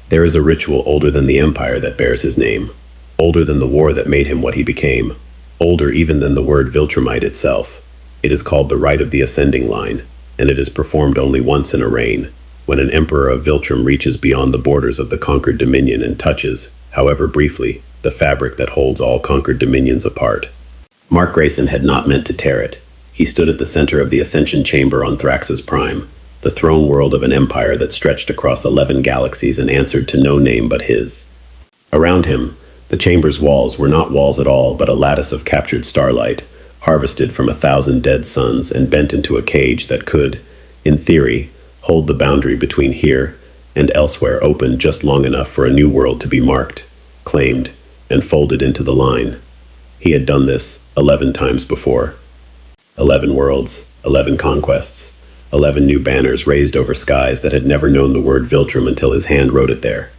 There is a ritual older than the Empire that bears his name, older than the war that made him what he became, older even than the word Viltrumite itself. It is called the Rite of the Ascending Line, and it is performed only once in a reign, when an Emperor of Viltrum reaches beyond the borders of the conquered dominion and touches, however briefly, the fabric that holds all conquered dominions apart. Mark Grayson had not meant to tear it. He stood at the center of the Ascension Chamber on Thrax's Prime, the throne world of an empire that stretched across 11 galaxies and answered to no name but his. Around him, the chamber's walls were not walls at all, but a lattice of captured starlight, harvested from 1,000 dead suns and bent into a cage that could, in theory, hold the boundary between here and elsewhere open just long enough for a new world to be marked, claimed, and folded into the line. He had done this 11 times before. 11 worlds, 11 conquests, 11 new banners raised over skies that had never known the word Viltrum until his hand wrote it there.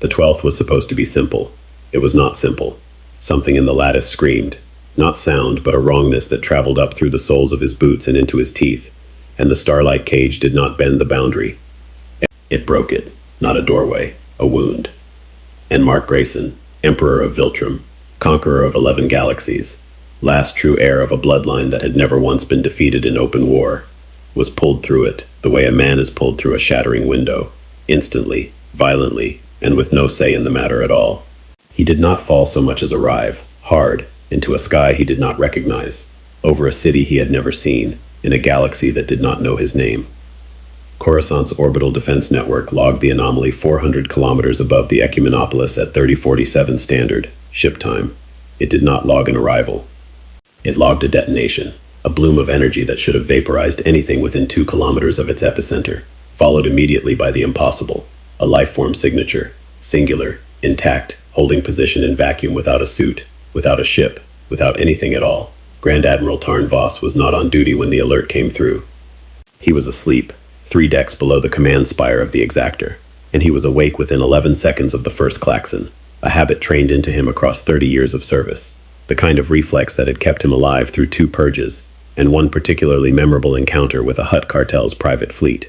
The 12th was supposed to be simple. It was not simple. Something in the lattice screamed. Not sound, but a wrongness that traveled up through the soles of his boots and into his teeth, and the starlight cage did not bend the boundary. It broke it, not a doorway, a wound. And Mark Grayson, Emperor of Viltrum, conqueror of 11 galaxies, last true heir of a bloodline that had never once been defeated in open war, was pulled through it the way a man is pulled through a shattering window, instantly, violently, and with no say in the matter at all. He did not fall so much as arrive, hard, into a sky he did not recognize, over a city he had never seen, in a galaxy that did not know his name. Coruscant's orbital defense network logged the anomaly 400 kilometers above the Ecumenopolis at 3047 standard ship time. It did not log an arrival. It logged a detonation, a bloom of energy that should have vaporized anything within 2 kilometers of its epicenter, followed immediately by the impossible, a life-form signature, singular, intact, holding position in vacuum without a suit, without a ship, without anything at all. Grand Admiral Tarn Voss was not on duty when the alert came through. He was asleep, 3 decks below the command spire of the Exactor, and he was awake within 11 seconds of the first klaxon, a habit trained into him across 30 years of service, the kind of reflex that had kept him alive through 2 purges, and one particularly memorable encounter with a Hutt cartel's private fleet.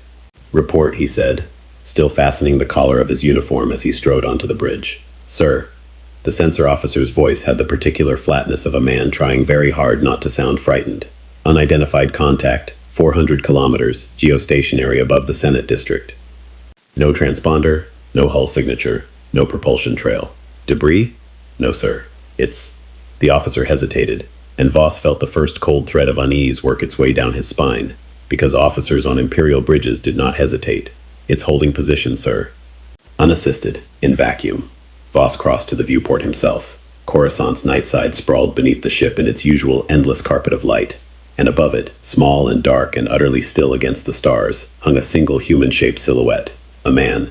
"Report," he said, still fastening the collar of his uniform as he strode onto the bridge. "Sir." The sensor officer's voice had the particular flatness of a man trying very hard not to sound frightened. "Unidentified contact, 400 kilometers, geostationary above the Senate District. No transponder, no hull signature, no propulsion trail. Debris? No, sir. It's..." The officer hesitated, and Voss felt the first cold thread of unease work its way down his spine, because officers on Imperial bridges did not hesitate. "It's holding position, sir." Unassisted, in vacuum. Voss crossed to the viewport himself. Coruscant's night side sprawled beneath the ship in its usual endless carpet of light, and above it, small and dark and utterly still against the stars, hung a single human-shaped silhouette. A man.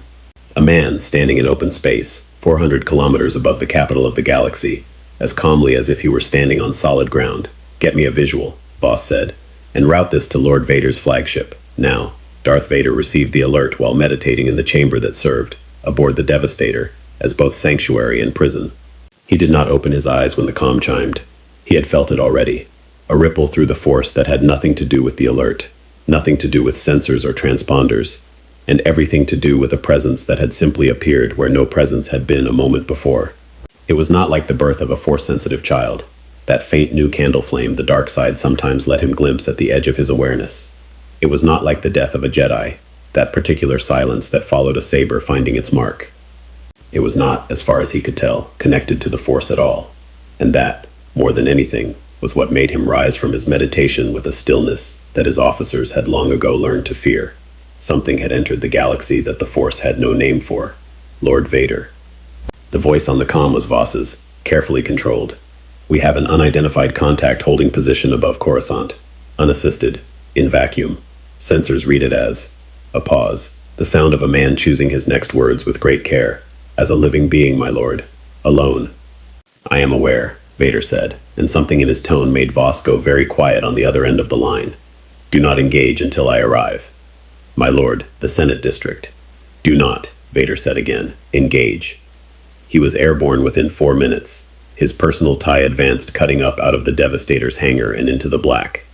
A man standing in open space, 400 kilometers above the capital of the galaxy, as calmly as if he were standing on solid ground. "Get me a visual," Voss said, "and route this to Lord Vader's flagship, now." Darth Vader received the alert while meditating in the chamber that served, aboard the Devastator, as both sanctuary and prison. He did not open his eyes when the comm chimed. He had felt it already. A ripple through the force that had nothing to do with the alert, nothing to do with sensors or transponders, and everything to do with a presence that had simply appeared where no presence had been a moment before. It was not like the birth of a force-sensitive child, that faint new candle flame the dark side sometimes let him glimpse at the edge of his awareness. It was not like the death of a Jedi, that particular silence that followed a saber finding its mark. It was not, as far as he could tell, connected to the Force at all. And that, more than anything, was what made him rise from his meditation with a stillness that his officers had long ago learned to fear. Something had entered the galaxy that the Force had no name for. Lord Vader. The voice on the comm was Voss's, carefully controlled. "We have an unidentified contact holding position above Coruscant. Unassisted. In vacuum. Sensors read it as..." A pause. The sound of a man choosing his next words with great care. "As a living being, my lord. Alone." "I am aware," Vader said, and something in his tone made Voss go very quiet on the other end of the line. "Do not engage until I arrive." "My lord, the Senate District." "Do not," Vader said again. "Engage." He was airborne within 4 minutes. His personal tie advanced, cutting up out of the Devastator's hangar and into the black.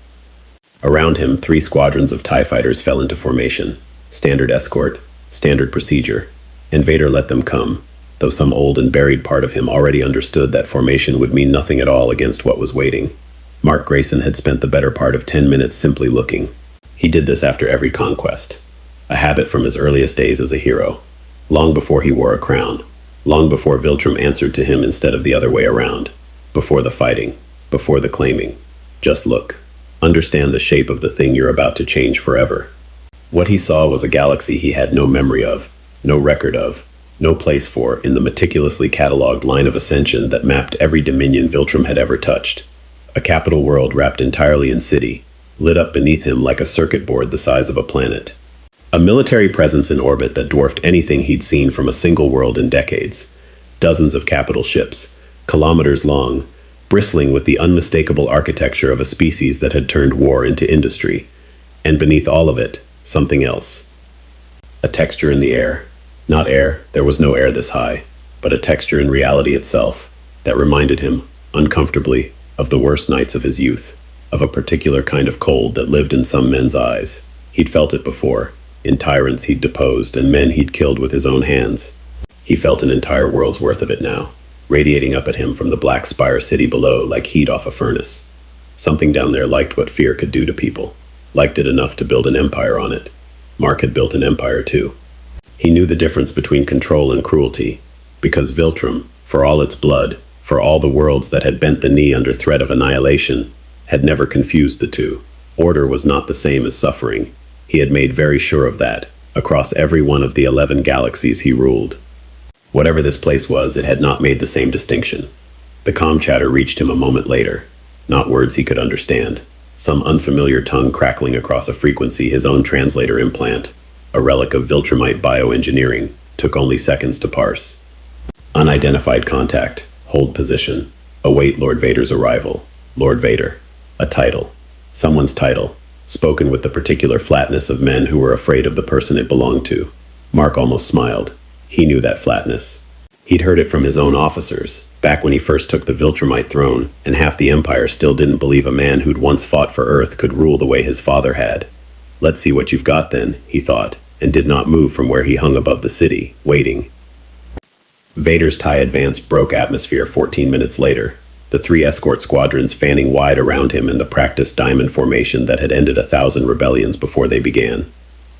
Around him, 3 squadrons of TIE fighters fell into formation. Standard escort, standard procedure. And Vader let them come, though some old and buried part of him already understood that formation would mean nothing at all against what was waiting. Mark Grayson had spent the better part of 10 minutes simply looking. He did this after every conquest, a habit from his earliest days as a hero, long before he wore a crown, long before Viltrum answered to him instead of the other way around, before the fighting, before the claiming. Just look. Understand the shape of the thing you're about to change forever. What he saw was a galaxy he had no memory of, no record of, no place for in the meticulously catalogued line of ascension that mapped every dominion Viltrum had ever touched. A capital world wrapped entirely in city, lit up beneath him like a circuit board the size of a planet. A military presence in orbit that dwarfed anything he'd seen from a single world in decades. Dozens of capital ships, kilometers long, bristling with the unmistakable architecture of a species that had turned war into industry. And beneath all of it, something else. A texture in the air. Not air, there was no air this high, but a texture in reality itself that reminded him, uncomfortably, of the worst nights of his youth, of a particular kind of cold that lived in some men's eyes. He'd felt it before, in tyrants he'd deposed and men he'd killed with his own hands. He felt an entire world's worth of it now, radiating up at him from the black spire city below like heat off a furnace. Something down there liked what fear could do to people, liked it enough to build an empire on it. Mark had built an empire too. He knew the difference between control and cruelty, because Viltrum, for all its blood, for all the worlds that had bent the knee under threat of annihilation, had never confused the two. Order was not the same as suffering. He had made very sure of that, across every one of the 11 galaxies he ruled. Whatever this place was, it had not made the same distinction. The comm chatter reached him a moment later. Not words he could understand. Some unfamiliar tongue crackling across a frequency his own translator implant, a relic of Viltrumite bioengineering, took only seconds to parse. Unidentified contact. Hold position. Await Lord Vader's arrival. Lord Vader. A title. Someone's title, spoken with the particular flatness of men who were afraid of the person it belonged to. Mark almost smiled. He knew that flatness. He'd heard it from his own officers, back when he first took the Viltrumite throne, and half the Empire still didn't believe a man who'd once fought for Earth could rule the way his father had. Let's see what you've got then, he thought, and did not move from where he hung above the city, waiting. Vader's TIE advance broke atmosphere 14 minutes later, the 3 escort squadrons fanning wide around him in the practiced diamond formation that had ended 1,000 rebellions before they began.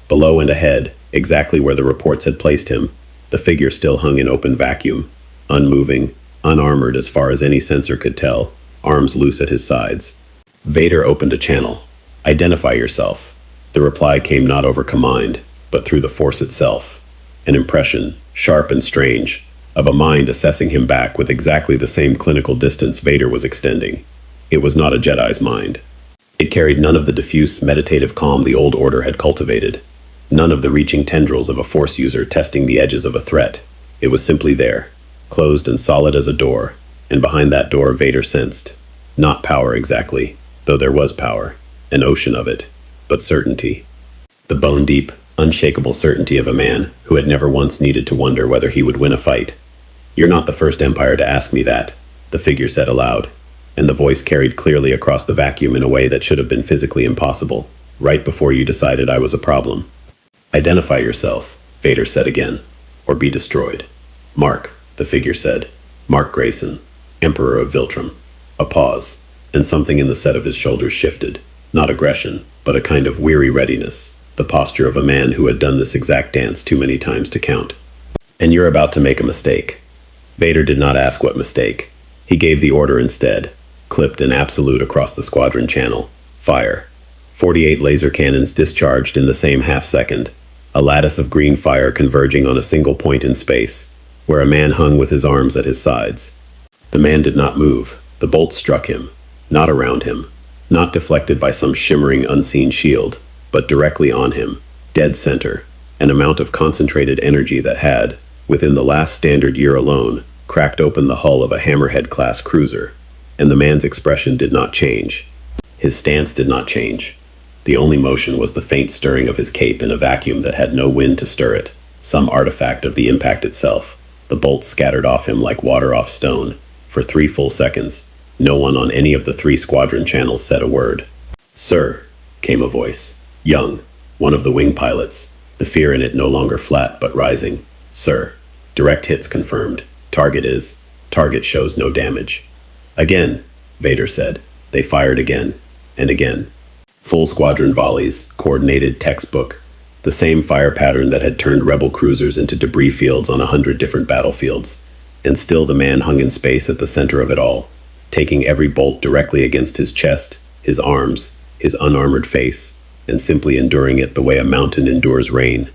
Below and ahead, exactly where the reports had placed him, the figure still hung in open vacuum, unmoving, unarmored as far as any sensor could tell, arms loose at his sides. Vader opened a channel. Identify yourself. The reply came not over command, but through the Force itself. An impression, sharp and strange, of a mind assessing him back with exactly the same clinical distance Vader was extending. It was not a Jedi's mind. It carried none of the diffuse, meditative calm the old order had cultivated, none of the reaching tendrils of a Force user testing the edges of a threat. It was simply there, closed and solid as a door, and behind that door Vader sensed, not power exactly, though there was power, an ocean of it, but certainty. The bone-deep, unshakable certainty of a man who had never once needed to wonder whether he would win a fight. You're not the first Empire to ask me that, the figure said aloud, and the voice carried clearly across the vacuum in a way that should have been physically impossible, right before you decided I was a problem. Identify yourself, Vader said again, or be destroyed. Mark, the figure said. Mark Grayson, Emperor of Viltrum. A pause, and something in the set of his shoulders shifted. Not aggression, but a kind of weary readiness, the posture of a man who had done this exact dance too many times to count. And you're about to make a mistake. Vader did not ask what mistake. He gave the order instead, clipped and absolute across the squadron channel. Fire. 48 laser cannons discharged in the same half-second, a lattice of green fire converging on a single point in space, where a man hung with his arms at his sides. The man did not move. The bolt struck him, not around him, not deflected by some shimmering unseen shield, but directly on him, dead center, an amount of concentrated energy that had, within the last standard year alone, cracked open the hull of a Hammerhead-class cruiser, and the man's expression did not change. His stance did not change. The only motion was the faint stirring of his cape in a vacuum that had no wind to stir it, some artifact of the impact itself. The bolts scattered off him like water off stone. For 3 full seconds, no one on any of the 3 squadron channels said a word. "Sir," came a voice. Young, one of the wing pilots, the fear in it no longer flat but rising. Sir. Direct hits confirmed. Target shows no damage. Again, Vader said. They fired again. And again. Full squadron volleys, coordinated textbook. The same fire pattern that had turned rebel cruisers into debris fields on 100 different battlefields. And still the man hung in space at the center of it all, taking every bolt directly against his chest, his arms, his unarmored face, and simply enduring it the way a mountain endures rain.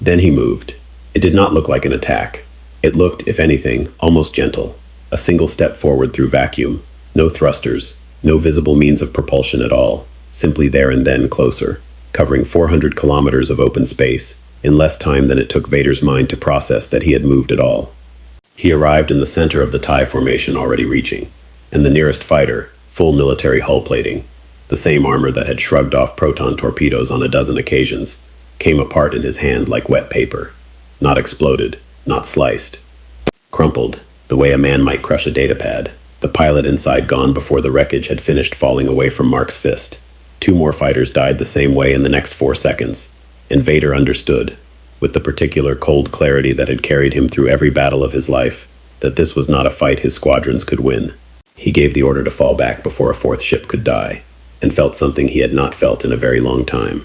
Then he moved. It did not look like an attack. It looked, if anything, almost gentle. A single step forward through vacuum. No thrusters, no visible means of propulsion at all. Simply there and then closer, covering 400 kilometers of open space, in less time than it took Vader's mind to process that he had moved at all. He arrived in the center of the TIE formation already reaching, and the nearest fighter, full military hull plating, the same armor that had shrugged off proton torpedoes on a dozen occasions, came apart in his hand like wet paper. Not exploded, not sliced. Crumpled, the way a man might crush a datapad, the pilot inside gone before the wreckage had finished falling away from Mark's fist. 2 more fighters died the same way in the next 4 seconds, and Vader understood, with the particular cold clarity that had carried him through every battle of his life, that this was not a fight his squadrons could win. He gave the order to fall back before a 4th ship could die, and felt something he had not felt in a very long time.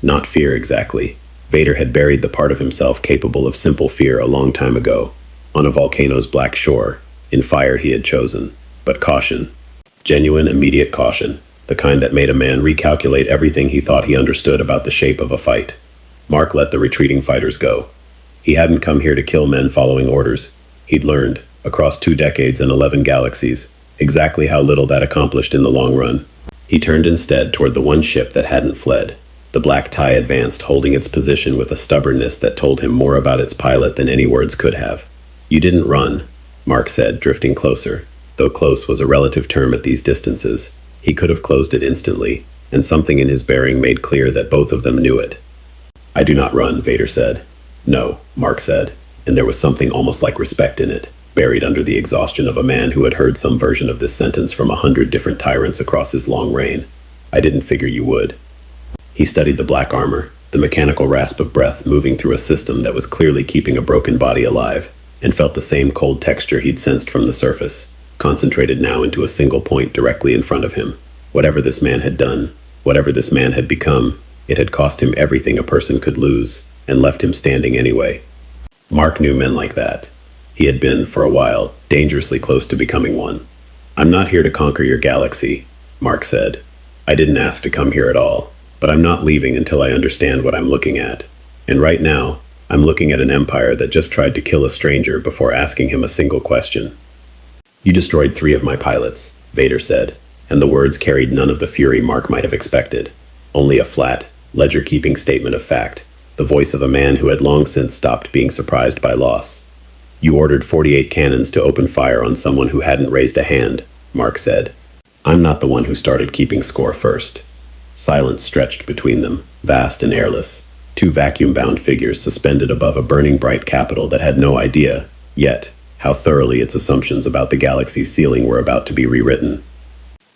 Not fear exactly. Vader had buried the part of himself capable of simple fear a long time ago, on a volcano's black shore, in fire he had chosen, but caution. Genuine, immediate caution. The kind that made a man recalculate everything he thought he understood about the shape of a fight. Mark let the retreating fighters go. He hadn't come here to kill men following orders. He'd learned, across 2 decades and 11 galaxies, exactly how little that accomplished in the long run. He turned instead toward the one ship that hadn't fled. The black TIE advanced, holding its position with a stubbornness that told him more about its pilot than any words could have. You didn't run, Mark said, drifting closer. Though close was a relative term at these distances, he could have closed it instantly, and something in his bearing made clear that both of them knew it. I do not run, Vader said. No, Mark said, and there was something almost like respect in it, buried under the exhaustion of a man who had heard some version of this sentence from 100 different tyrants across his long reign. I didn't figure you would. He studied the black armor, the mechanical rasp of breath moving through a system that was clearly keeping a broken body alive, and felt the same cold texture he'd sensed from the surface, concentrated now into a single point directly in front of him. Whatever this man had done, whatever this man had become, it had cost him everything a person could lose, and left him standing anyway. Mark knew men like that. He had been, for a while, dangerously close to becoming one. I'm not here to conquer your galaxy, Mark said. I didn't ask to come here at all, but I'm not leaving until I understand what I'm looking at. And right now, I'm looking at an empire that just tried to kill a stranger before asking him a single question. You destroyed 3 of my pilots, Vader said, and the words carried none of the fury Mark might have expected. Only a flat, ledger-keeping statement of fact, the voice of a man who had long since stopped being surprised by loss. You ordered 48 cannons to open fire on someone who hadn't raised a hand, Mark said. I'm not the one who started keeping score first. Silence stretched between them, vast and airless. 2 vacuum-bound figures suspended above a burning bright capital that had no idea, yet, how thoroughly its assumptions about the galaxy's ceiling were about to be rewritten.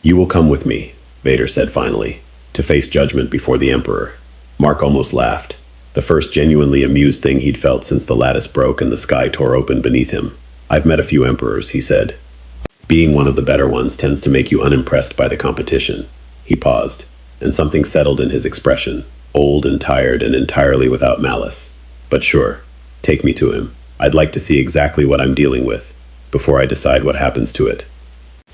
You will come with me, Vader said finally, to face judgment before the Emperor. Mark almost laughed, the first genuinely amused thing he'd felt since the lattice broke and the sky tore open beneath him. I've met a few emperors, he said. Being one of the better ones tends to make you unimpressed by the competition. He paused, and something settled in his expression, old and tired and entirely without malice. But sure, take me to him. I'd like to see exactly what I'm dealing with, before I decide what happens to it.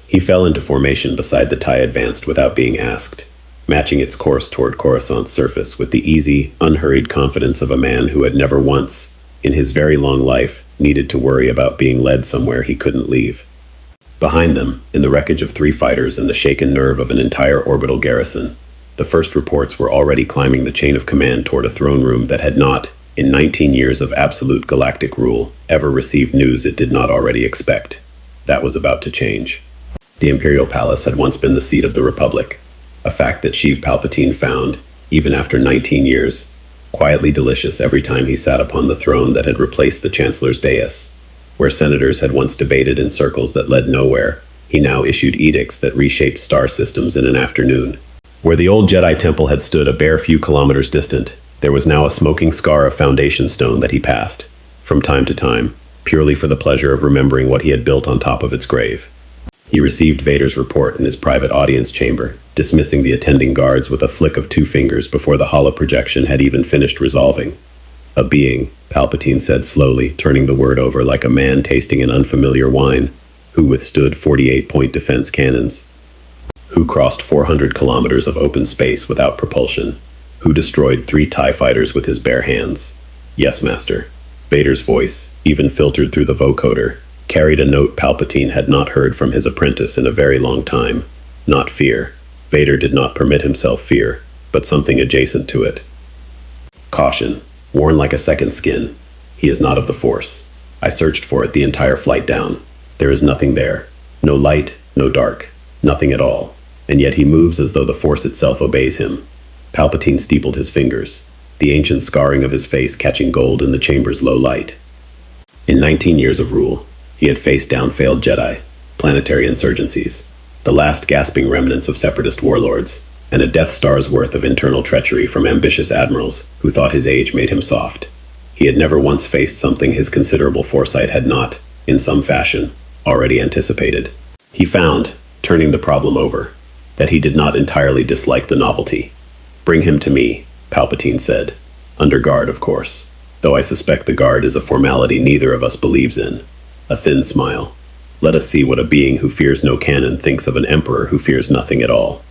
He fell into formation beside the TIE Advanced without being asked, matching its course toward Coruscant's surface with the easy, unhurried confidence of a man who had never once, in his very long life, needed to worry about being led somewhere he couldn't leave. Behind them, in the wreckage of 3 fighters and the shaken nerve of an entire orbital garrison, the first reports were already climbing the chain of command toward a throne room that had not, in 19 years of absolute galactic rule, ever received news it did not already expect. That was about to change. The Imperial Palace had once been the seat of the Republic, a fact that Sheev Palpatine found, even after 19 years, quietly delicious every time he sat upon the throne that had replaced the Chancellor's dais. Where senators had once debated in circles that led nowhere, he now issued edicts that reshaped star systems in an afternoon. Where the old Jedi Temple had stood a bare few kilometers distant, there was now a smoking scar of foundation stone that he passed, from time to time, purely for the pleasure of remembering what he had built on top of its grave. He received Vader's report in his private audience chamber, dismissing the attending guards with a flick of 2 fingers before the holoprojection had even finished resolving. A being, Palpatine said slowly, turning the word over like a man tasting an unfamiliar wine, who withstood 48-point defense cannons, who crossed 400 kilometers of open space without propulsion, who destroyed 3 TIE fighters with his bare hands. Yes, Master. Vader's voice, even filtered through the vocoder, carried a note Palpatine had not heard from his apprentice in a very long time. Not fear. Vader did not permit himself fear, but something adjacent to it. Caution. Worn like a second skin. He is not of the Force. I searched for it the entire flight down. There is nothing there. No light, no dark. Nothing at all. And yet he moves as though the Force itself obeys him. Palpatine steepled his fingers, the ancient scarring of his face catching gold in the chamber's low light. In 19 years of rule, he had faced down failed Jedi, planetary insurgencies, the last gasping remnants of separatist warlords, and a Death Star's worth of internal treachery from ambitious admirals who thought his age made him soft. He had never once faced something his considerable foresight had not, in some fashion, already anticipated. He found, turning the problem over, that he did not entirely dislike the novelty. Bring him to me, Palpatine said. Under guard, of course, though I suspect the guard is a formality neither of us believes in. A thin smile. Let us see what a being who fears no canon thinks of an emperor who fears nothing at all.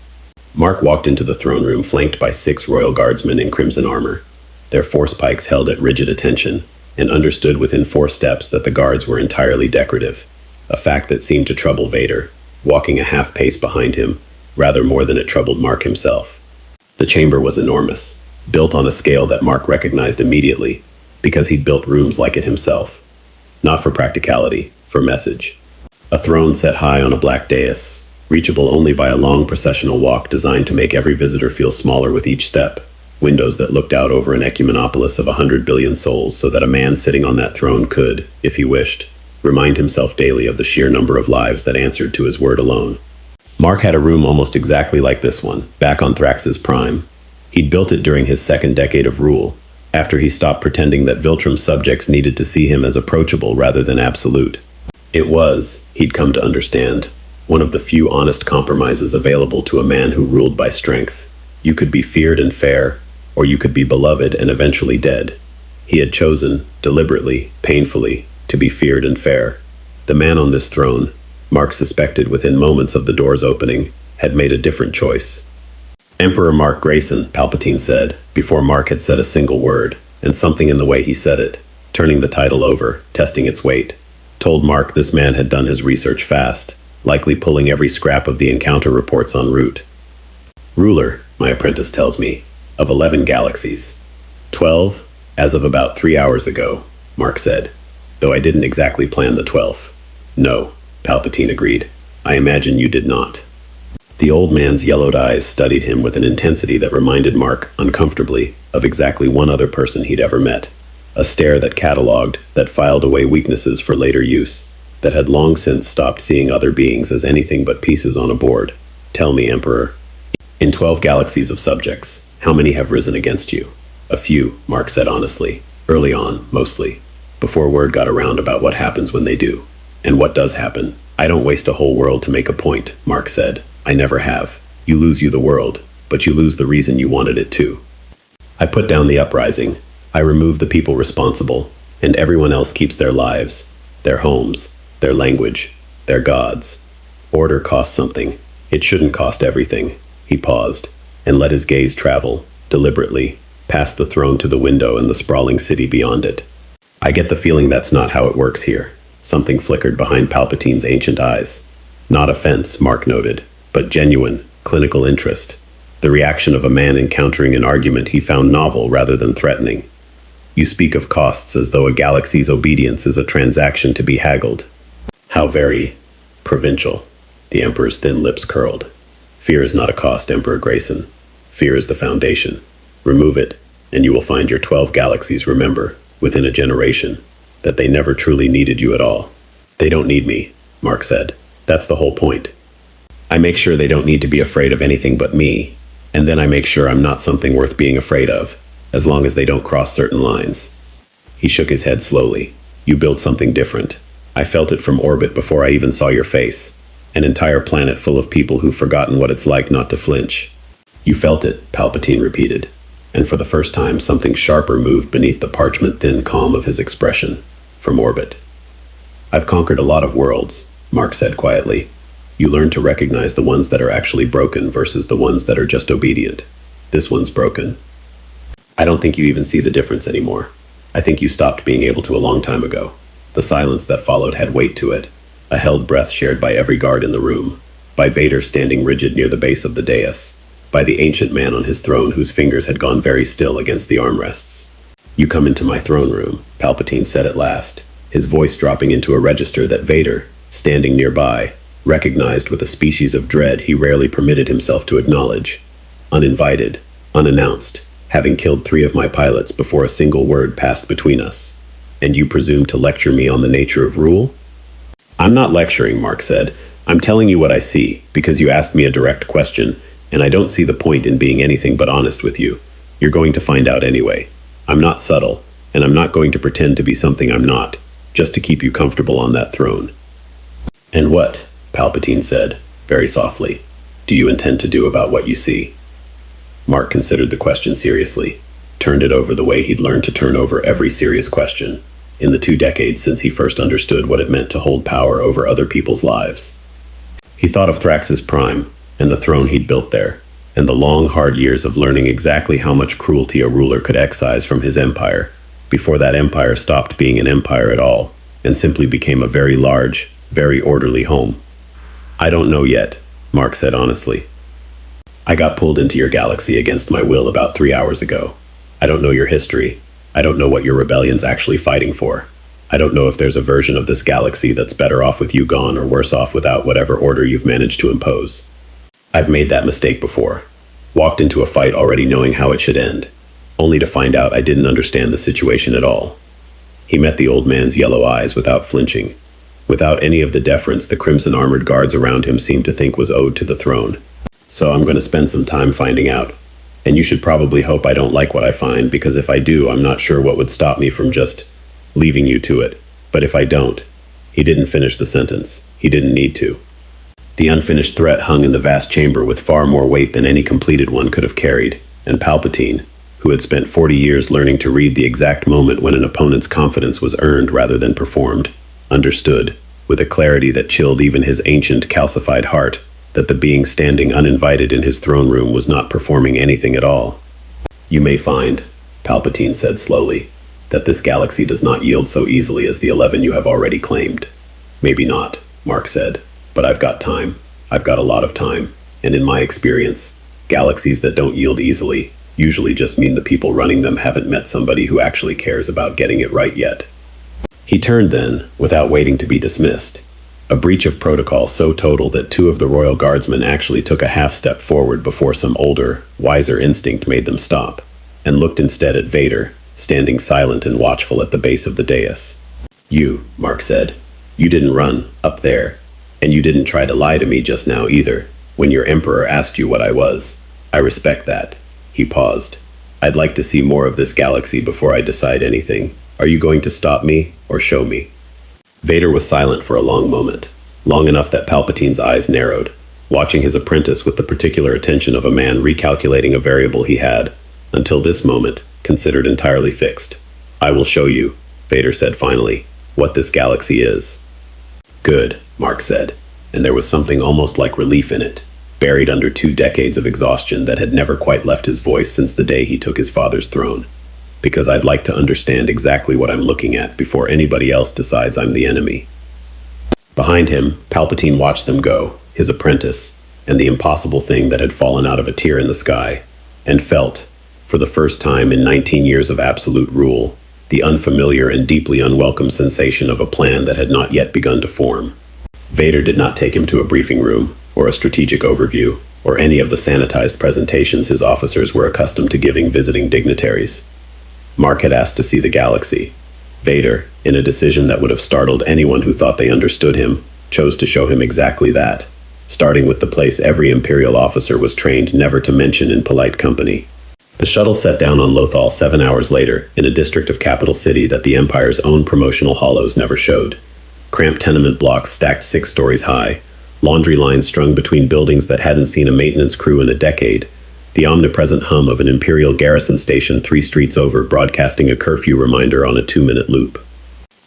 Mark walked into the throne room flanked by 6 royal guardsmen in crimson armor, their force pikes held at rigid attention, and understood within 4 steps that the guards were entirely decorative, a fact that seemed to trouble Vader, walking a half pace behind him, rather more than it troubled Mark himself. The chamber was enormous, built on a scale that Mark recognized immediately, because he'd built rooms like it himself. Not for practicality, for message. A throne set high on a black dais, reachable only by a long processional walk designed to make every visitor feel smaller with each step. Windows that looked out over an ecumenopolis of 100 billion souls so that a man sitting on that throne could, if he wished, remind himself daily of the sheer number of lives that answered to his word alone. Mark had a room almost exactly like this one, back on Thrax's prime. He'd built it during his 2nd decade of rule, after he stopped pretending that Viltrum's subjects needed to see him as approachable rather than absolute. It was, he'd come to understand, one of the few honest compromises available to a man who ruled by strength. You could be feared and fair, or you could be beloved and eventually dead. He had chosen, deliberately, painfully, to be feared and fair. The man on this throne, Mark suspected within moments of the door's opening, had made a different choice. Emperor Mark Grayson, Palpatine said, before Mark had said a single word, and something in the way he said it, turning the title over, testing its weight, told Mark this man had done his research fast, likely pulling every scrap of the encounter reports en route. Ruler, my apprentice tells me, of 11 galaxies. 12, as of about 3 hours ago, Mark said, though I didn't exactly plan the 12th. No, Palpatine agreed. I imagine you did not. The old man's yellowed eyes studied him with an intensity that reminded Mark, uncomfortably, of exactly one other person he'd ever met. A stare that catalogued, that filed away weaknesses for later use, that had long since stopped seeing other beings as anything but pieces on a board. Tell me, Emperor. In 12 galaxies of subjects, how many have risen against you? A few, Mark said honestly. Early on, mostly. Before word got around about what happens when they do. And what does happen. I don't waste a whole world to make a point, Mark said. I never have. You lose the world, but you lose the reason you wanted it to. I put down the uprising. I remove the people responsible, and everyone else keeps their lives, their homes, their language, their gods. Order costs something. It shouldn't cost everything. He paused, and let his gaze travel, deliberately, past the throne to the window and the sprawling city beyond it. I get the feeling that's not how it works here. Something flickered behind Palpatine's ancient eyes. Not offense, Mark noted, but genuine, clinical interest. The reaction of a man encountering an argument he found novel rather than threatening. You speak of costs as though a galaxy's obedience is a transaction to be haggled. How very provincial. The Emperor's thin lips curled. Fear is not a cost, Emperor Grayson. Fear is the foundation. Remove it, and you will find your 12 galaxies remember, within a generation, that they never truly needed you at all. They don't need me, Mark said. That's the whole point. I make sure they don't need to be afraid of anything but me, and then I make sure I'm not something worth being afraid of, as long as they don't cross certain lines. He shook his head slowly. You built something different. I felt it from orbit before I even saw your face. An entire planet full of people who've forgotten what it's like not to flinch. You felt it, Palpatine repeated. And for the first time, something sharper moved beneath the parchment-thin calm of his expression. From orbit. I've conquered a lot of worlds, Mark said quietly. You learn to recognize the ones that are actually broken versus the ones that are just obedient. This one's broken. I don't think you even see the difference anymore. I think you stopped being able to a long time ago. The silence that followed had weight to it, a held breath shared by every guard in the room, by Vader standing rigid near the base of the dais, by the ancient man on his throne whose fingers had gone very still against the armrests. You come into my throne room, Palpatine said at last, his voice dropping into a register that Vader, standing nearby, recognized with a species of dread he rarely permitted himself to acknowledge. Uninvited, unannounced, having killed 3 of my pilots before a single word passed between us. And you presume to lecture me on the nature of rule? I'm not lecturing, Mark said. I'm telling you what I see, because you asked me a direct question, and I don't see the point in being anything but honest with you. You're going to find out anyway. I'm not subtle, and I'm not going to pretend to be something I'm not, just to keep you comfortable on that throne. And what, Palpatine said, very softly, do you intend to do about what you see? Mark considered the question seriously, turned it over the way he'd learned to turn over every serious question, in the 2 decades since he first understood what it meant to hold power over other people's lives. He thought of Thrax's prime, and the throne he'd built there, and the long, hard years of learning exactly how much cruelty a ruler could excise from his empire, before that empire stopped being an empire at all, and simply became a very large, very orderly home. I don't know yet, Mark said honestly. I got pulled into your galaxy against my will about 3 hours ago. I don't know your history. I don't know what your rebellion's actually fighting for. I don't know if there's a version of this galaxy that's better off with you gone or worse off without whatever order you've managed to impose. I've made that mistake before. Walked into a fight already knowing how it should end, only to find out I didn't understand the situation at all. He met the old man's yellow eyes without flinching, without any of the deference the crimson-armored guards around him seemed to think was owed to the throne. So I'm going to spend some time finding out. And you should probably hope I don't like what I find, because if I do, I'm not sure what would stop me from just leaving you to it. But if I don't, he didn't finish the sentence. He didn't need to. The unfinished threat hung in the vast chamber with far more weight than any completed one could have carried, and Palpatine, who had spent 40 years learning to read the exact moment when an opponent's confidence was earned rather than performed, understood, with a clarity that chilled even his ancient, calcified heart, that the being standing uninvited in his throne room was not performing anything at all. You may find, Palpatine said slowly, that this galaxy does not yield so easily as the 11 you have already claimed. Maybe not, Mark said, but I've got time. I've got a lot of time, and in my experience, galaxies that don't yield easily usually just mean the people running them haven't met somebody who actually cares about getting it right yet. He turned then, without waiting to be dismissed, a breach of protocol so total that 2 of the royal guardsmen actually took a half-step forward before some older, wiser instinct made them stop, and looked instead at Vader, standing silent and watchful at the base of the dais. You, Mark said, you didn't run, up there, and you didn't try to lie to me just now either, when your Emperor asked you what I was. I respect that. He paused. I'd like to see more of this galaxy before I decide anything. Are you going to stop me, or show me? Vader was silent for a long moment, long enough that Palpatine's eyes narrowed, watching his apprentice with the particular attention of a man recalculating a variable he had, until this moment, considered entirely fixed. I will show you, Vader said finally, what this galaxy is. Good, Mark said, and there was something almost like relief in it, buried under 2 decades of exhaustion that had never quite left his voice since the day he took his father's throne. Because I'd like to understand exactly what I'm looking at before anybody else decides I'm the enemy. Behind him, Palpatine watched them go, his apprentice, and the impossible thing that had fallen out of a tear in the sky, and felt, for the first time in 19 years of absolute rule, the unfamiliar and deeply unwelcome sensation of a plan that had not yet begun to form. Vader did not take him to a briefing room, or a strategic overview, or any of the sanitized presentations his officers were accustomed to giving visiting dignitaries. Mark had asked to see the galaxy. Vader, in a decision that would have startled anyone who thought they understood him, chose to show him exactly that, starting with the place every Imperial officer was trained never to mention in polite company. The shuttle set down on Lothal 7 hours later, in a district of Capital City that the Empire's own promotional hollows never showed. Cramped tenement blocks stacked 6 stories high, laundry lines strung between buildings that hadn't seen a maintenance crew in a decade, the omnipresent hum of an Imperial garrison station 3 streets over broadcasting a curfew reminder on a 2-minute loop.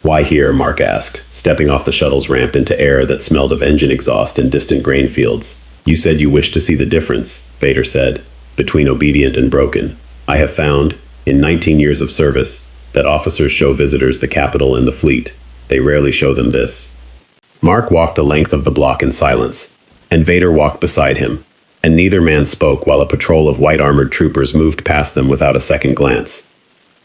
"Why here?" Mark asked, stepping off the shuttle's ramp into air that smelled of engine exhaust and distant grain fields. "You said you wished to see the difference," Vader said, "between obedient and broken. I have found, in 19 years of service, that officers show visitors the capital and the fleet. They rarely show them this." Mark walked the length of the block in silence, and Vader walked beside him, and neither man spoke while a patrol of white-armored troopers moved past them without a second glance.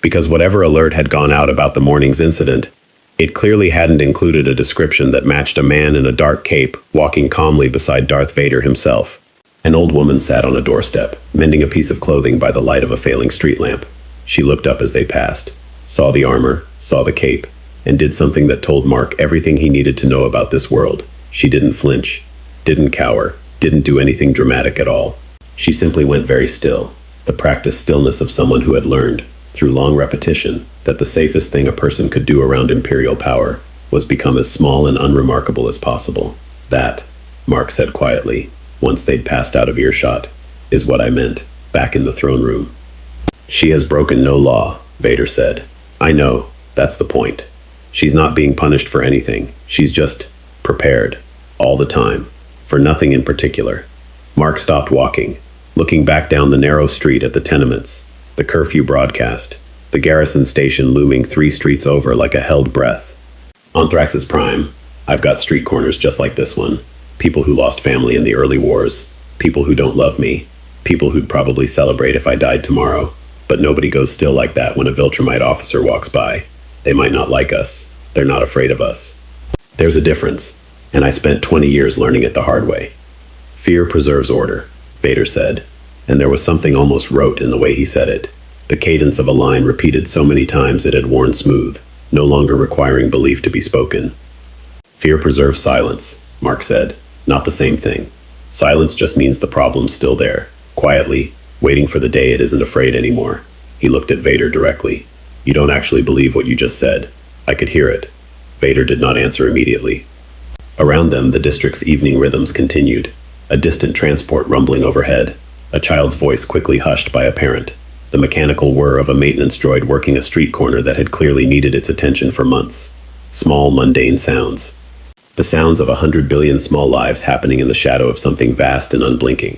Because whatever alert had gone out about the morning's incident, it clearly hadn't included a description that matched a man in a dark cape walking calmly beside Darth Vader himself. An old woman sat on a doorstep, mending a piece of clothing by the light of a failing street lamp. She looked up as they passed, saw the armor, saw the cape, and did something that told Mark everything he needed to know about this world. She didn't flinch, didn't cower, didn't do anything dramatic at all. She simply went very still, the practiced stillness of someone who had learned, through long repetition, that the safest thing a person could do around Imperial power was become as small and unremarkable as possible. "That," Mark said quietly, once they'd passed out of earshot, "is what I meant, back in the throne room." "She has broken no law," Vader said. "I know, that's the point. She's not being punished for anything. She's just prepared, all the time, for nothing in particular." Mark stopped walking, looking back down the narrow street at the tenements, the curfew broadcast, the garrison station looming 3 streets over like a held breath. "On Thrax's Prime, I've got street corners just like this one. People who lost family in the early wars, people who don't love me, people who'd probably celebrate if I died tomorrow. But nobody goes still like that when a Viltrumite officer walks by. They might not like us. They're not afraid of us. There's a difference, and I spent 20 years learning it the hard way." "Fear preserves order," Vader said, and there was something almost rote in the way he said it. The cadence of a line repeated so many times it had worn smooth, no longer requiring belief to be spoken. "Fear preserves silence," Mark said. "Not the same thing. Silence just means the problem's still there, quietly, waiting for the day it isn't afraid anymore." He looked at Vader directly. "You don't actually believe what you just said." "I could hear it." Vader did not answer immediately. Around them, the district's evening rhythms continued, a distant transport rumbling overhead, a child's voice quickly hushed by a parent, the mechanical whir of a maintenance droid working a street corner that had clearly needed its attention for months. Small, mundane sounds. The sounds of 100 billion small lives happening in the shadow of something vast and unblinking.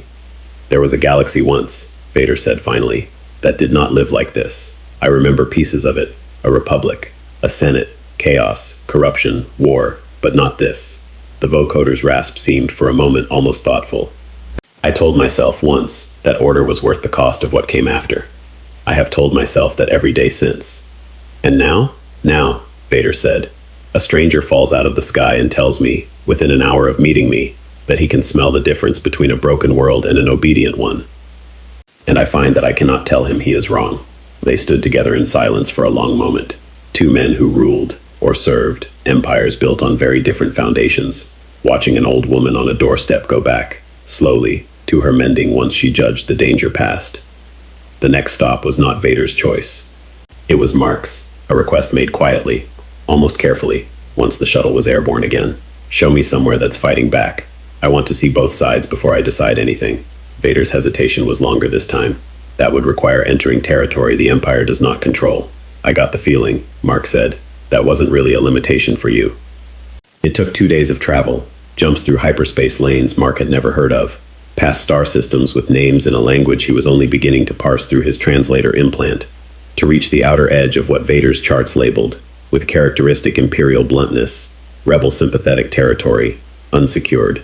"There was a galaxy once," Vader said finally, "that did not live like this. I remember pieces of it, a republic, a senate, chaos, corruption, war, but not this." The vocoder's rasp seemed for a moment almost thoughtful. "I told myself once that order was worth the cost of what came after. I have told myself that every day since." "And now?" "Now," Vader said, "a stranger falls out of the sky and tells me, within an hour of meeting me, that he can smell the difference between a broken world and an obedient one. And I find that I cannot tell him he is wrong." They stood together in silence for a long moment. 2 men who ruled, or served, empires built on very different foundations, watching an old woman on a doorstep go back, slowly, to her mending once she judged the danger past. The next stop was not Vader's choice. It was Mark's, a request made quietly, almost carefully, once the shuttle was airborne again. "Show me somewhere that's fighting back. I want to see both sides before I decide anything." Vader's hesitation was longer this time. "That would require entering territory the Empire does not control." "I got the feeling," Mark said, "that wasn't really a limitation for you." It took 2 days of travel, jumps through hyperspace lanes Mark had never heard of, past star systems with names in a language he was only beginning to parse through his translator implant, to reach the outer edge of what Vader's charts labeled, with characteristic Imperial bluntness, rebel sympathetic territory, unsecured.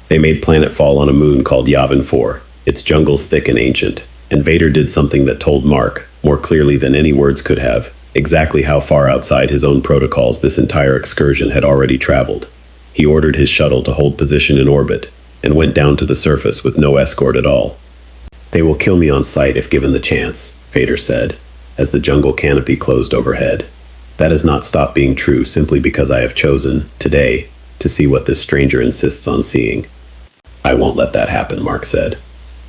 They made planetfall on a moon called Yavin 4, its jungles thick and ancient, and Vader did something that told Mark, more clearly than any words could have, exactly how far outside his own protocols this entire excursion had already traveled. He ordered his shuttle to hold position in orbit, and went down to the surface with no escort at all. "They will kill me on sight if given the chance," Vader said, as the jungle canopy closed overhead. "That has not stopped being true simply because I have chosen, today, to see what this stranger insists on seeing." "I won't let that happen," Mark said.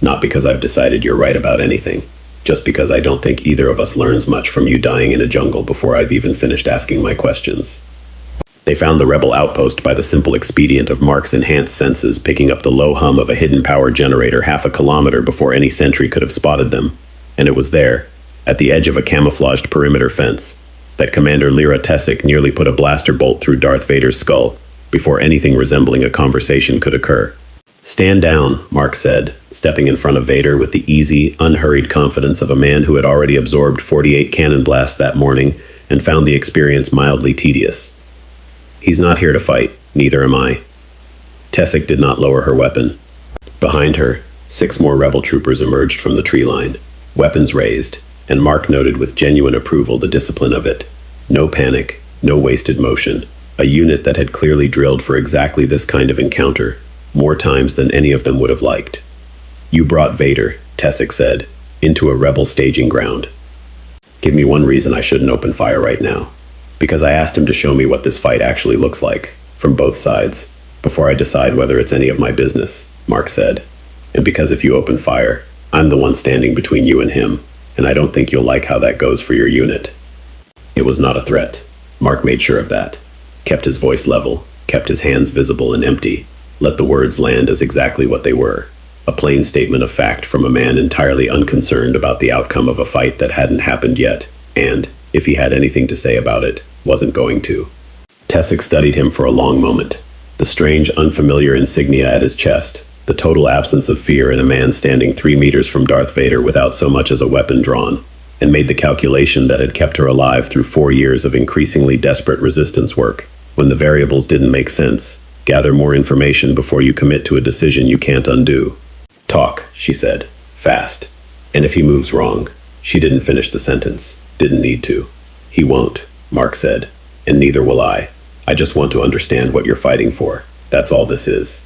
Not because I've decided you're right about anything. Just because I don't think either of us learns much from you dying in a jungle before I've even finished asking my questions. They found the rebel outpost by the simple expedient of Mark's enhanced senses picking up the low hum of a hidden power generator half a kilometer before any sentry could have spotted them. And it was there, at the edge of a camouflaged perimeter fence, that Commander Lyra Tessic nearly put a blaster bolt through Darth Vader's skull before anything resembling a conversation could occur. "Stand down," Mark said, stepping in front of Vader with the easy, unhurried confidence of a man who had already absorbed 48 cannon blasts that morning and found the experience mildly tedious. "He's not here to fight, neither am I." Tessic did not lower her weapon. Behind her, 6 more rebel troopers emerged from the tree line, weapons raised, and Mark noted with genuine approval the discipline of it. No panic, no wasted motion. A unit that had clearly drilled for exactly this kind of encounter, more times than any of them would have liked. "You brought Vader," Tessic said, "into a rebel staging ground. Give me one reason I shouldn't open fire right now. Because I asked him to show me what this fight actually looks like, from both sides, before I decide whether it's any of my business," Mark said. "And because if you open fire, I'm the one standing between you and him, and I don't think you'll like how that goes for your unit." It was not a threat. Mark made sure of that. Kept his voice level, kept his hands visible and empty, let the words land as exactly what they were. A plain statement of fact from a man entirely unconcerned about the outcome of a fight that hadn't happened yet, and, if he had anything to say about it, wasn't going to. Tessic studied him for a long moment. The strange, unfamiliar insignia at his chest, the total absence of fear in a man standing 3 meters from Darth Vader without so much as a weapon drawn, and made the calculation that had kept her alive through 4 years of increasingly desperate resistance work. When the variables didn't make sense, gather more information before you commit to a decision you can't undo. "Talk," she said, fast. "And if he moves wrong," she didn't finish the sentence, didn't need to. "He won't," Mark said, "and neither will I. I just want to understand what you're fighting for. That's all this is."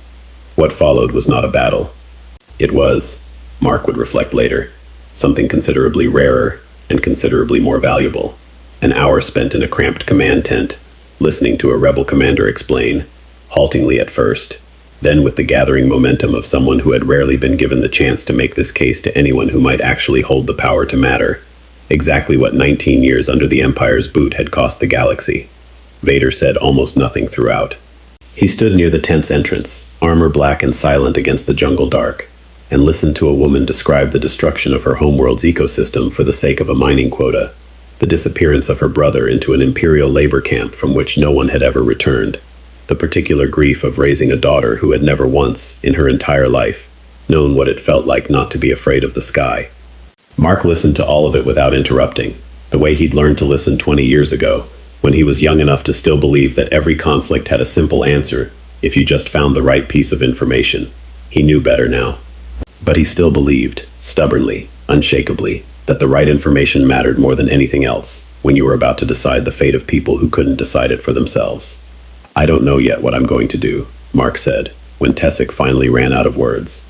What followed was not a battle. It was, Mark would reflect later, something considerably rarer and considerably more valuable. An hour spent in a cramped command tent, listening to a rebel commander explain, haltingly at first, then with the gathering momentum of someone who had rarely been given the chance to make this case to anyone who might actually hold the power to matter, exactly what 19 years under the Empire's boot had cost the galaxy. Vader said almost nothing throughout. He stood near the tent's entrance, armor black and silent against the jungle dark, and listened to a woman describe the destruction of her homeworld's ecosystem for the sake of a mining quota, the disappearance of her brother into an imperial labor camp from which no one had ever returned, the particular grief of raising a daughter who had never once, in her entire life, known what it felt like not to be afraid of the sky. Mark listened to all of it without interrupting, the way he'd learned to listen 20 years ago, when he was young enough to still believe that every conflict had a simple answer if you just found the right piece of information. He knew better now. But he still believed, stubbornly, unshakably, that the right information mattered more than anything else when you were about to decide the fate of people who couldn't decide it for themselves. "I don't know yet what I'm going to do," Mark said, when Tessic finally ran out of words.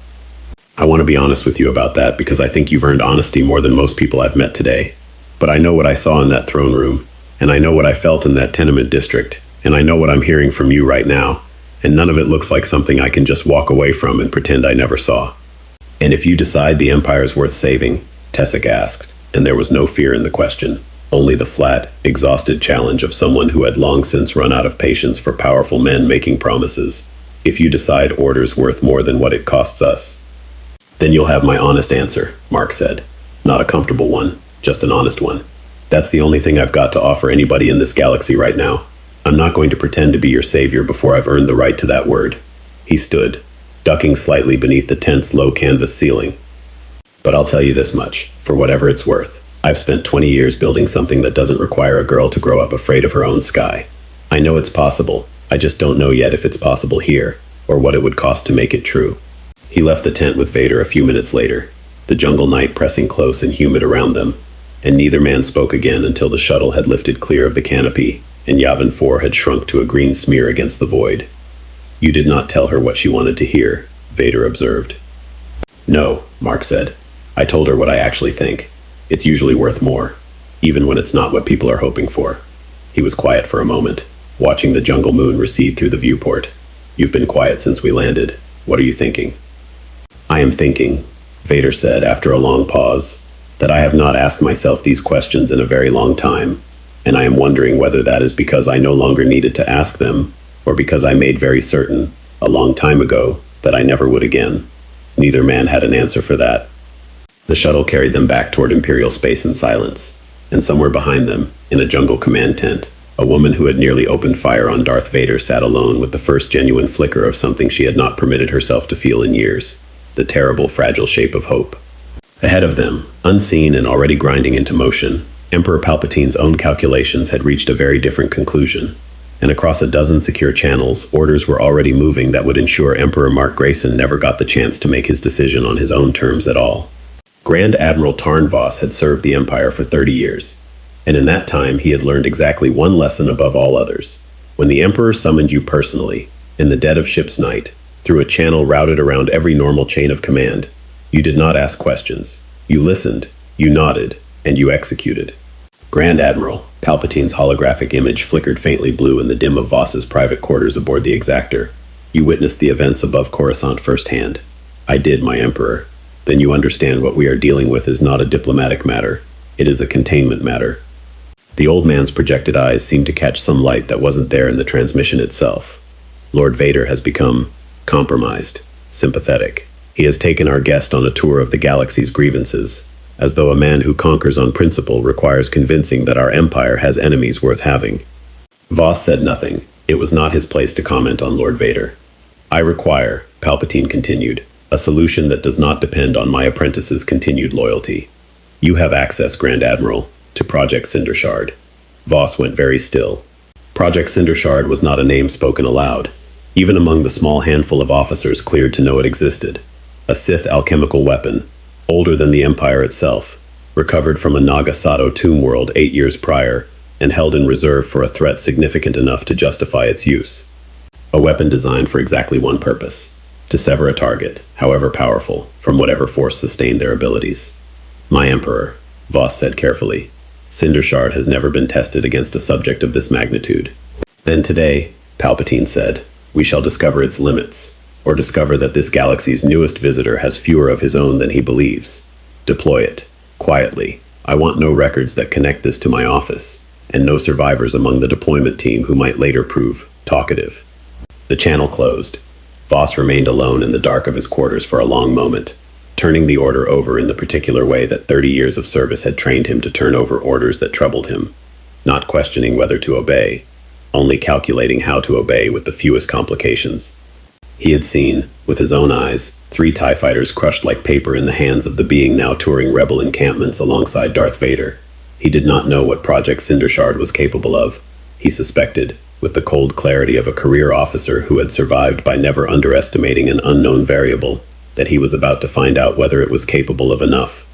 "I want to be honest with you about that because I think you've earned honesty more than most people I've met today. But I know what I saw in that throne room, and I know what I felt in that tenement district, and I know what I'm hearing from you right now, and none of it looks like something I can just walk away from and pretend I never saw." "And if you decide the Empire's worth saving?" Tessic asked, and there was no fear in the question, only the flat, exhausted challenge of someone who had long since run out of patience for powerful men making promises. "If you decide Order's worth more than what it costs us." "Then you'll have my honest answer," Mark said. "Not a comfortable one, just an honest one. That's the only thing I've got to offer anybody in this galaxy right now. I'm not going to pretend to be your savior before I've earned the right to that word." He stood, ducking slightly beneath the tent's low canvas ceiling. "But I'll tell you this much, for whatever it's worth. I've spent 20 years building something that doesn't require a girl to grow up afraid of her own sky. I know it's possible. I just don't know yet if it's possible here, or what it would cost to make it true." He left the tent with Vader a few minutes later, the jungle night pressing close and humid around them, and neither man spoke again until the shuttle had lifted clear of the canopy, and Yavin 4 had shrunk to a green smear against the void. "You did not tell her what she wanted to hear," Vader observed. "No," Mark said. "I told her what I actually think. It's usually worth more, even when it's not what people are hoping for." He was quiet for a moment, watching the jungle moon recede through the viewport. "You've been quiet since we landed. What are you thinking?" "I am thinking," Vader said after a long pause, "that I have not asked myself these questions in a very long time, and I am wondering whether that is because I no longer needed to ask them, or because I made very certain, a long time ago, that I never would again." Neither man had an answer for that. The shuttle carried them back toward Imperial space in silence, and somewhere behind them, in a jungle command tent, a woman who had nearly opened fire on Darth Vader sat alone with the first genuine flicker of something she had not permitted herself to feel in years, the terrible, fragile shape of hope. Ahead of them, unseen and already grinding into motion, Emperor Palpatine's own calculations had reached a very different conclusion, and across a dozen secure channels, orders were already moving that would ensure Emperor Mark Grayson never got the chance to make his decision on his own terms at all. Grand Admiral Tarn Vos had served the Empire for 30 years, and in that time he had learned exactly one lesson above all others. When the Emperor summoned you personally, in the dead of ship's night, through a channel routed around every normal chain of command, you did not ask questions. You listened, you nodded, and you executed. Grand Admiral, Palpatine's holographic image flickered faintly blue in the dim of Vos's private quarters aboard the Exactor. You witnessed the events above Coruscant firsthand. I did, my Emperor. Then you understand what we are dealing with is not a diplomatic matter. It is a containment matter. The old man's projected eyes seemed to catch some light that wasn't there in the transmission itself. Lord Vader has become compromised, sympathetic. He has taken our guest on a tour of the galaxy's grievances, as though a man who conquers on principle requires convincing that our empire has enemies worth having. Vos said nothing. It was not his place to comment on Lord Vader. I require, Palpatine continued, a solution that does not depend on my apprentice's continued loyalty. You have access, Grand Admiral, to Project Cindershard. Vos went very still. Project Cindershard was not a name spoken aloud, even among the small handful of officers cleared to know it existed. A Sith alchemical weapon, older than the Empire itself, recovered from a Naga Sato tomb world 8 years prior, and held in reserve for a threat significant enough to justify its use. A weapon designed for exactly one purpose: to sever a target, however powerful, from whatever force sustained their abilities. My Emperor, Vos said carefully, Cindershard has never been tested against a subject of this magnitude. Then today, Palpatine said, we shall discover its limits, or discover that this galaxy's newest visitor has fewer of his own than he believes. Deploy it, quietly. I want no records that connect this to my office, and no survivors among the deployment team who might later prove talkative. The channel closed. Vos remained alone in the dark of his quarters for a long moment, turning the order over in the particular way that 30 years of service had trained him to turn over orders that troubled him, not questioning whether to obey, only calculating how to obey with the fewest complications. He had seen, with his own eyes, 3 TIE fighters crushed like paper in the hands of the being now touring rebel encampments alongside Darth Vader. He did not know what Project Cindershard was capable of. He suspected, with the cold clarity of a career officer who had survived by never underestimating an unknown variable, that he was about to find out whether it was capable of enough.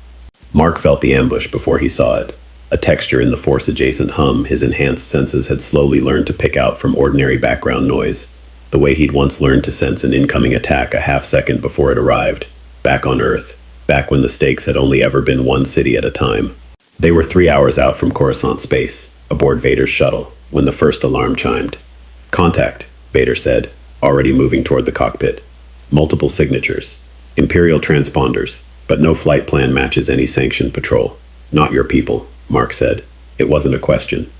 Mark felt the ambush before he saw it, a texture in the force-adjacent hum his enhanced senses had slowly learned to pick out from ordinary background noise, the way he'd once learned to sense an incoming attack a half-second before it arrived, back on Earth, back when the stakes had only ever been one city at a time. They were 3 hours out from Coruscant space, aboard Vader's shuttle, when the first alarm chimed. Contact, Vader said, already moving toward the cockpit. Multiple signatures. Imperial transponders, but no flight plan matches any sanctioned patrol. Not your people, Mark said. It wasn't a question.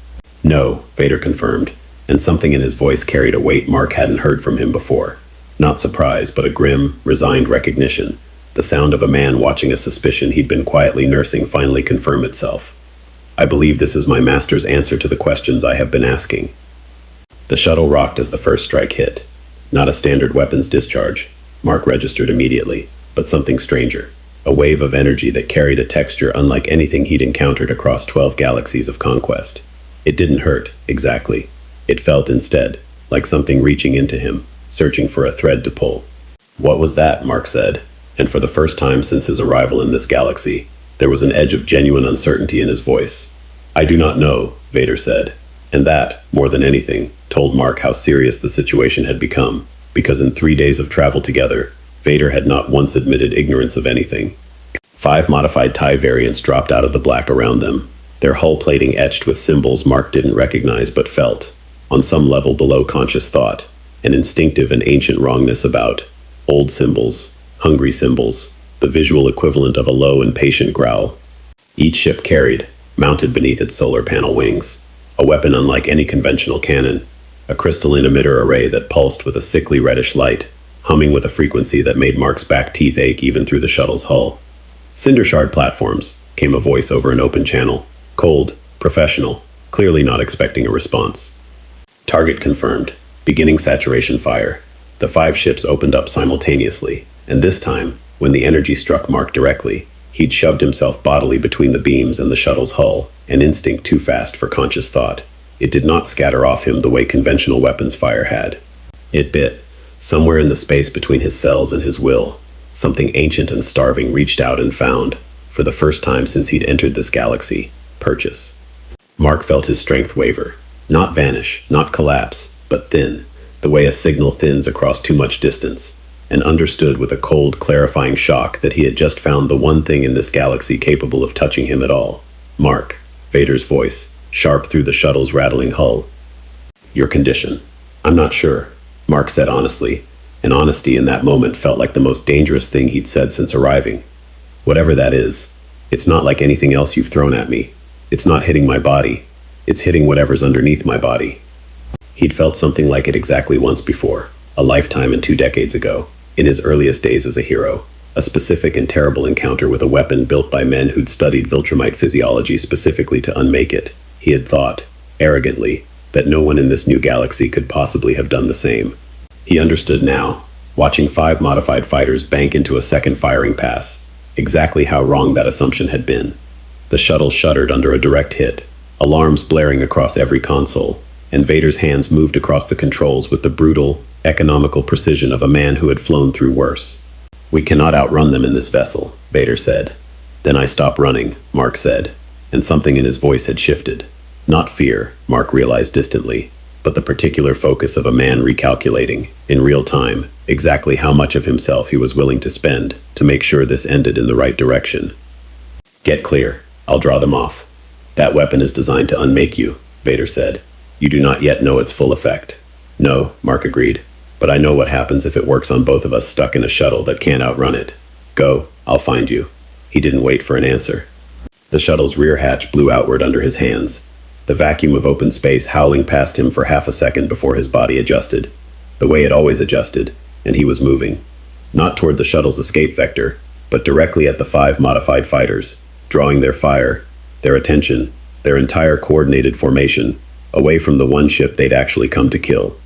No, Vader confirmed, and something in his voice carried a weight Mark hadn't heard from him before. Not surprise, but a grim, resigned recognition. The sound of a man watching a suspicion he'd been quietly nursing finally confirm itself. I believe this is my master's answer to the questions I have been asking. The shuttle rocked as the first strike hit. Not a standard weapons discharge, Mark registered immediately, but something stranger. A wave of energy that carried a texture unlike anything he'd encountered across 12 galaxies of conquest. It didn't hurt, exactly. It felt instead, like something reaching into him, searching for a thread to pull. What was that? Mark said, and for the first time since his arrival in this galaxy, there was an edge of genuine uncertainty in his voice. I do not know, Vader said, and that, more than anything, told Mark how serious the situation had become, because in 3 days of travel together, Vader had not once admitted ignorance of anything. 5 modified TIE variants dropped out of the black around them, their hull plating etched with symbols Mark didn't recognize but felt, on some level below conscious thought, an instinctive and ancient wrongness about old symbols, hungry symbols, the visual equivalent of a low, impatient growl. Each ship carried, mounted beneath its solar panel wings, a weapon unlike any conventional cannon, a crystalline emitter array that pulsed with a sickly reddish light, humming with a frequency that made Mark's back teeth ache even through the shuttle's hull. "Cinder shard platforms," came a voice over an open channel, cold, professional, clearly not expecting a response. Target confirmed. Beginning saturation fire. The 5 ships opened up simultaneously, and this time, when the energy struck Mark directly, he'd shoved himself bodily between the beams and the shuttle's hull, an instinct too fast for conscious thought. It did not scatter off him the way conventional weapons fire had. It bit, somewhere in the space between his cells and his will. Something ancient and starving reached out and found, for the first time since he'd entered this galaxy, purchase. Mark felt his strength waver. Not vanish, not collapse, but thin, the way a signal thins across too much distance, and understood with a cold, clarifying shock that he had just found the one thing in this galaxy capable of touching him at all. "Mark," Vader's voice, sharp through the shuttle's rattling hull. "Your condition." "I'm not sure," Mark said honestly, and honesty in that moment felt like the most dangerous thing he'd said since arriving. "Whatever that is, it's not like anything else you've thrown at me. It's not hitting my body. It's hitting whatever's underneath my body." He'd felt something like it exactly once before, a lifetime and 2 decades ago, in his earliest days as a hero, a specific and terrible encounter with a weapon built by men who'd studied Viltrumite physiology specifically to unmake it. He had thought, arrogantly, that no one in this new galaxy could possibly have done the same. He understood now, watching 5 modified fighters bank into a second firing pass, exactly how wrong that assumption had been. The shuttle shuddered under a direct hit, alarms blaring across every console, and Vader's hands moved across the controls with the brutal, economical precision of a man who had flown through worse. "We cannot outrun them in this vessel," Vader said. "Then I stop running," Mark said, and something in his voice had shifted. Not fear, Mark realized distantly, but the particular focus of a man recalculating, in real time, exactly how much of himself he was willing to spend to make sure this ended in the right direction. "Get clear. I'll draw them off." "That weapon is designed to unmake you," Vader said. "You do not yet know its full effect." "No," Mark agreed, "but I know what happens if it works on both of us stuck in a shuttle that can't outrun it. Go, I'll find you." He didn't wait for an answer. The shuttle's rear hatch blew outward under his hands, the vacuum of open space howling past him for half a second before his body adjusted, the way it always adjusted, and he was moving. Not toward the shuttle's escape vector, but directly at the 5 modified fighters, drawing their fire, their attention, their entire coordinated formation, away from the one ship they'd actually come to kill.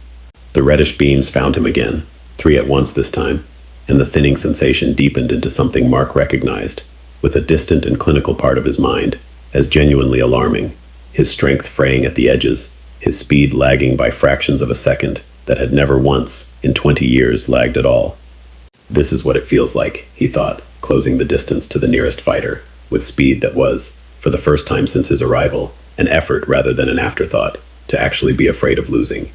The reddish beams found him again, 3 at once this time, and the thinning sensation deepened into something Mark recognized, with a distant and clinical part of his mind, as genuinely alarming, his strength fraying at the edges, his speed lagging by fractions of a second that had never once, in 20 years, lagged at all. "This is what it feels like," he thought, closing the distance to the nearest fighter, with speed that was, for the first time since his arrival, an effort rather than an afterthought, to actually be afraid of losing.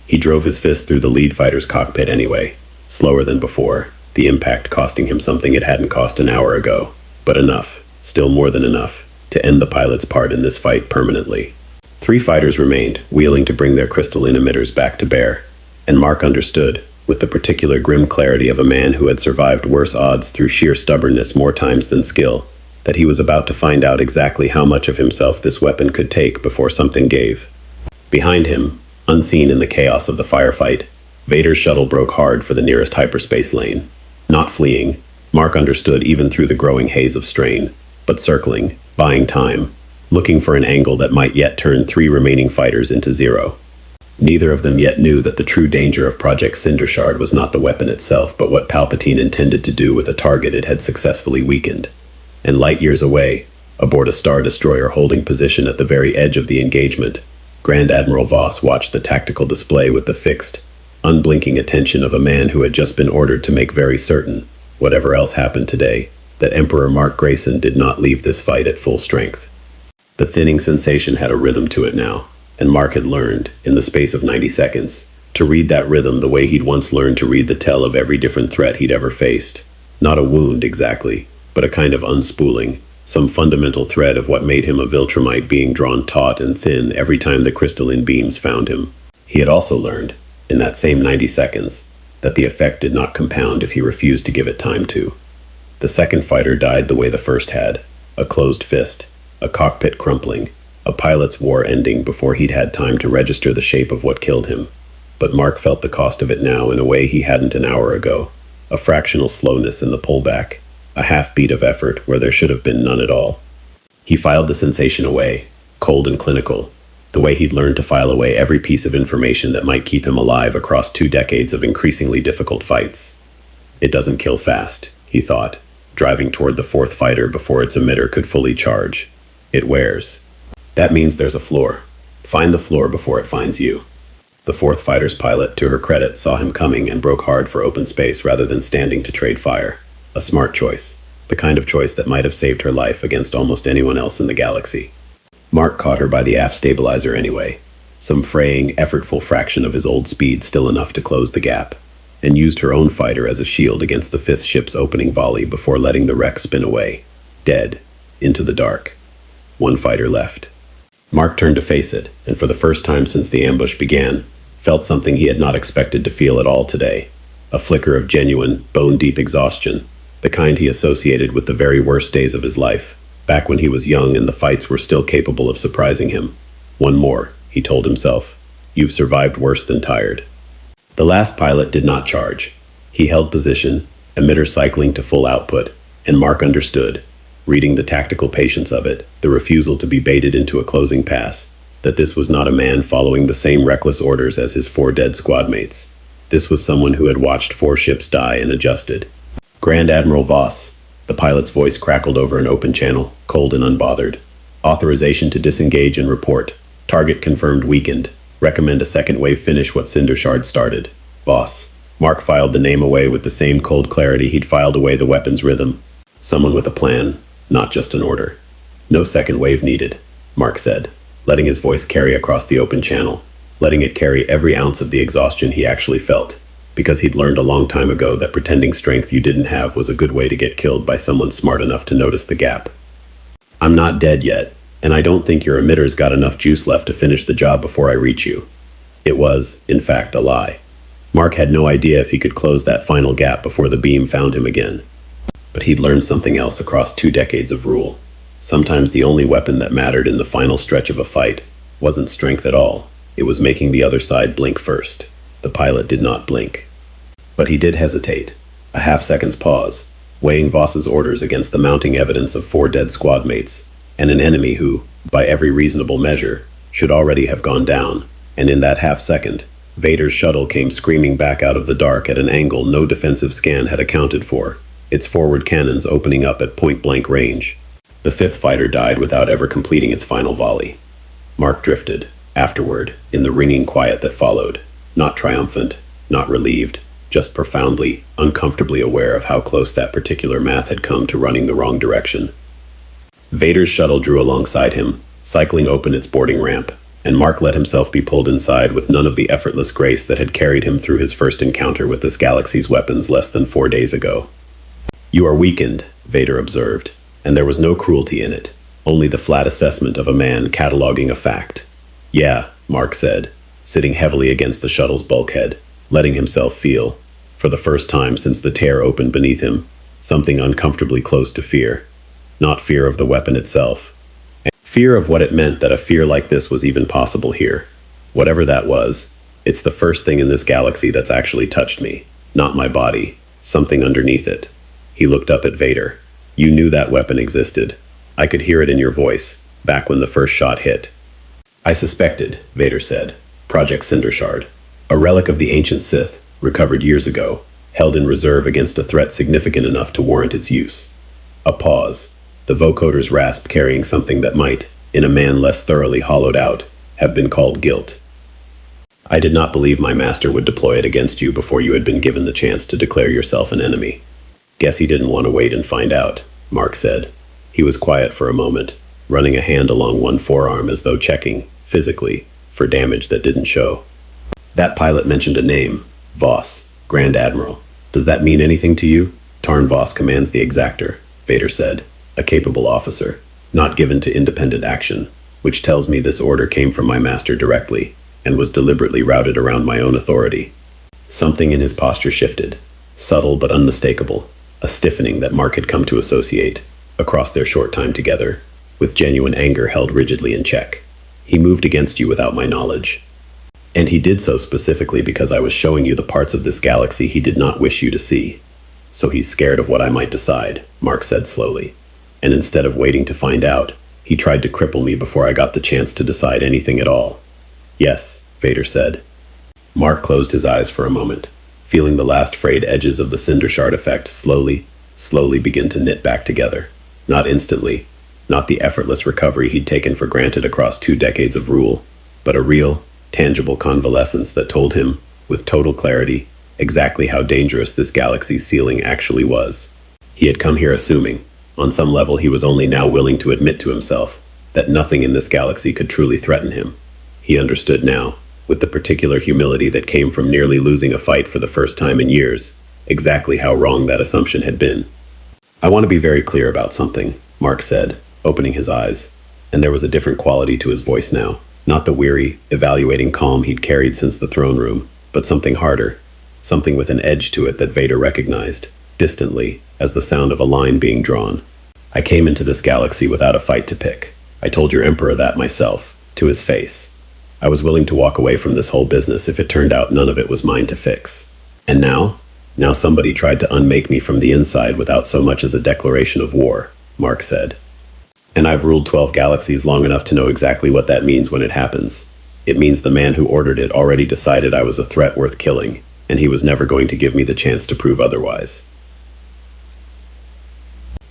He drove his fist through the lead fighter's cockpit anyway, slower than before, the impact costing him something it hadn't cost an hour ago, but enough, still more than enough, to end the pilot's part in this fight permanently. 3 fighters remained, wheeling to bring their crystalline emitters back to bear, and Mark understood, with the particular grim clarity of a man who had survived worse odds through sheer stubbornness more times than skill, that he was about to find out exactly how much of himself this weapon could take before something gave. Behind him, unseen in the chaos of the firefight, Vader's shuttle broke hard for the nearest hyperspace lane. Not fleeing, Mark understood even through the growing haze of strain, but circling, buying time, looking for an angle that might yet turn 3 remaining fighters into 0. Neither of them yet knew that the true danger of Project Cinder Shard was not the weapon itself, but what Palpatine intended to do with a target it had successfully weakened. And light years away, aboard a Star Destroyer holding position at the very edge of the engagement, Grand Admiral Voss watched the tactical display with the fixed, unblinking attention of a man who had just been ordered to make very certain, whatever else happened today, that Emperor Mark Grayson did not leave this fight at full strength. The thinning sensation had a rhythm to it now, and Mark had learned, in the space of 90 seconds, to read that rhythm the way he'd once learned to read the tell of every different threat he'd ever faced. Not a wound, exactly, but a kind of unspooling, some fundamental thread of what made him a Viltrumite being drawn taut and thin every time the crystalline beams found him. He had also learned, in that same 90 seconds, that the effect did not compound if he refused to give it time to. The second fighter died the way the first had. A closed fist, a cockpit crumpling, a pilot's war ending before he'd had time to register the shape of what killed him. But Mark felt the cost of it now in a way he hadn't an hour ago. A fractional slowness in the pullback, a half-beat of effort where there should have been none at all. He filed the sensation away, cold and clinical, the way he'd learned to file away every piece of information that might keep him alive across 2 decades of increasingly difficult fights. It doesn't kill fast, he thought, driving toward the fourth fighter before its emitter could fully charge. It wears. That means there's a floor. Find the floor before it finds you. The fourth fighter's pilot, to her credit, saw him coming and broke hard for open space rather than standing to trade fire. A smart choice. The kind of choice that might have saved her life against almost anyone else in the galaxy. Mark caught her by the aft stabilizer anyway, some fraying, effortful fraction of his old speed still enough to close the gap, and used her own fighter as a shield against the fifth ship's opening volley before letting the wreck spin away, dead, into the dark. 1 fighter left. Mark turned to face it, and for the first time since the ambush began, felt something he had not expected to feel at all today. A flicker of genuine, bone-deep exhaustion, the kind he associated with the very worst days of his life, back when he was young and the fights were still capable of surprising him. 1 more, he told himself. You've survived worse than tired. The last pilot did not charge. He held position, emitter cycling to full output, and Mark understood, reading the tactical patience of it, the refusal to be baited into a closing pass, that this was not a man following the same reckless orders as his 4 dead squad mates. This was someone who had watched 4 ships die and adjusted. Grand Admiral Voss. The pilot's voice crackled over an open channel, cold and unbothered. Authorization to disengage and report. Target confirmed weakened. Recommend a second wave finish what Cinder Shard started. Voss. Mark filed the name away with the same cold clarity he'd filed away the weapon's rhythm. Someone with a plan, not just an order. No second wave needed, Mark said, letting his voice carry across the open channel, letting it carry every ounce of the exhaustion he actually felt. Because he'd learned a long time ago that pretending strength you didn't have was a good way to get killed by someone smart enough to notice the gap. I'm not dead yet, and I don't think your emitter's got enough juice left to finish the job before I reach you. It was, in fact, a lie. Mark had no idea if he could close that final gap before the beam found him again. But he'd learned something else across 2 decades of rule. Sometimes the only weapon that mattered in the final stretch of a fight wasn't strength at all. It was making the other side blink first. The pilot did not blink. But he did hesitate. A half-second's pause, weighing Voss's orders against the mounting evidence of 4 dead squad mates, and an enemy who, by every reasonable measure, should already have gone down. And in that half-second, Vader's shuttle came screaming back out of the dark at an angle no defensive scan had accounted for, its forward cannons opening up at point-blank range. The 5th fighter died without ever completing its final volley. Mark drifted, afterward, in the ringing quiet that followed, not triumphant, not relieved, just profoundly, uncomfortably aware of how close that particular math had come to running the wrong direction. Vader's shuttle drew alongside him, cycling open its boarding ramp, and Mark let himself be pulled inside with none of the effortless grace that had carried him through his first encounter with this galaxy's weapons less than 4 days ago. You are weakened, Vader observed, and there was no cruelty in it, only the flat assessment of a man cataloging a fact. Yeah, Mark said, sitting heavily against the shuttle's bulkhead, letting himself feel, for the first time since the tear opened beneath him, something uncomfortably close to fear. Not fear of the weapon itself. Fear of what it meant that a fear like this was even possible here. Whatever that was, it's the first thing in this galaxy that's actually touched me. Not my body. Something underneath it. He looked up at Vader. You knew that weapon existed. I could hear it in your voice, back when the first shot hit. I suspected, Vader said. Project Cinder Shard. A relic of the ancient Sith, recovered years ago, held in reserve against a threat significant enough to warrant its use. A pause. The vocoder's rasp carrying something that might, in a man less thoroughly hollowed out, have been called guilt. I did not believe my master would deploy it against you before you had been given the chance to declare yourself an enemy. Guess he didn't want to wait and find out, Mark said. He was quiet for a moment, running a hand along one forearm as though checking, physically, for damage that didn't show. That pilot mentioned a name, Voss, Grand Admiral. Does that mean anything to you? Tarn Voss commands the Exactor, Vader said. A capable officer, not given to independent action, which tells me this order came from my master directly, and was deliberately routed around my own authority. Something in his posture shifted, subtle but unmistakable, a stiffening that Mark had come to associate, across their short time together, with genuine anger held rigidly in check. He moved against you without my knowledge. And he did so specifically because I was showing you the parts of this galaxy he did not wish you to see. So he's scared of what I might decide, Mark said slowly. And instead of waiting to find out, he tried to cripple me before I got the chance to decide anything at all. Yes, Vader said. Mark closed his eyes for a moment, feeling the last frayed edges of the cinder shard effect slowly begin to knit back together. Not instantly, not the effortless recovery he'd taken for granted across 2 decades of rule, but a real, tangible convalescence that told him, with total clarity, exactly how dangerous this galaxy's ceiling actually was. He had come here assuming, on some level he was only now willing to admit to himself, that nothing in this galaxy could truly threaten him. He understood now, with the particular humility that came from nearly losing a fight for the first time in years, exactly how wrong that assumption had been. I want to be very clear about something, Mark said, opening his eyes, and there was a different quality to his voice now, not the weary, evaluating calm he'd carried since the throne room, but something harder, something with an edge to it that Vader recognized, distantly, as the sound of a line being drawn. I came into this galaxy without a fight to pick. I told your Emperor that myself, to his face. I was willing to walk away from this whole business if it turned out none of it was mine to fix. And now? Now somebody tried to unmake me from the inside without so much as a declaration of war, Mark said. And I've ruled 12 galaxies long enough to know exactly what that means when it happens. It means the man who ordered it already decided I was a threat worth killing, and he was never going to give me the chance to prove otherwise.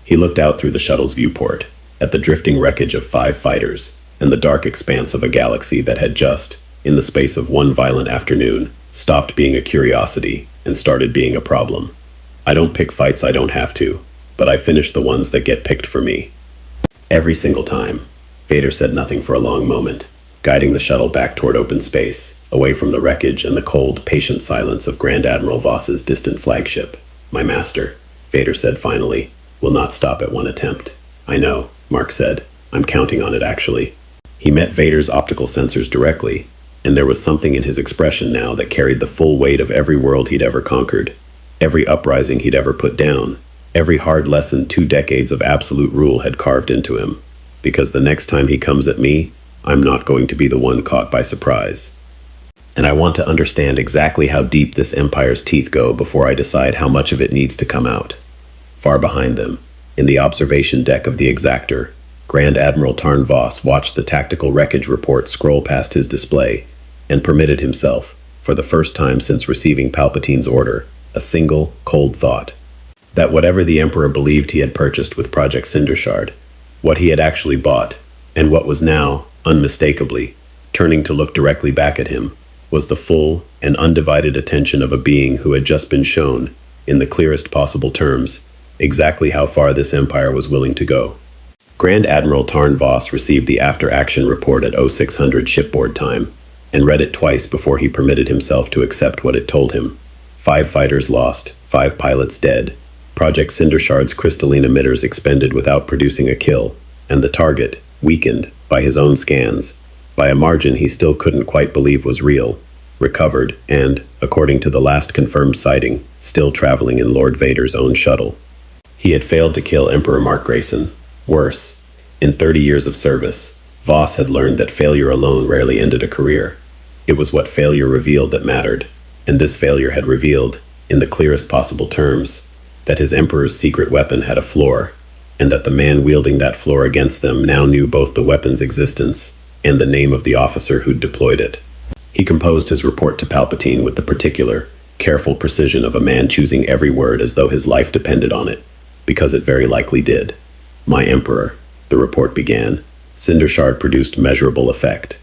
He looked out through the shuttle's viewport, at the drifting wreckage of 5 fighters, and the dark expanse of a galaxy that had just, in the space of one violent afternoon, stopped being a curiosity and started being a problem. I don't pick fights I don't have to, but I finish the ones that get picked for me. Every single time. Vader said nothing for a long moment, guiding the shuttle back toward open space, away from the wreckage and the cold, patient silence of Grand Admiral Voss's distant flagship. My master, Vader said finally, will not stop at one attempt. I know, Mark said. I'm counting on it, actually. He met Vader's optical sensors directly, and there was something in his expression now that carried the full weight of every world he'd ever conquered, every uprising he'd ever put down, every hard lesson 2 decades of absolute rule had carved into him. Because the next time he comes at me, I'm not going to be the one caught by surprise. And I want to understand exactly how deep this empire's teeth go before I decide how much of it needs to come out. Far behind them, in the observation deck of the Exactor, Grand Admiral Tarn Voss watched the tactical wreckage report scroll past his display and permitted himself, for the first time since receiving Palpatine's order, a single, cold thought. That whatever the Emperor believed he had purchased with Project Cindershard, what he had actually bought, and what was now, unmistakably, turning to look directly back at him, was the full and undivided attention of a being who had just been shown, in the clearest possible terms, exactly how far this empire was willing to go. Grand Admiral Tarn Voss received the after-action report at 0600 shipboard time, and read it twice before he permitted himself to accept what it told him. 5 fighters lost, 5 pilots dead, Project Cindershard's crystalline emitters expended without producing a kill, and the target, weakened, by his own scans, by a margin he still couldn't quite believe was real, recovered and, according to the last confirmed sighting, still traveling in Lord Vader's own shuttle. He had failed to kill Emperor Mark Grayson. Worse, in 30 years of service, Voss had learned that failure alone rarely ended a career. It was what failure revealed that mattered, and this failure had revealed, in the clearest possible terms, that his Emperor's secret weapon had a floor, and that the man wielding that floor against them now knew both the weapon's existence and the name of the officer who'd deployed it. He composed his report to Palpatine with the particular, careful precision of a man choosing every word as though his life depended on it, because it very likely did. My Emperor, the report began, Cindershard produced measurable effect.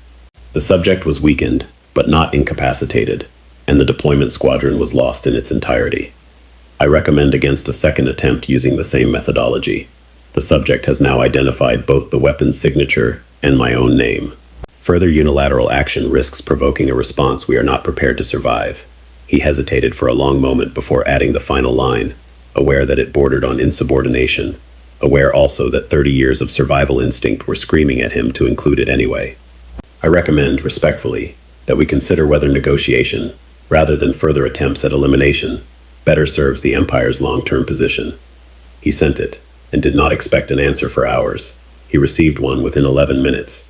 The subject was weakened, but not incapacitated, and the deployment squadron was lost in its entirety. I recommend against a second attempt using the same methodology. The subject has now identified both the weapon's signature and my own name. Further unilateral action risks provoking a response we are not prepared to survive. He hesitated for a long moment before adding the final line, aware that it bordered on insubordination, aware also that 30 years of survival instinct were screaming at him to include it anyway. I recommend, respectfully, that we consider whether negotiation, rather than further attempts at elimination, better serves the Empire's long-term position. He sent it, and did not expect an answer for hours. He received one within 11 minutes.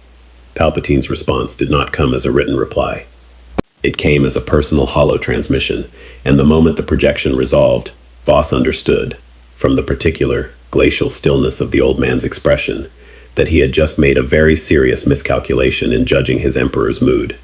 Palpatine's response did not come as a written reply. It came as a personal holo transmission, and the moment the projection resolved, Voss understood, from the particular, glacial stillness of the old man's expression, that he had just made a very serious miscalculation in judging his Emperor's mood.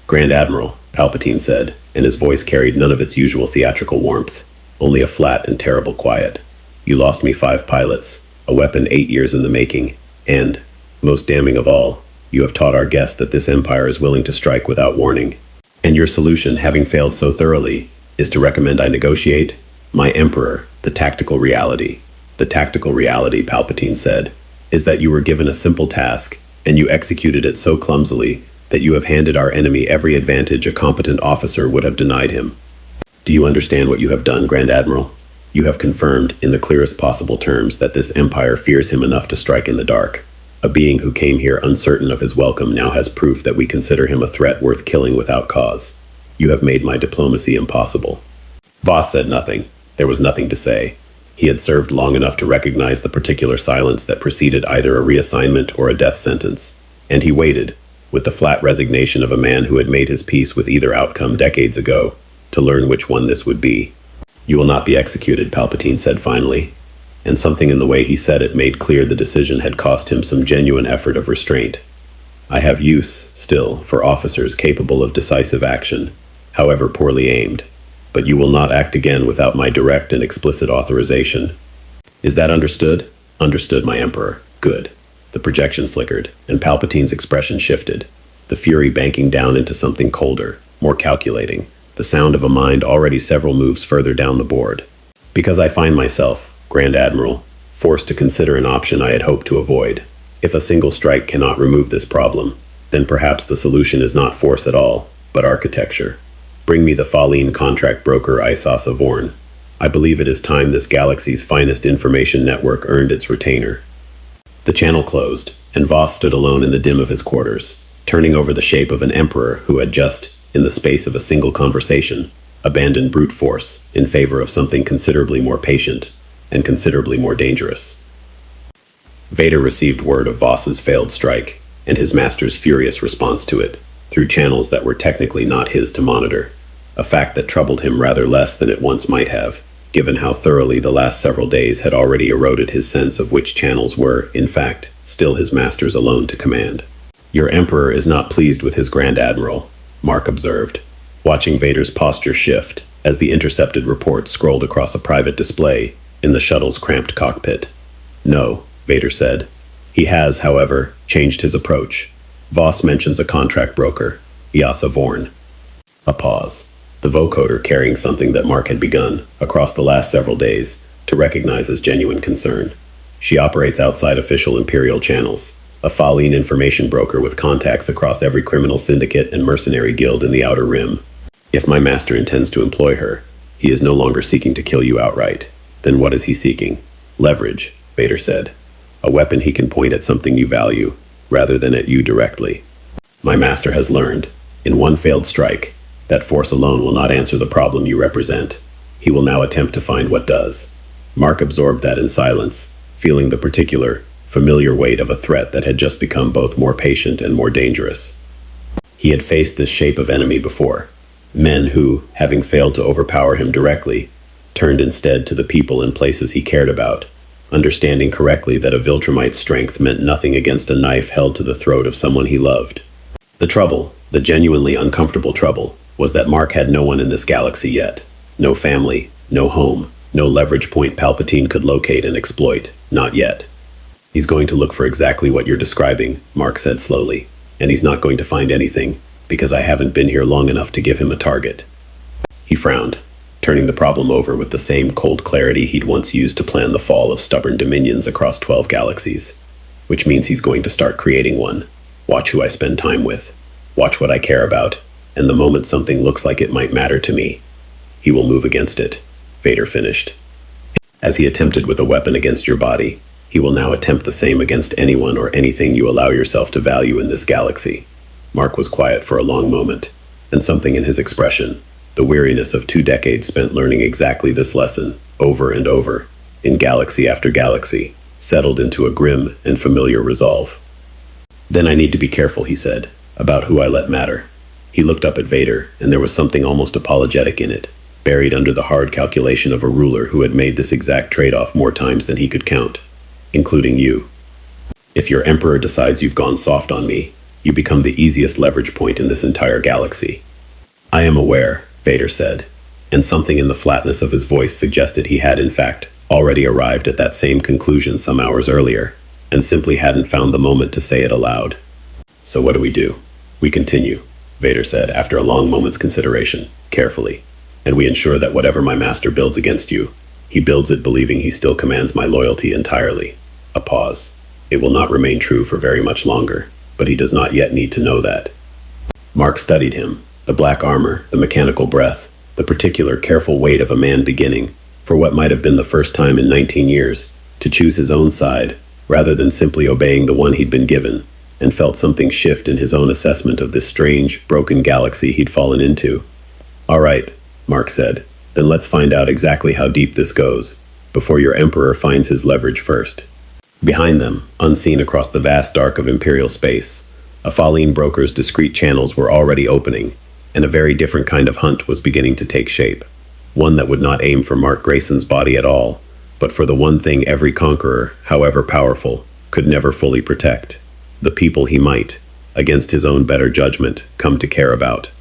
"Grand Admiral," Palpatine said, and his voice carried none of its usual theatrical warmth, only a flat and terrible quiet. "You lost me 5 pilots, a weapon 8 years in the making, and, most damning of all, you have taught our guest that this Empire is willing to strike without warning. And your solution, having failed so thoroughly, is to recommend I negotiate? My Emperor, the tactical reality," Palpatine said, "is that you were given a simple task, and you executed it so clumsily that you have handed our enemy every advantage a competent officer would have denied him. Do you understand what you have done, Grand Admiral? You have confirmed, in the clearest possible terms, that this Empire fears him enough to strike in the dark. A being who came here uncertain of his welcome now has proof that we consider him a threat worth killing without cause. You have made my diplomacy impossible." Voss said nothing. There was nothing to say. He had served long enough to recognize the particular silence that preceded either a reassignment or a death sentence. And he waited, with the flat resignation of a man who had made his peace with either outcome decades ago, to learn which one this would be. "You will not be executed," Palpatine said finally, and something in the way he said it made clear the decision had cost him some genuine effort of restraint. "I have use, still, for officers capable of decisive action, however poorly aimed. But you will not act again without my direct and explicit authorization. Is that understood?" "Understood, my Emperor." "Good." The projection flickered, and Palpatine's expression shifted, the fury banking down into something colder, more calculating, the sound of a mind already several moves further down the board. "Because I find myself, Grand Admiral, forced to consider an option I had hoped to avoid. If a single strike cannot remove this problem, then perhaps the solution is not force at all, but architecture. Bring me the Faline contract broker Isas Avorn. I believe it is time this galaxy's finest information network earned its retainer." The channel closed, and Voss stood alone in the dim of his quarters, turning over the shape of an emperor who had just, in the space of a single conversation, abandoned brute force in favor of something considerably more patient and considerably more dangerous. Vader received word of Voss's failed strike, and his master's furious response to it, through channels that were technically not his to monitor, a fact that troubled him rather less than it once might have, given how thoroughly the last several days had already eroded his sense of which channels were, in fact, still his master's alone to command. "Your Emperor is not pleased with his Grand Admiral," Mark observed, watching Vader's posture shift as the intercepted report scrolled across a private display in the shuttle's cramped cockpit. "No," Vader said. "He has, however, changed his approach. Voss mentions a contract broker, Yasa Vorn." A pause. The vocoder carrying something that Mark had begun, across the last several days, to recognize as genuine concern. "She operates outside official Imperial channels, a Faline information broker with contacts across every criminal syndicate and mercenary guild in the Outer Rim. If my master intends to employ her, he is no longer seeking to kill you outright. Then what is he seeking? Leverage," Vader said. "A weapon he can point at something you value, rather than at you directly. My master has learned, in one failed strike, that force alone will not answer the problem you represent. He will now attempt to find what does." Mark absorbed that in silence, feeling the particular, familiar weight of a threat that had just become both more patient and more dangerous. He had faced this shape of enemy before. Men who, having failed to overpower him directly, turned instead to the people and places he cared about, understanding correctly that a Viltrumite's strength meant nothing against a knife held to the throat of someone he loved. The trouble, the genuinely uncomfortable trouble, was that Mark had no one in this galaxy yet. No family, no home, no leverage point Palpatine could locate and exploit. Not yet. "He's going to look for exactly what you're describing," Mark said slowly, "and he's not going to find anything, because I haven't been here long enough to give him a target." He frowned, turning the problem over with the same cold clarity he'd once used to plan the fall of stubborn dominions across 12 galaxies. "Which means he's going to start creating one. Watch who I spend time with. Watch what I care about. And the moment something looks like it might matter to me, he will move against it," Vader finished. "As he attempted with a weapon against your body, he will now attempt the same against anyone or anything you allow yourself to value in this galaxy." Mark was quiet for a long moment, and something in his expression, The weariness of 2 decades spent learning exactly this lesson, over and over, in galaxy after galaxy, settled into a grim and familiar resolve. Then I need to be careful, he said, about who I let matter. He looked up at Vader, and there was something almost apologetic in it, buried under the hard calculation of a ruler who had made this exact trade-off more times than he could count, including you. If your Emperor decides you've gone soft on me, you become the easiest leverage point in this entire galaxy. I am aware, Vader said, and something in the flatness of his voice suggested he had, in fact, already arrived at that same conclusion some hours earlier, and simply hadn't found the moment to say it aloud. So what do? We continue, Vader said after a long moment's consideration, carefully, and we ensure that whatever my master builds against you, he builds it believing he still commands my loyalty entirely. A pause. It will not remain true for very much longer, but he does not yet need to know that. Mark studied him, the black armor, the mechanical breath, the particular careful weight of a man beginning, for what might have been the first time in 19 years, to choose his own side, rather than simply obeying the one he'd been given, and felt something shift in his own assessment of this strange, broken galaxy he'd fallen into. All right, Mark said, then let's find out exactly how deep this goes, before your Emperor finds his leverage first. Behind them, unseen across the vast dark of Imperial space, a Faline broker's discreet channels were already opening, and a very different kind of hunt was beginning to take shape. One that would not aim for Mark Grayson's body at all, but for the one thing every conqueror, however powerful, could never fully protect. The people he might, against his own better judgment, come to care about.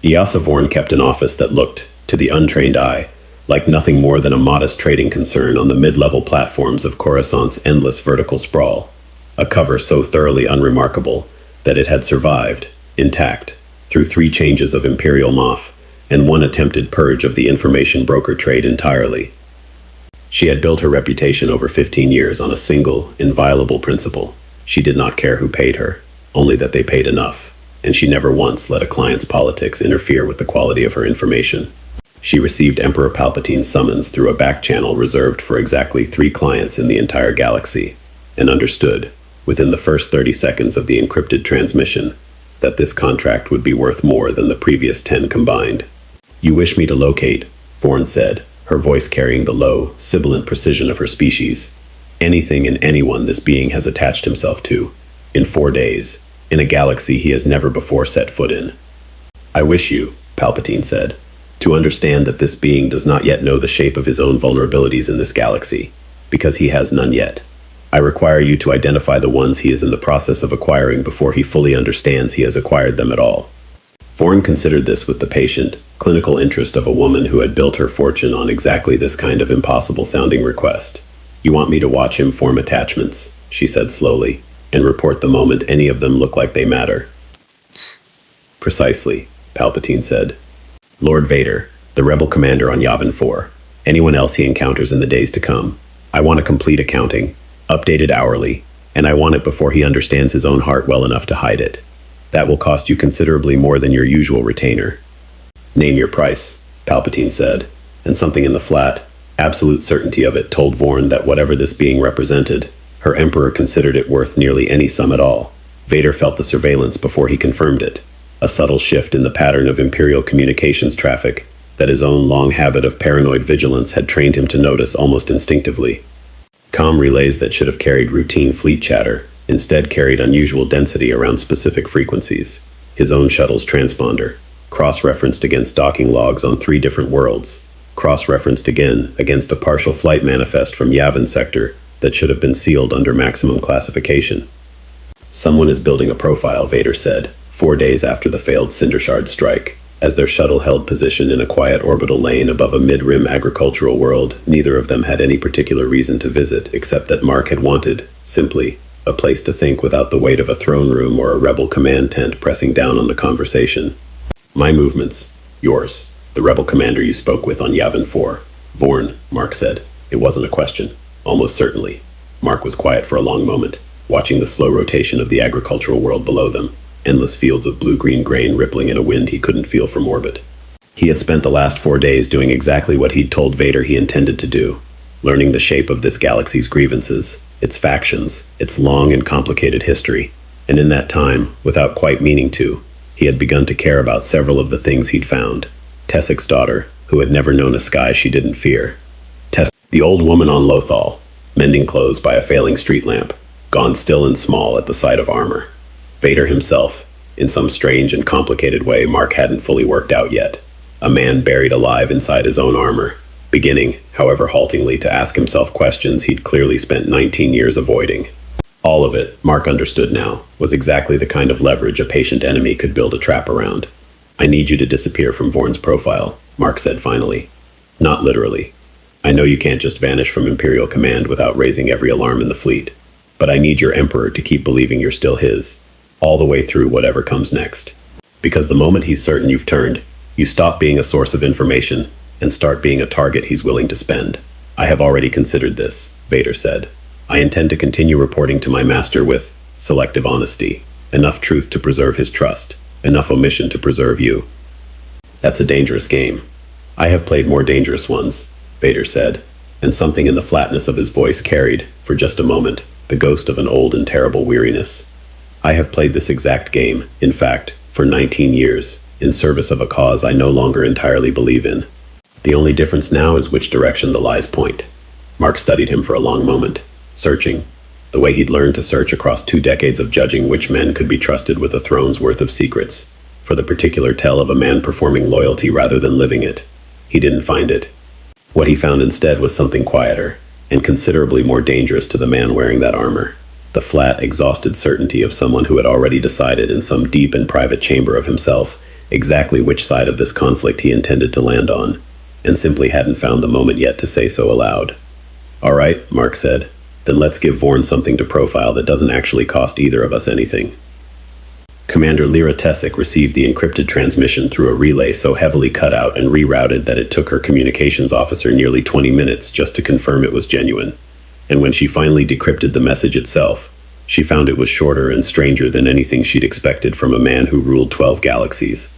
Yasha Vorn kept an office that looked, to the untrained eye, like nothing more than a modest trading concern on the mid-level platforms of Coruscant's endless vertical sprawl, a cover so thoroughly unremarkable that it had survived, intact, through 3 changes of Imperial Moff and 1 attempted purge of the information broker trade entirely. She had built her reputation over 15 years on a single, inviolable principle. She did not care who paid her, only that they paid enough, and she never once let a client's politics interfere with the quality of her information. She received Emperor Palpatine's summons through a back channel reserved for exactly 3 clients in the entire galaxy, and understood, within the first 30 seconds of the encrypted transmission, that this contract would be worth more than the previous 10 combined. You wish me to locate, Vorn said, her voice carrying the low, sibilant precision of her species. Anything and anyone this being has attached himself to, in 4 days, in a galaxy he has never before set foot in. I wish you, Palpatine said, to understand that this being does not yet know the shape of his own vulnerabilities in this galaxy, because he has none yet. I require you to identify the ones he is in the process of acquiring before he fully understands he has acquired them at all. Vorn considered this with the patient, clinical interest of a woman who had built her fortune on exactly this kind of impossible-sounding request. You want me to watch him form attachments, she said slowly, and report the moment any of them look like they matter. Precisely, Palpatine said. Lord Vader, the rebel commander on Yavin 4, anyone else he encounters in the days to come. I want a complete accounting, updated hourly, and I want it before he understands his own heart well enough to hide it. That will cost you considerably more than your usual retainer. Name your price, Palpatine said, and something in the flat, absolute certainty of it told Vorn that whatever this being represented, her Emperor considered it worth nearly any sum at all. Vader felt the surveillance before he confirmed it, a subtle shift in the pattern of Imperial communications traffic that his own long habit of paranoid vigilance had trained him to notice almost instinctively. Comm relays that should have carried routine fleet chatter instead carried unusual density around specific frequencies. His own shuttle's transponder, cross-referenced against docking logs on 3 different worlds, cross-referenced again against a partial flight manifest from Yavin sector that should have been sealed under maximum classification. Someone is building a profile, Vader said, 4 days after the failed Cindershard strike, as their shuttle held position in a quiet orbital lane above a mid-rim agricultural world neither of them had any particular reason to visit except that Mark had wanted, simply, a place to think without the weight of a throne room or a rebel command tent pressing down on the conversation. My movements, yours, the rebel commander you spoke with on Yavin 4. Vorn, Mark said. It wasn't a question. Almost certainly. Mark was quiet for a long moment, watching the slow rotation of the agricultural world below them, endless fields of blue-green grain rippling in a wind he couldn't feel from orbit. He had spent the last 4 days doing exactly what he'd told Vader he intended to do, learning the shape of this galaxy's grievances, its factions, its long and complicated history, and in that time, without quite meaning to, he had begun to care about several of the things he'd found. Tessik's daughter, who had never known a sky she didn't fear. The old woman on Lothal, mending clothes by a failing street lamp, gone still and small at the sight of armor. Vader himself, in some strange and complicated way Mark hadn't fully worked out yet. A man buried alive inside his own armor, beginning, however haltingly, to ask himself questions he'd clearly spent 19 years avoiding. All of it, Mark understood now, was exactly the kind of leverage a patient enemy could build a trap around. "I need you to disappear from Vorn's profile," Mark said finally. "Not literally. I know you can't just vanish from Imperial Command without raising every alarm in the fleet. But I need your Emperor to keep believing you're still his, all the way through whatever comes next. Because the moment he's certain you've turned, you stop being a source of information and start being a target he's willing to spend." "I have already considered this," Vader said. "I intend to continue reporting to my master with selective honesty, enough truth to preserve his trust, enough omission to preserve you." "That's a dangerous game." "I have played more dangerous ones," Vader said, and something in the flatness of his voice carried, for just a moment, the ghost of an old and terrible weariness. "I have played this exact game, in fact, for 19 years, in service of a cause I no longer entirely believe in. The only difference now is which direction the lies point." Mark studied him for a long moment, searching, the way he'd learned to search across 2 decades of judging which men could be trusted with a throne's worth of secrets, for the particular tell of a man performing loyalty rather than living it. He didn't find it. What he found instead was something quieter, and considerably more dangerous to the man wearing that armor. The flat, exhausted certainty of someone who had already decided in some deep and private chamber of himself exactly which side of this conflict he intended to land on, and simply hadn't found the moment yet to say so aloud. "All right," Mark said, "then let's give Vorn something to profile that doesn't actually cost either of us anything." Commander Lyra Tessik received the encrypted transmission through a relay so heavily cut out and rerouted that it took her communications officer nearly 20 minutes just to confirm it was genuine. And when she finally decrypted the message itself, she found it was shorter and stranger than anything she'd expected from a man who ruled 12 galaxies.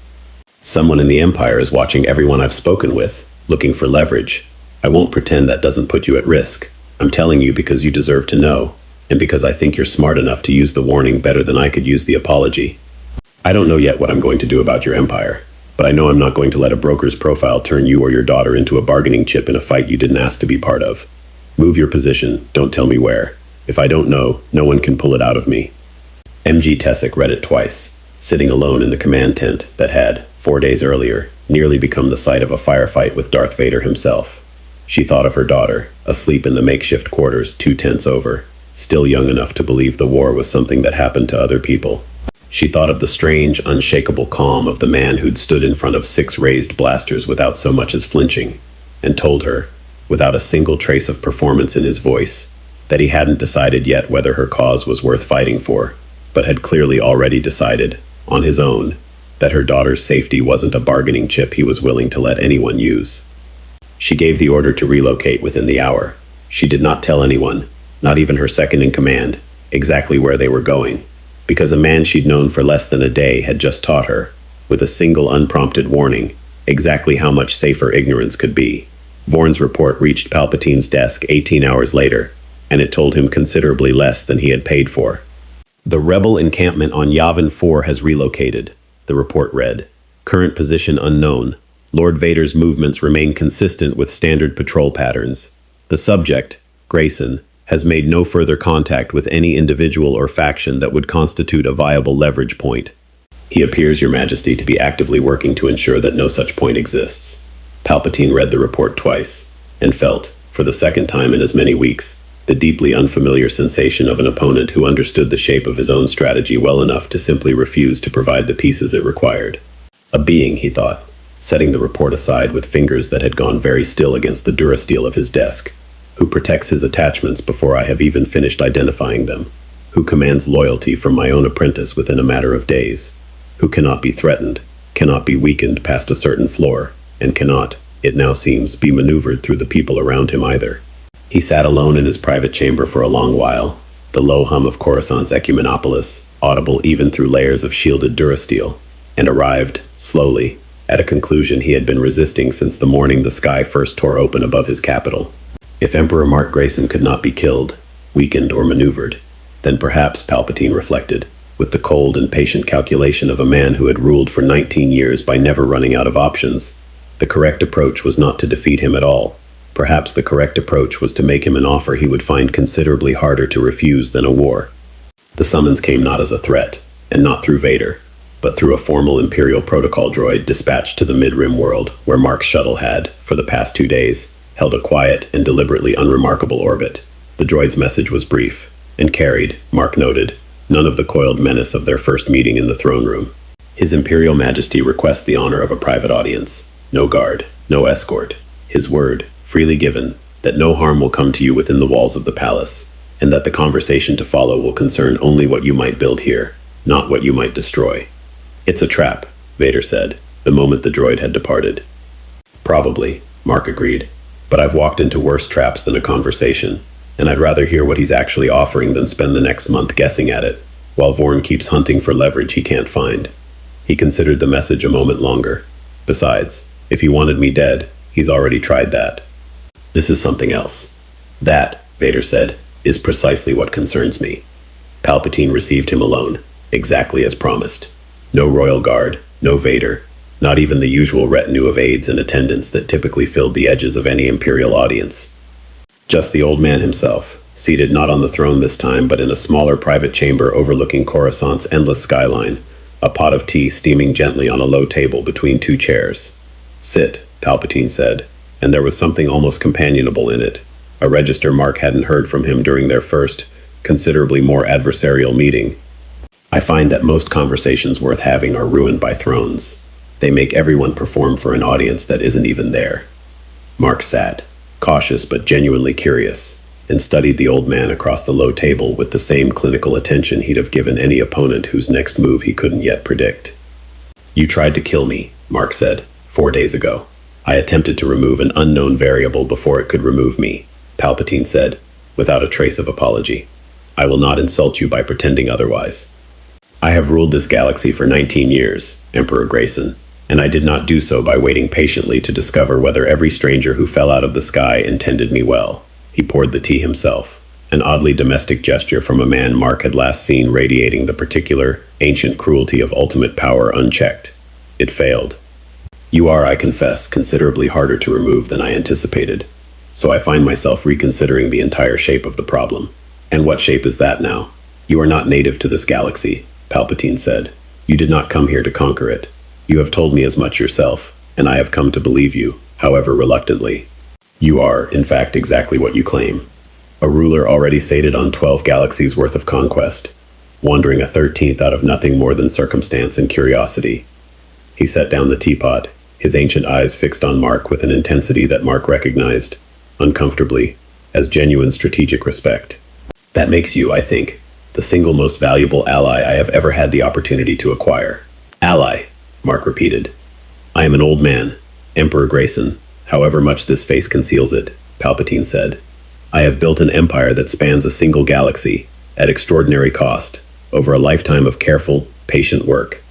"Someone in the Empire is watching everyone I've spoken with, looking for leverage. I won't pretend that doesn't put you at risk. I'm telling you because you deserve to know, and because I think you're smart enough to use the warning better than I could use the apology. I don't know yet what I'm going to do about your empire, but I know I'm not going to let a broker's profile turn you or your daughter into a bargaining chip in a fight you didn't ask to be part of. Move your position, don't tell me where. If I don't know, no one can pull it out of me." MG Tessik read it twice, sitting alone in the command tent that had, 4 days earlier, nearly become the site of a firefight with Darth Vader himself. She thought of her daughter, asleep in the makeshift quarters 2 tents over, still young enough to believe the war was something that happened to other people. She thought of the strange, unshakable calm of the man who'd stood in front of 6 raised blasters without so much as flinching, and told her, without a single trace of performance in his voice, that he hadn't decided yet whether her cause was worth fighting for, but had clearly already decided, on his own, that her daughter's safety wasn't a bargaining chip he was willing to let anyone use. She gave the order to relocate within the hour. She did not tell anyone, not even her second-in-command, exactly where they were going, because a man she'd known for less than a day had just taught her, with a single unprompted warning, exactly how much safer ignorance could be. Vorn's report reached Palpatine's desk 18 hours later, and it told him considerably less than he had paid for. "The rebel encampment on Yavin 4 has relocated," the report read. "Current position unknown. Lord Vader's movements remain consistent with standard patrol patterns. The subject, Grayson, has made no further contact with any individual or faction that would constitute a viable leverage point. He appears, Your Majesty, to be actively working to ensure that no such point exists." Palpatine read the report twice, and felt, for the second time in as many weeks, the deeply unfamiliar sensation of an opponent who understood the shape of his own strategy well enough to simply refuse to provide the pieces it required. A being, he thought, setting the report aside with fingers that had gone very still against the durasteel of his desk, who protects his attachments before I have even finished identifying them, who commands loyalty from my own apprentice within a matter of days, who cannot be threatened, cannot be weakened past a certain floor, and cannot, it now seems, be maneuvered through the people around him either. He sat alone in his private chamber for a long while, the low hum of Coruscant's ecumenopolis, audible even through layers of shielded durasteel, and arrived, slowly, at a conclusion he had been resisting since the morning the sky first tore open above his capital. If Emperor Mark Grayson could not be killed, weakened, or maneuvered, then perhaps, Palpatine reflected, with the cold and patient calculation of a man who had ruled for 19 years by never running out of options, The correct approach was not to defeat him at all. Perhaps the correct approach was to make him an offer he would find considerably harder to refuse than a war. The summons came not as a threat, and not through Vader, but through a formal Imperial protocol droid dispatched to the Mid-Rim world, where Mark's shuttle had, for the past 2 days, held a quiet and deliberately unremarkable orbit. The droid's message was brief, and carried, Mark noted, none of the coiled menace of their first meeting in the throne room. His Imperial Majesty requests the honor of a private audience. No guard, no escort. His word, freely given, that no harm will come to you within the walls of the palace, and that the conversation to follow will concern only what you might build here, not what you might destroy. It's a trap, Vader said, the moment the droid had departed. Probably, Mark agreed, but I've walked into worse traps than a conversation, and I'd rather hear what he's actually offering than spend the next month guessing at it, while Vorn keeps hunting for leverage he can't find. He considered the message a moment longer. Besides, if he wanted me dead, he's already tried that. This is something else. That, Vader said, is precisely what concerns me. Palpatine received him alone, exactly as promised. No royal guard, no Vader, not even the usual retinue of aides and attendants that typically filled the edges of any Imperial audience. Just the old man himself, seated not on the throne this time, but in a smaller private chamber overlooking Coruscant's endless skyline, a pot of tea steaming gently on a low table between 2 chairs. Sit, Palpatine said, and there was something almost companionable in it, a register Mark hadn't heard from him during their first, considerably more adversarial meeting. I find that most conversations worth having are ruined by thrones. They make everyone perform for an audience that isn't even there. Mark sat, cautious but genuinely curious, and studied the old man across the low table with the same clinical attention he'd have given any opponent whose next move he couldn't yet predict. You tried to kill me, Mark said, 4 days ago. I attempted to remove an unknown variable before it could remove me, Palpatine said, without a trace of apology. I will not insult you by pretending otherwise. I have ruled this galaxy for 19 years, Emperor Grayson, and I did not do so by waiting patiently to discover whether every stranger who fell out of the sky intended me well. He poured the tea himself, an oddly domestic gesture from a man Mark had last seen radiating the particular, ancient cruelty of ultimate power unchecked. It failed. You are, I confess, considerably harder to remove than I anticipated, so I find myself reconsidering the entire shape of the problem. And what shape is that now? You are not native to this galaxy, Palpatine said. You did not come here to conquer it. You have told me as much yourself, and I have come to believe you, however reluctantly. You are, in fact, exactly what you claim. A ruler already sated on 12 galaxies worth of conquest, wandering a 13th out of nothing more than circumstance and curiosity. He set down the teapot, his ancient eyes fixed on Mark with an intensity that Mark recognized, uncomfortably, as genuine strategic respect. That makes you, I think, the single most valuable ally I have ever had the opportunity to acquire. Ally, Mark repeated. I am an old man, Emperor Grayson, however much this face conceals it, Palpatine said. I have built an empire that spans a single galaxy, at extraordinary cost, over a lifetime of careful, patient work.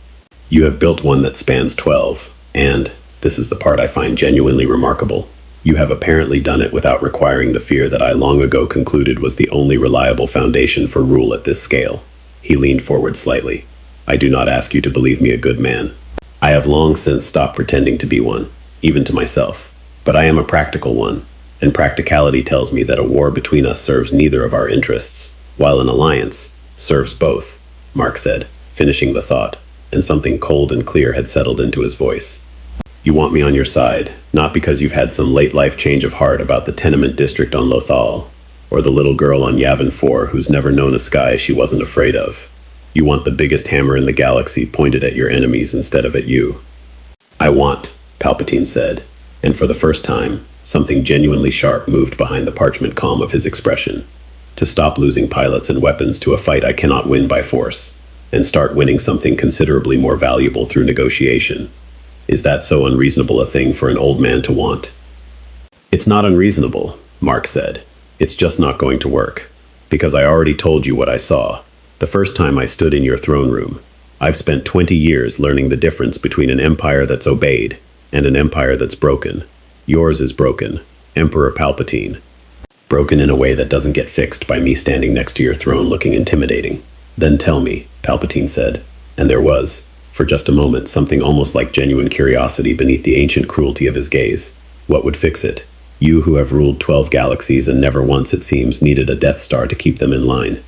You have built one that spans 12, and, this is the part I find genuinely remarkable, you have apparently done it without requiring the fear that I long ago concluded was the only reliable foundation for rule at this scale. He leaned forward slightly. I do not ask you to believe me a good man. I have long since stopped pretending to be one, even to myself. But I am a practical one, and practicality tells me that a war between us serves neither of our interests, while an alliance serves both, Mark said, finishing the thought, and something cold and clear had settled into his voice. You want me on your side, not because you've had some late-life change of heart about the tenement district on Lothal, or the little girl on Yavin 4 who's never known a sky she wasn't afraid of. You want the biggest hammer in the galaxy pointed at your enemies instead of at you. I want, Palpatine said, and for the first time, something genuinely sharp moved behind the parchment calm of his expression. To stop losing pilots and weapons to a fight I cannot win by force, and start winning something considerably more valuable through negotiation. Is that so unreasonable a thing for an old man to want? It's not unreasonable, Mark said. It's just not going to work. Because I already told you what I saw. The first time I stood in your throne room. I've spent 20 years learning the difference between an empire that's obeyed and an empire that's broken. Yours is broken, Emperor Palpatine. Broken in a way that doesn't get fixed by me standing next to your throne looking intimidating. Then tell me, Palpatine said, and there was, for just a moment, something almost like genuine curiosity beneath the ancient cruelty of his gaze. What would fix it? You who have ruled 12 galaxies and never once, it seems, needed a Death Star to keep them in line.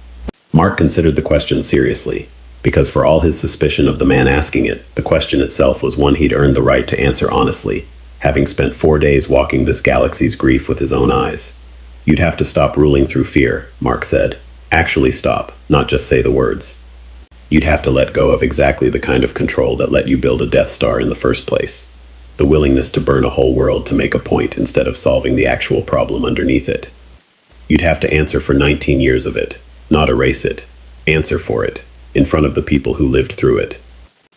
Mark considered the question seriously, because for all his suspicion of the man asking it, the question itself was one he'd earned the right to answer honestly, having spent 4 days walking this galaxy's grief with his own eyes. You'd have to stop ruling through fear, Mark said. Actually stop, not just say the words. You'd have to let go of exactly the kind of control that let you build a Death Star in the first place. The willingness to burn a whole world to make a point instead of solving the actual problem underneath it. You'd have to answer for 19 years of it, not erase it. Answer for it, in front of the people who lived through it.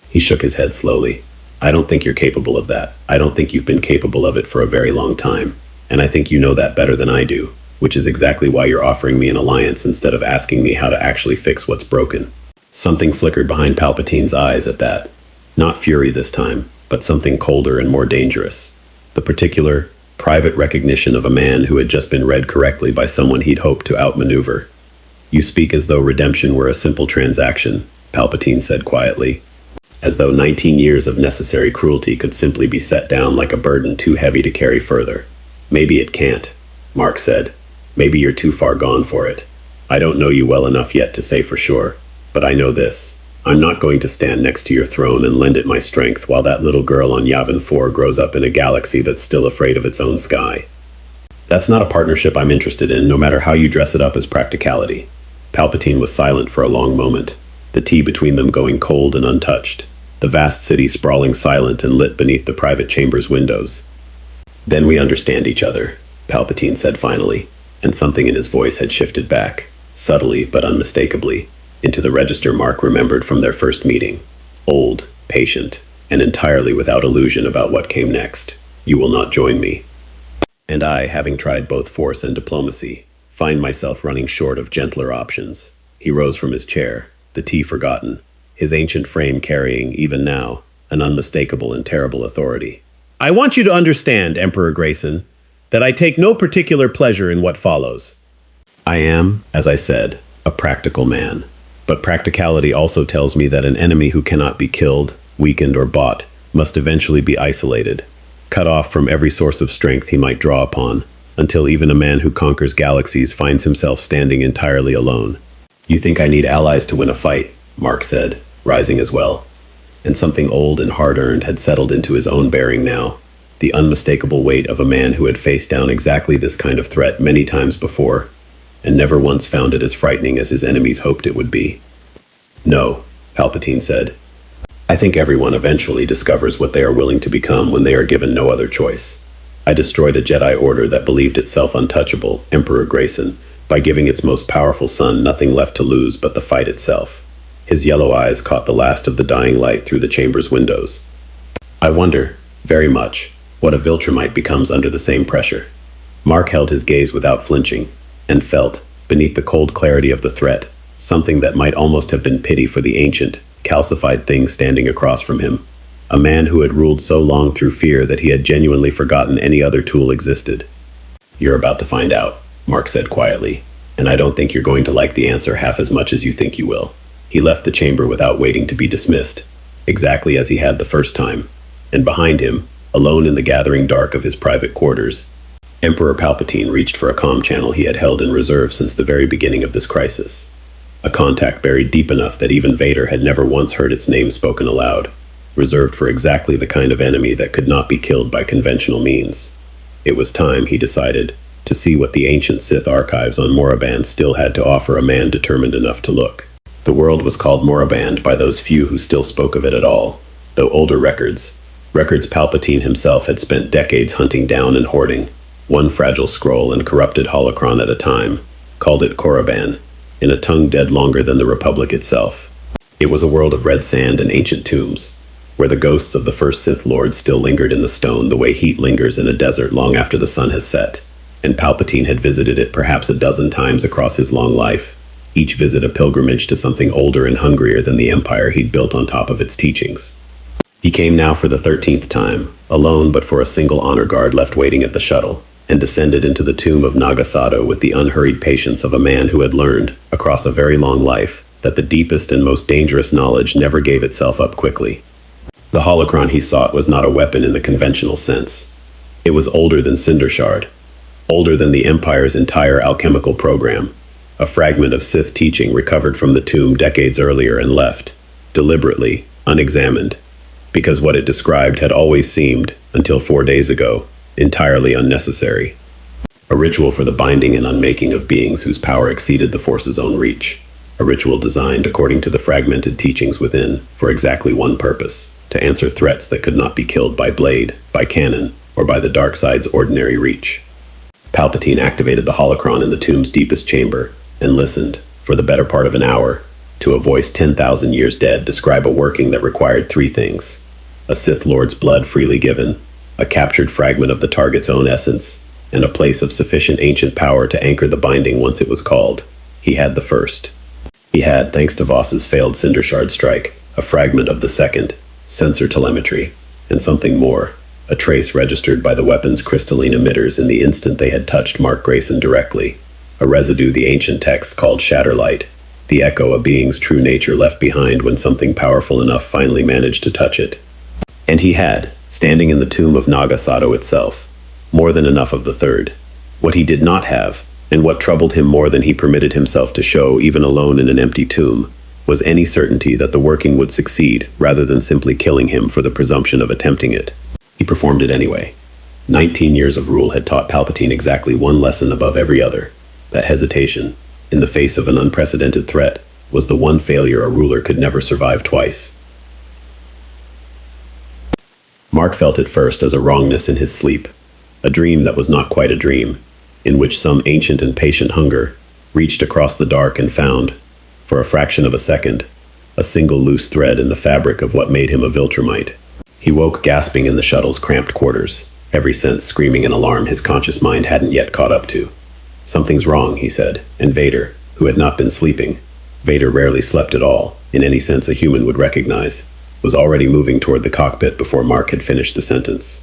He shook his head slowly. I don't think you're capable of that. I don't think you've been capable of it for a very long time. And I think you know that better than I do, which is exactly why you're offering me an alliance instead of asking me how to actually fix what's broken. Something flickered behind Palpatine's eyes at that. Not fury this time, but something colder and more dangerous. The particular, private recognition of a man who had just been read correctly by someone he'd hoped to outmaneuver. You speak as though redemption were a simple transaction, Palpatine said quietly. As though 19 years of necessary cruelty could simply be set down like a burden too heavy to carry further. Maybe it can't, Mark said. Maybe you're too far gone for it. I don't know you well enough yet to say for sure, but I know this. I'm not going to stand next to your throne and lend it my strength while that little girl on Yavin 4 grows up in a galaxy that's still afraid of its own sky. That's not a partnership I'm interested in, no matter how you dress it up as practicality. Palpatine was silent for a long moment, the tea between them going cold and untouched, the vast city sprawling silent and lit beneath the private chamber's windows. Then we understand each other, Palpatine said finally, and something in his voice had shifted back, subtly but unmistakably, into the register Mark remembered from their first meeting. Old, patient, and entirely without illusion about what came next. You will not join me. And I, having tried both force and diplomacy, find myself running short of gentler options. He rose from his chair, the tea forgotten, his ancient frame carrying, even now, an unmistakable and terrible authority. I want you to understand, Emperor Grayson, that I take no particular pleasure in what follows. I am, as I said, a practical man. But practicality also tells me that an enemy who cannot be killed, weakened, or bought must eventually be isolated, cut off from every source of strength he might draw upon, until even a man who conquers galaxies finds himself standing entirely alone. You think I need allies to win a fight, Mark said, rising as well. And something old and hard-earned had settled into his own bearing now, the unmistakable weight of a man who had faced down exactly this kind of threat many times before, and never once found it as frightening as his enemies hoped it would be. No, Palpatine said. I think everyone eventually discovers what they are willing to become when they are given no other choice. I destroyed a Jedi Order that believed itself untouchable, Emperor Grayson, by giving its most powerful son nothing left to lose but the fight itself. His yellow eyes caught the last of the dying light through the chamber's windows. I wonder, very much, what a Viltrumite becomes under the same pressure. Mark held his gaze without flinching, and felt, beneath the cold clarity of the threat, something that might almost have been pity for the ancient, calcified thing standing across from him. A man who had ruled so long through fear that he had genuinely forgotten any other tool existed. You're about to find out, Mark said quietly, and I don't think you're going to like the answer half as much as you think you will. He left the chamber without waiting to be dismissed, exactly as he had the first time, and behind him, alone in the gathering dark of his private quarters, Emperor Palpatine reached for a comm channel he had held in reserve since the very beginning of this crisis. A contact buried deep enough that even Vader had never once heard its name spoken aloud, reserved for exactly the kind of enemy that could not be killed by conventional means. It was time, he decided, to see what the ancient Sith archives on Moraband still had to offer a man determined enough to look. The world was called Moraband by those few who still spoke of it at all, though older records Palpatine himself had spent decades hunting down and hoarding, one fragile scroll and corrupted holocron at a time, called it Korriban, in a tongue dead longer than the Republic itself. It was a world of red sand and ancient tombs, where the ghosts of the first Sith Lords still lingered in the stone the way heat lingers in a desert long after the sun has set, and Palpatine had visited it perhaps a dozen times across his long life, each visit a pilgrimage to something older and hungrier than the empire he'd built on top of its teachings. He came now for the 13th time, alone but for a single honor guard left waiting at the shuttle, and descended into the tomb of Nagasado with the unhurried patience of a man who had learned, across a very long life, that the deepest and most dangerous knowledge never gave itself up quickly. The holocron he sought was not a weapon in the conventional sense. It was older than Cinder Shard, older than the Empire's entire alchemical program, a fragment of Sith teaching recovered from the tomb decades earlier and left, deliberately, unexamined, because what it described had always seemed, until 4 days ago, entirely unnecessary. A ritual for the binding and unmaking of beings whose power exceeded the Force's own reach. A ritual designed, according to the fragmented teachings within, for exactly one purpose: to answer threats that could not be killed by blade, by cannon, or by the dark side's ordinary reach. Palpatine activated the holocron in the tomb's deepest chamber and listened, for the better part of an hour, to a voice 10,000 years dead describe a working that required 3 things: a Sith Lord's blood freely given, a captured fragment of the target's own essence, and a place of sufficient ancient power to anchor the binding once it was called. He had the first. He had, thanks to Voss's failed Cinder Shard strike, a fragment of the second, sensor telemetry, and something more, a trace registered by the weapon's crystalline emitters in the instant they had touched Mark Grayson directly, a residue the ancient texts called Shatterlight, the echo a being's true nature left behind when something powerful enough finally managed to touch it. And he had, standing in the tomb of Naga Sato itself, more than enough of the third. What he did not have, and what troubled him more than he permitted himself to show even alone in an empty tomb, was any certainty that the working would succeed rather than simply killing him for the presumption of attempting it. He performed it anyway. 19 years of rule had taught Palpatine exactly one lesson above every other: that hesitation, in the face of an unprecedented threat, was the one failure a ruler could never survive twice. Mark felt it first as a wrongness in his sleep, a dream that was not quite a dream, in which some ancient and patient hunger reached across the dark and found, for a fraction of a second, a single loose thread in the fabric of what made him a Viltrumite. He woke gasping in the shuttle's cramped quarters, every sense screaming in alarm his conscious mind hadn't yet caught up to. "Something's wrong," he said, and Vader, who had not been sleeping, Vader rarely slept at all, in any sense a human would recognize, was already moving toward the cockpit before Mark had finished the sentence.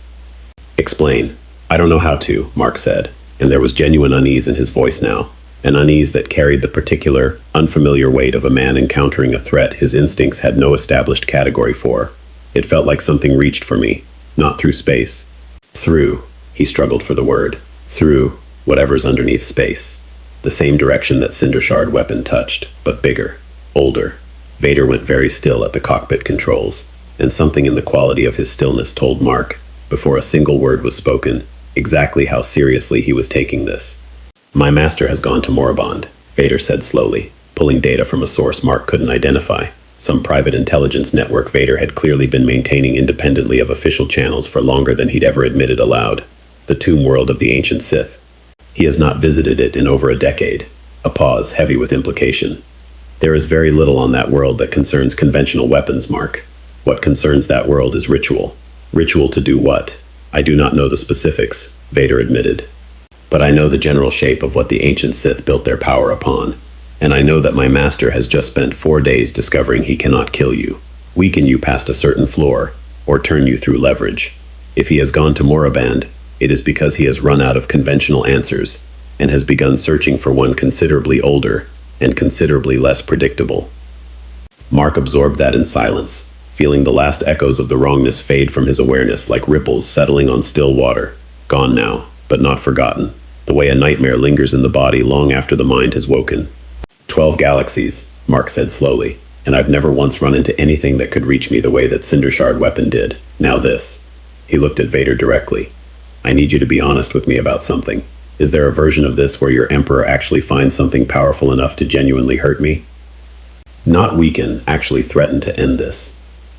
"Explain." "I don't know how to," Mark said, and there was genuine unease in his voice now, an unease that carried the particular, unfamiliar weight of a man encountering a threat his instincts had no established category for. It felt like something reached for me, not through space. Through, he struggled for the word, through whatever's underneath space. The same direction that Cinder Shard weapon touched, but bigger, older. Vader went very still at the cockpit controls, and something in the quality of his stillness told Mark, before a single word was spoken, exactly how seriously he was taking this. "My master has gone to Moribond," Vader said slowly, pulling data from a source Mark couldn't identify. Some private intelligence network Vader had clearly been maintaining independently of official channels for longer than he'd ever admitted aloud. The tomb world of the ancient Sith. He has not visited it in over a decade. A pause, heavy with implication. "There is very little on that world that concerns conventional weapons, Mark. What concerns that world is ritual. Ritual to do what? I do not know the specifics," Vader admitted. "But I know the general shape of what the ancient Sith built their power upon. And I know that my master has just spent 4 days discovering he cannot kill you, weaken you past a certain floor, or turn you through leverage. If he has gone to Moriband, it is because he has run out of conventional answers, and has begun searching for one considerably older, and considerably less predictable." Mark absorbed that in silence, feeling the last echoes of the wrongness fade from his awareness like ripples settling on still water. Gone now, but not forgotten, the way a nightmare lingers in the body long after the mind has woken. 12 galaxies, Mark said slowly, and I've never once run into anything that could reach me the way that Cinder Shard weapon did. Now this. He looked at Vader directly. "I need you to be honest with me about something. Is there a version of this where your Emperor actually finds something powerful enough to genuinely hurt me?" Not weaken, actually threaten to end this.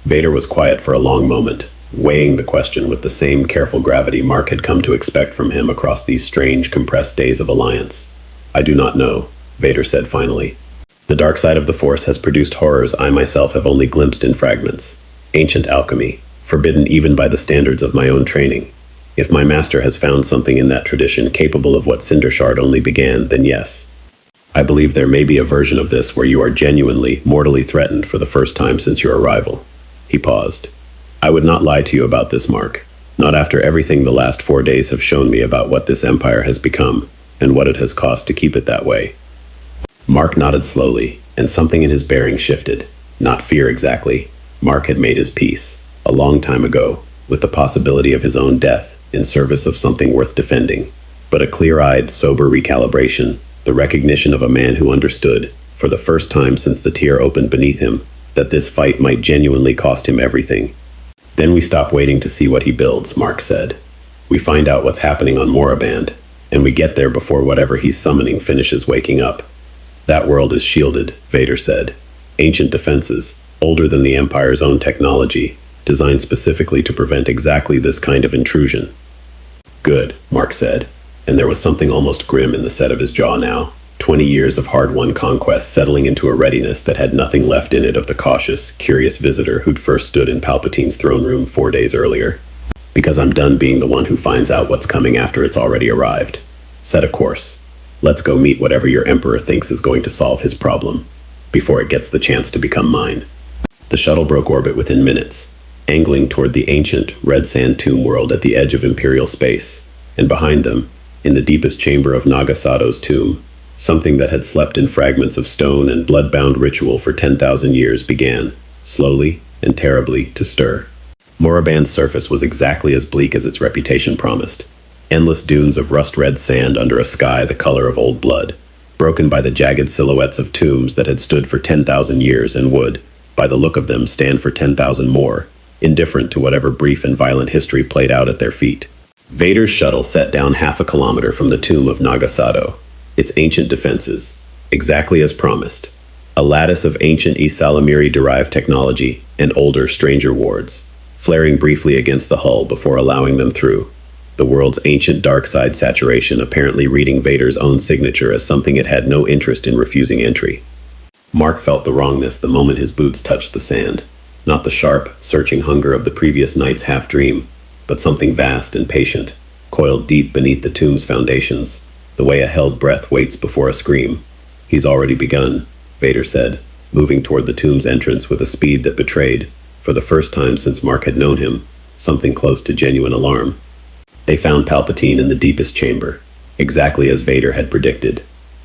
Vader was quiet for a long moment, weighing the question with the same careful gravity Mark had come to expect from him across these strange, compressed days of alliance. "I do not know," Vader said finally. "The dark side of the Force has produced horrors I myself have only glimpsed in fragments. Ancient alchemy, forbidden even by the standards of my own training. If my master has found something in that tradition capable of what Cinder Shard only began, then yes. I believe there may be a version of this where you are genuinely, mortally threatened for the first time since your arrival." He paused. "I would not lie to you about this, Mark. Not after everything the last 4 days have shown me about what this empire has become, and what it has cost to keep it that way." Mark nodded slowly, and something in his bearing shifted. Not fear exactly. Mark had made his peace, a long time ago, with the possibility of his own death in service of something worth defending. But a clear-eyed, sober recalibration, the recognition of a man who understood, for the first time since the tear opened beneath him, that this fight might genuinely cost him everything. Then we stop waiting to see what he builds, Mark said. We find out what's happening on Moraband, and we get there before whatever he's summoning finishes waking up. That world is shielded, Vader said. Ancient defenses, older than the Empire's own technology, designed specifically to prevent exactly this kind of intrusion. Good, Mark said, and there was something almost grim in the set of his jaw now. 20 years of hard-won conquest settling into a readiness that had nothing left in it of the cautious, curious visitor who'd first stood in Palpatine's throne room 4 days earlier. Because I'm done being the one who finds out what's coming after it's already arrived. Set a course. Let's go meet whatever your Emperor thinks is going to solve his problem, before it gets the chance to become mine. The shuttle broke orbit within minutes, angling toward the ancient, red sand tomb world at the edge of Imperial space, and behind them, in the deepest chamber of Nagasado's tomb, something that had slept in fragments of stone and blood-bound ritual for 10,000 years began, slowly and terribly, to stir. Moraband's surface was exactly as bleak as its reputation promised. Endless dunes of rust-red sand under a sky the color of old blood, broken by the jagged silhouettes of tombs that had stood for 10,000 years and would, by the look of them, stand for 10,000 more, indifferent to whatever brief and violent history played out at their feet. Vader's shuttle set down 1/2 kilometer from the tomb of Nagasado, its ancient defenses, exactly as promised. A lattice of ancient Isalamiri-derived technology and older stranger wards, flaring briefly against the hull before allowing them through. The world's ancient dark side saturation apparently reading Vader's own signature as something it had no interest in refusing entry. Mark felt the wrongness the moment his boots touched the sand. Not the sharp, searching hunger of the previous night's half-dream, but something vast and patient, coiled deep beneath the tomb's foundations, the way a held breath waits before a scream. He's already begun, Vader said, moving toward the tomb's entrance with a speed that betrayed, for the first time since Mark had known him, something close to genuine alarm. They found Palpatine in the deepest chamber, exactly as Vader had predicted,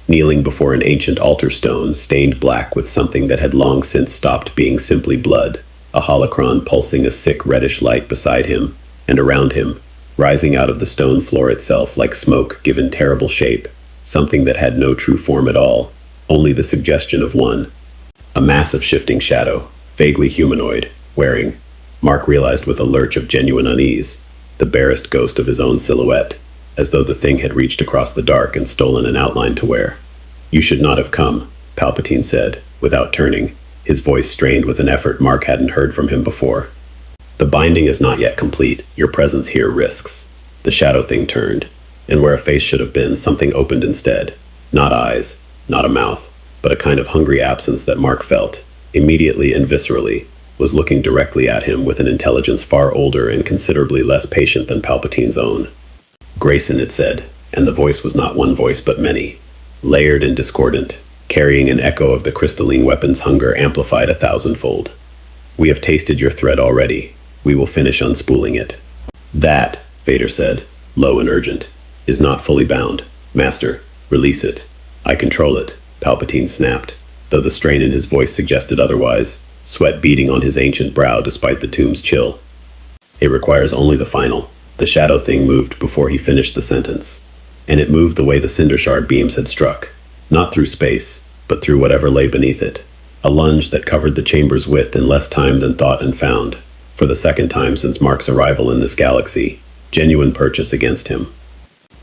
kneeling before an ancient altar stone stained black with something that had long since stopped being simply blood, a holocron pulsing a sick reddish light beside him, and around him, rising out of the stone floor itself like smoke given terrible shape, something that had no true form at all, only the suggestion of one. A massive shifting shadow, vaguely humanoid, wearing, Mark realized with a lurch of genuine unease, the barest ghost of his own silhouette, as though the thing had reached across the dark and stolen an outline to wear. You should not have come, Palpatine said, without turning, his voice strained with an effort Mark hadn't heard from him before. The binding is not yet complete. Your presence here risks. The shadow thing turned, and where a face should have been, something opened instead. Not eyes, not a mouth, but a kind of hungry absence that Mark felt, immediately and viscerally, was looking directly at him with an intelligence far older and considerably less patient than Palpatine's own. Grayson, it said, and the voice was not one voice but many, layered and discordant, carrying an echo of the crystalline weapon's hunger amplified 1,000-fold. We have tasted your thread already. We will finish unspooling it. That, Vader said, low and urgent, is not fully bound. Master, release it. I control it, Palpatine snapped, though the strain in his voice suggested otherwise, sweat beading on his ancient brow despite the tomb's chill. It requires only the final. The shadow thing moved before he finished the sentence, and it moved the way the cinder shard beams had struck, not through space, but through whatever lay beneath it. A lunge that covered the chamber's width in less time than thought and found, for the second time since Mark's arrival in this galaxy, genuine purchase against him.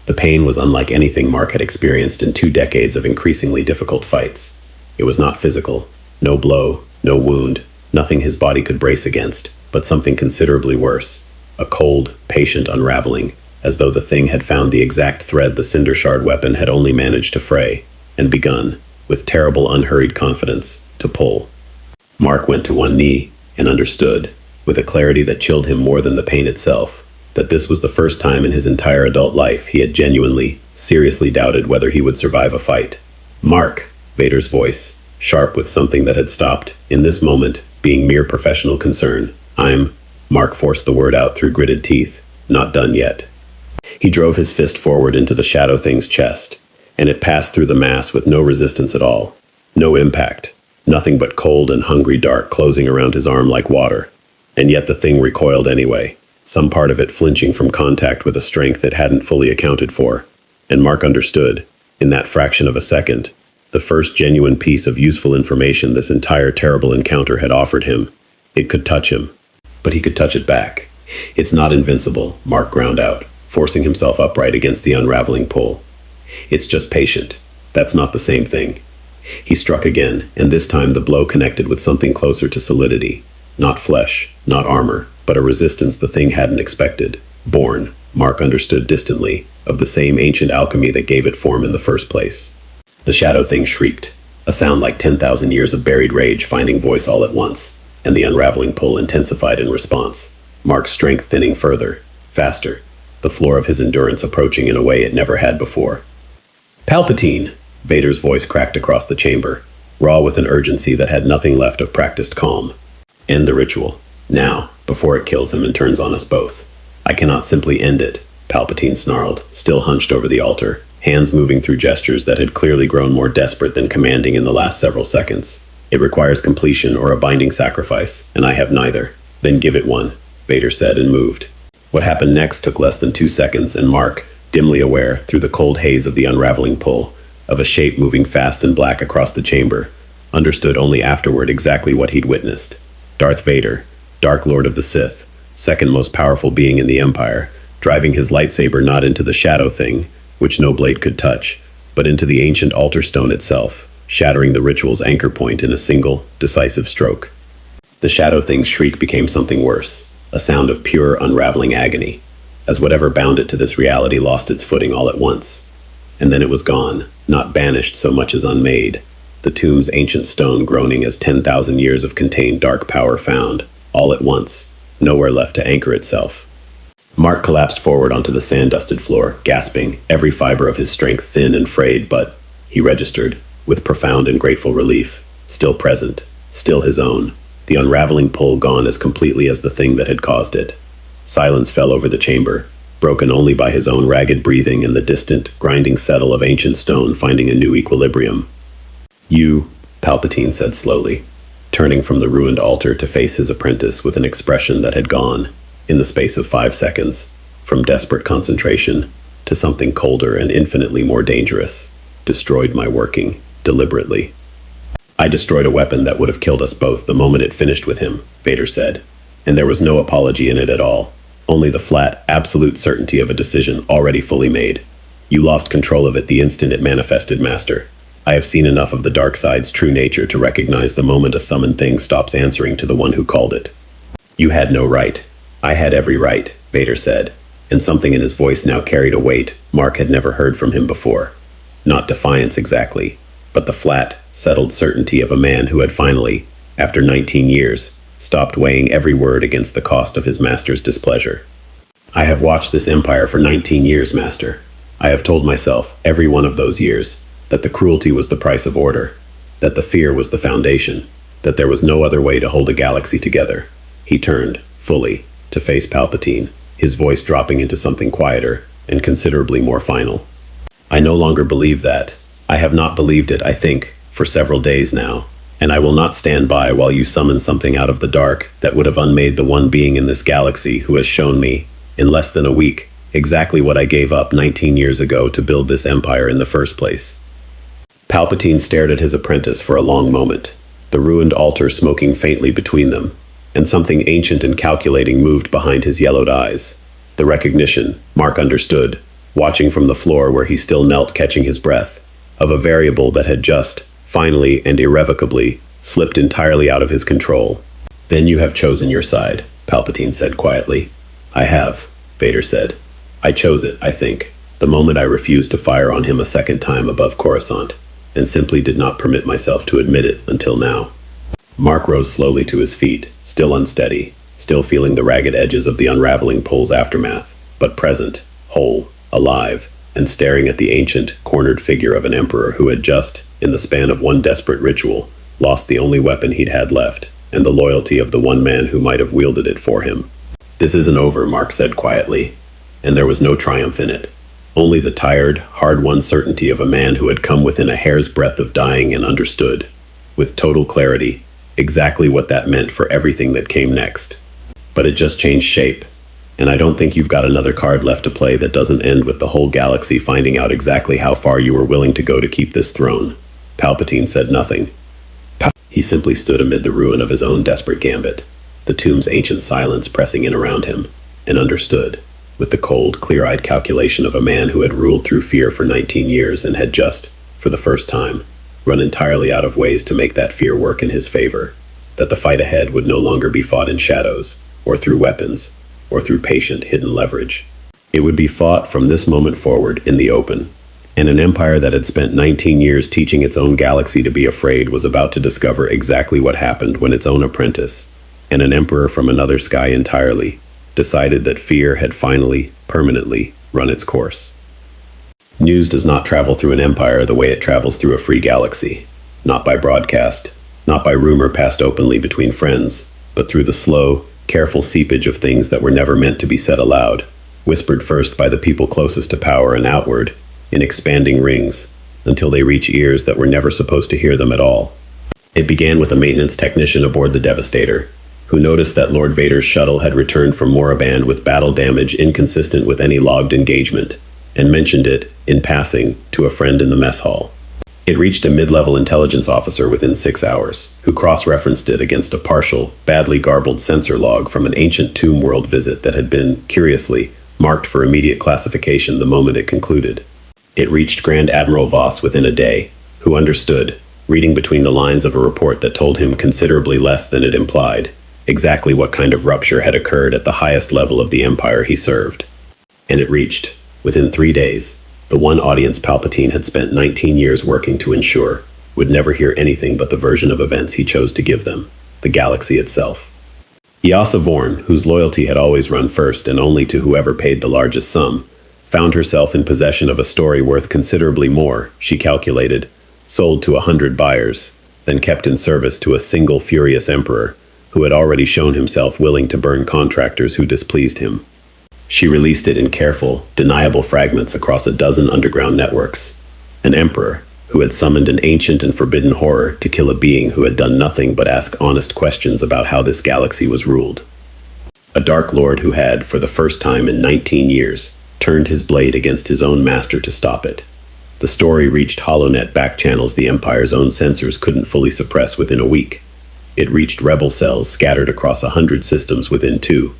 The pain was unlike anything Mark had experienced in 2 decades of increasingly difficult fights. It was not physical, no blow, no wound, nothing his body could brace against, but something considerably worse. A cold, patient unraveling, as though the thing had found the exact thread the cinder shard weapon had only managed to fray, and begun, with terrible unhurried confidence, to pull. Mark went to one knee, and understood, with a clarity that chilled him more than the pain itself, that this was the first time in his entire adult life he had genuinely, seriously doubted whether he would survive a fight. Mark, Vader's voice, sharp with something that had stopped, in this moment, being mere professional concern. Mark forced the word out through gritted teeth, not done yet. He drove his fist forward into the shadow thing's chest, and it passed through the mass with no resistance at all. No impact. Nothing but cold and hungry dark closing around his arm like water. And yet the thing recoiled anyway, some part of it flinching from contact with a strength it hadn't fully accounted for. And Mark understood, in that fraction of a second, the first genuine piece of useful information this entire terrible encounter had offered him. It could touch him, but he could touch it back. It's not invincible, Mark ground out, forcing himself upright against the unraveling pull. It's just patient. That's not the same thing. He struck again, and this time the blow connected with something closer to solidity. Not flesh, not armor, but a resistance the thing hadn't expected. Born, Mark understood distantly, of the same ancient alchemy that gave it form in the first place. The shadow thing shrieked, a sound like 10,000 years of buried rage finding voice all at once, and the unraveling pull intensified in response. Mark's strength thinning further, faster, the floor of his endurance approaching in a way it never had before. Palpatine! Vader's voice cracked across the chamber, raw with an urgency that had nothing left of practiced calm. End the ritual. Now, before it kills him and turns on us both. I cannot simply end it, Palpatine snarled, still hunched over the altar, hands moving through gestures that had clearly grown more desperate than commanding in the last several seconds. It requires completion or a binding sacrifice, and I have neither. Then give it one, Vader said and moved. What happened next took less than 2 seconds, and Mark, dimly aware, through the cold haze of the unraveling pull, of a shape moving fast and black across the chamber, understood only afterward exactly what he'd witnessed. Darth Vader, Dark Lord of the Sith, second most powerful being in the Empire, driving his lightsaber not into the shadow thing, which no blade could touch, but into the ancient altar stone itself, shattering the ritual's anchor point in a single, decisive stroke. The shadow thing's shriek became something worse, a sound of pure, unraveling agony, as whatever bound it to this reality lost its footing all at once. And then it was gone, not banished so much as unmade, the tomb's ancient stone groaning as 10,000 years of contained dark power found, all at once, nowhere left to anchor itself. Mark collapsed forward onto the sand-dusted floor, gasping, every fiber of his strength thin and frayed, but, he registered, with profound and grateful relief, still present, still his own, the unraveling pull gone as completely as the thing that had caused it. Silence fell over the chamber, broken only by his own ragged breathing and the distant, grinding settle of ancient stone finding a new equilibrium. You, Palpatine said slowly, turning from the ruined altar to face his apprentice with an expression that had gone, in the space of 5 seconds, from desperate concentration to something colder and infinitely more dangerous, destroyed my working, deliberately. I destroyed a weapon that would have killed us both the moment it finished with him, Vader said, and there was no apology in it at all, only the flat, absolute certainty of a decision already fully made. You lost control of it the instant it manifested, Master. I have seen enough of the dark side's true nature to recognize the moment a summoned thing stops answering to the one who called it. You had no right. I had every right, Vader said, and something in his voice now carried a weight Mark had never heard from him before. Not defiance exactly, but the flat, settled certainty of a man who had finally, after 19 years, stopped weighing every word against the cost of his master's displeasure. I have watched this empire for 19 years, Master. I have told myself, every one of those years, that the cruelty was the price of order, that the fear was the foundation, that there was no other way to hold a galaxy together. He turned, fully, to face Palpatine, his voice dropping into something quieter and considerably more final. I no longer believe that. I have not believed it, I think, for several days now, and I will not stand by while you summon something out of the dark that would have unmade the one being in this galaxy who has shown me, in less than a week, exactly what I gave up 19 years ago to build this empire in the first place. Palpatine stared at his apprentice for a long moment, the ruined altar smoking faintly between them, and something ancient and calculating moved behind his yellowed eyes. The recognition, Mark understood, watching from the floor where he still knelt catching his breath, of a variable that had just, finally and irrevocably, slipped entirely out of his control. Then you have chosen your side, Palpatine said quietly. I have, Vader said. I chose it, I think, the moment I refused to fire on him a second time above Coruscant, and simply did not permit myself to admit it until now. Mark rose slowly to his feet, still unsteady, still feeling the ragged edges of the unraveling pull's aftermath, but present, whole, alive, and staring at the ancient, cornered figure of an emperor who had just, in the span of one desperate ritual, lost the only weapon he'd had left, and the loyalty of the one man who might have wielded it for him. This isn't over, Mark said quietly, and there was no triumph in it. Only the tired, hard-won certainty of a man who had come within a hair's breadth of dying and understood, with total clarity, exactly what that meant for everything that came next. But it just changed shape, and I don't think you've got another card left to play that doesn't end with the whole galaxy finding out exactly how far you were willing to go to keep this throne. Palpatine said nothing. He simply stood amid the ruin of his own desperate gambit, the tomb's ancient silence pressing in around him, and understood, with the cold, clear-eyed calculation of a man who had ruled through fear for 19 years and had just, for the first time, run entirely out of ways to make that fear work in his favor, that the fight ahead would no longer be fought in shadows, or through weapons, or through patient, hidden leverage. It would be fought from this moment forward in the open, and an empire that had spent 19 years teaching its own galaxy to be afraid was about to discover exactly what happened when its own apprentice, and an emperor from another sky entirely, decided that fear had finally, permanently, run its course. News does not travel through an empire the way it travels through a free galaxy, not by broadcast, not by rumor passed openly between friends, but through the slow, careful seepage of things that were never meant to be said aloud, whispered first by the people closest to power and outward, in expanding rings, until they reach ears that were never supposed to hear them at all. It began with a maintenance technician aboard the Devastator, who noticed that Lord Vader's shuttle had returned from Moraband with battle damage inconsistent with any logged engagement, and mentioned it, in passing, to a friend in the mess hall. It reached a mid-level intelligence officer within 6 hours, who cross-referenced it against a partial, badly garbled sensor log from an ancient tomb world visit that had been, curiously, marked for immediate classification the moment it concluded. It reached Grand Admiral Voss within a day, who understood, reading between the lines of a report that told him considerably less than it implied, exactly what kind of rupture had occurred at the highest level of the empire he served. And it reached, within 3 days, the one audience Palpatine had spent 19 years working to ensure would never hear anything but the version of events he chose to give them, the galaxy itself. Yasa Vorn, whose loyalty had always run first and only to whoever paid the largest sum, found herself in possession of a story worth considerably more, she calculated, sold to 100 buyers, than kept in service to a single furious emperor, who had already shown himself willing to burn contractors who displeased him. She released it in careful, deniable fragments across a dozen underground networks. An emperor, who had summoned an ancient and forbidden horror to kill a being who had done nothing but ask honest questions about how this galaxy was ruled. A Dark Lord who had, for the first time in 19 years, turned his blade against his own master to stop it. The story reached HoloNet back channels the Empire's own censors couldn't fully suppress within a week. It reached rebel cells scattered across 100 systems within 2.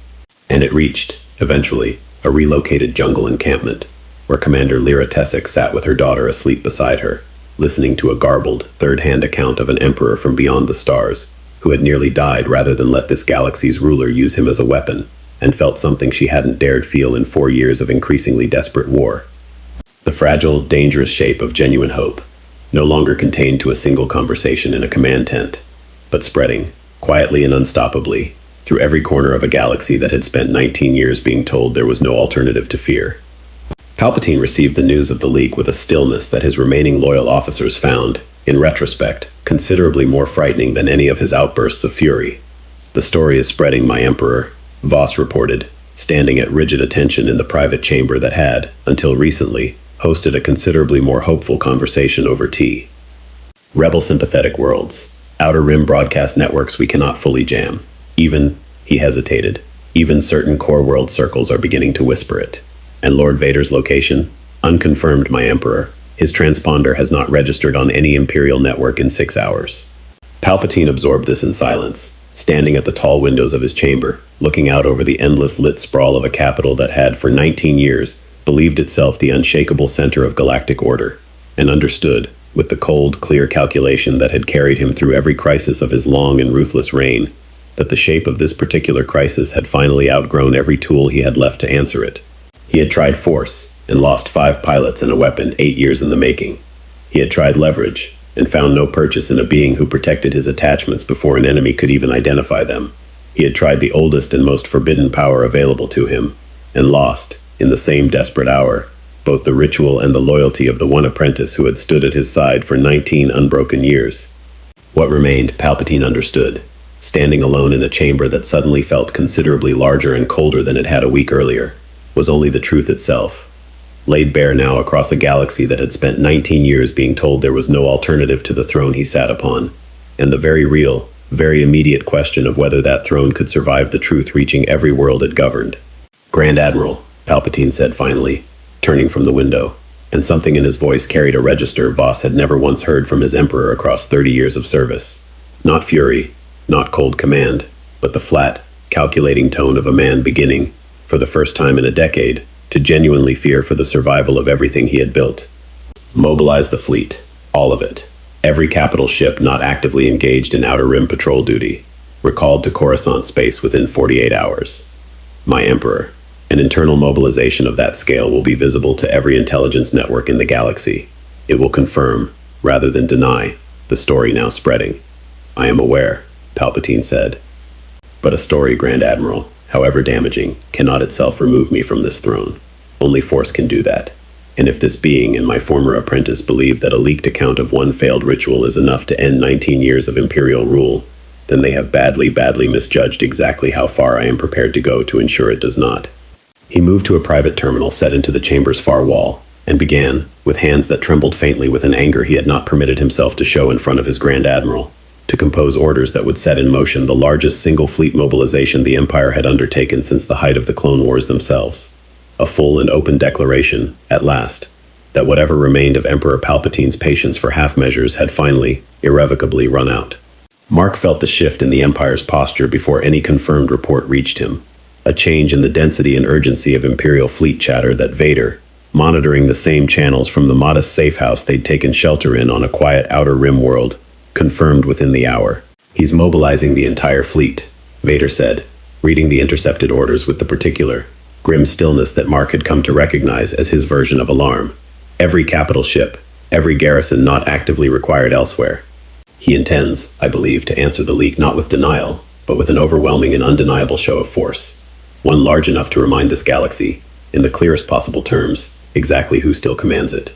And it reached, eventually, a relocated jungle encampment, where Commander Lyra Tessic sat with her daughter asleep beside her, listening to a garbled, third-hand account of an emperor from beyond the stars, who had nearly died rather than let this galaxy's ruler use him as a weapon, and felt something she hadn't dared feel in 4 years of increasingly desperate war. The fragile, dangerous shape of genuine hope, no longer contained to a single conversation in a command tent, but spreading, quietly and unstoppably, through every corner of a galaxy that had spent 19 years being told there was no alternative to fear. Palpatine received the news of the leak with a stillness that his remaining loyal officers found, in retrospect, considerably more frightening than any of his outbursts of fury. "The story is spreading, my Emperor," Voss reported, standing at rigid attention in the private chamber that had, until recently, hosted a considerably more hopeful conversation over tea. "Rebel sympathetic worlds. Outer Rim broadcast networks we cannot fully jam. Even," he hesitated, "even certain core world circles are beginning to whisper it. And Lord Vader's location? Unconfirmed, my Emperor. His transponder has not registered on any Imperial network in 6 hours." Palpatine absorbed this in silence, standing at the tall windows of his chamber, looking out over the endless lit sprawl of a capital that had, for 19 years, believed itself the unshakable center of galactic order, and understood, with the cold, clear calculation that had carried him through every crisis of his long and ruthless reign, that the shape of this particular crisis had finally outgrown every tool he had left to answer it. He had tried force, and lost 5 pilots and a weapon 8 years in the making. He had tried leverage, and found no purchase in a being who protected his attachments before an enemy could even identify them. He had tried the oldest and most forbidden power available to him, and lost, in the same desperate hour, both the ritual and the loyalty of the one apprentice who had stood at his side for 19 unbroken years. What remained, Palpatine understood, standing alone in a chamber that suddenly felt considerably larger and colder than it had a week earlier, was only the truth itself. laid bare now across a galaxy that had spent 19 years being told there was no alternative to the throne he sat upon, and the very real, very immediate question of whether that throne could survive the truth reaching every world it governed. "Grand Admiral," Palpatine said finally, turning from the window, and something in his voice carried a register Voss had never once heard from his Emperor across 30 years of service. Not fury, not cold command, but the flat, calculating tone of a man beginning, for the first time in a decade, to genuinely fear for the survival of everything he had built. "Mobilize the fleet, all of it. Every capital ship not actively engaged in Outer Rim patrol duty, recalled to Coruscant space within 48 hours. My Emperor, an internal mobilization of that scale will be visible to every intelligence network in the galaxy. It will confirm, rather than deny, the story now spreading." "I am aware," Palpatine said. "But a story, Grand Admiral, however damaging, cannot itself remove me from this throne. Only force can do that. And if this being and my former apprentice believe that a leaked account of one failed ritual is enough to end 19 years of Imperial rule, then they have badly misjudged exactly how far I am prepared to go to ensure it does not." He moved to a private terminal set into the chamber's far wall, and began, with hands that trembled faintly with an anger he had not permitted himself to show in front of his Grand Admiral, to compose orders that would set in motion the largest single fleet mobilization the Empire had undertaken since the height of the Clone Wars themselves. A full and open declaration, at last, that whatever remained of Emperor Palpatine's patience for half-measures had finally, irrevocably run out. Mark felt the shift in the Empire's posture before any confirmed report reached him. A change in the density and urgency of Imperial fleet chatter that Vader, monitoring the same channels from the modest safe house they'd taken shelter in on a quiet Outer Rim world, confirmed within the hour. "He's mobilizing the entire fleet," Vader said, reading the intercepted orders with the particular, grim stillness that Mark had come to recognize as his version of alarm. "Every capital ship, every garrison not actively required elsewhere. He intends, I believe, to answer the leak not with denial, but with an overwhelming and undeniable show of force. One large enough to remind this galaxy, in the clearest possible terms, exactly who still commands it."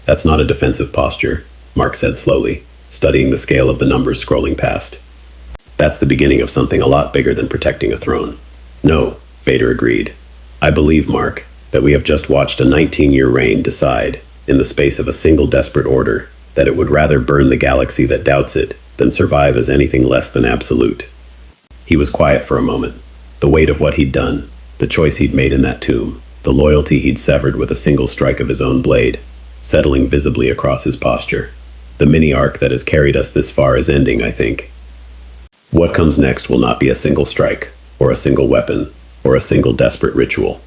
"That's not a defensive posture," Mark said slowly, studying the scale of the numbers scrolling past. "That's the beginning of something a lot bigger than protecting a throne." "No," Vader agreed. "I believe, Mark, that we have just watched a 19-year reign decide, in the space of a single desperate order, that it would rather burn the galaxy that doubts it than survive as anything less than absolute." He was quiet for a moment. The weight of what he'd done, the choice he'd made in that tomb, the loyalty he'd severed with a single strike of his own blade, settling visibly across his posture. "The mini-arc that has carried us this far is ending, I think. What comes next will not be a single strike, or a single weapon, or a single desperate ritual.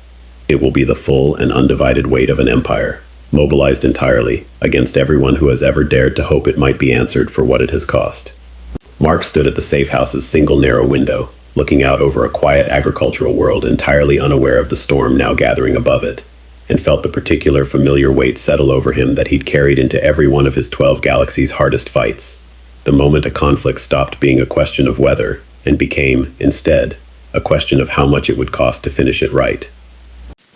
It will be the full and undivided weight of an empire, mobilized entirely, against everyone who has ever dared to hope it might be answered for what it has cost." Mark stood at the safe house's single narrow window, looking out over a quiet agricultural world entirely unaware of the storm now gathering above it, and felt the particular familiar weight settle over him that he'd carried into every one of his 12 galaxies' hardest fights. The moment a conflict stopped being a question of whether, and became, instead, a question of how much it would cost to finish it right.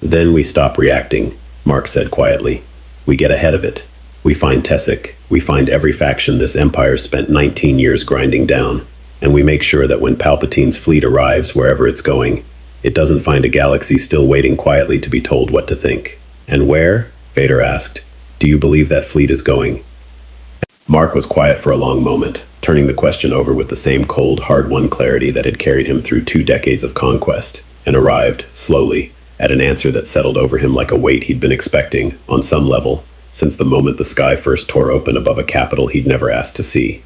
"Then we stop reacting," Mark said quietly. "We get ahead of it. We find Tessic, we find every faction this empire spent 19 years grinding down, and we make sure that when Palpatine's fleet arrives wherever it's going, it doesn't find a galaxy still waiting quietly to be told what to think." "And where?" Vader asked. "Do you believe that fleet is going?" Mark was quiet for a long moment, turning the question over with the same cold, hard-won clarity that had carried him through 2 decades of conquest, and arrived, slowly, at an answer that settled over him like a weight he'd been expecting, on some level, since the moment the sky first tore open above a capital he'd never asked to see.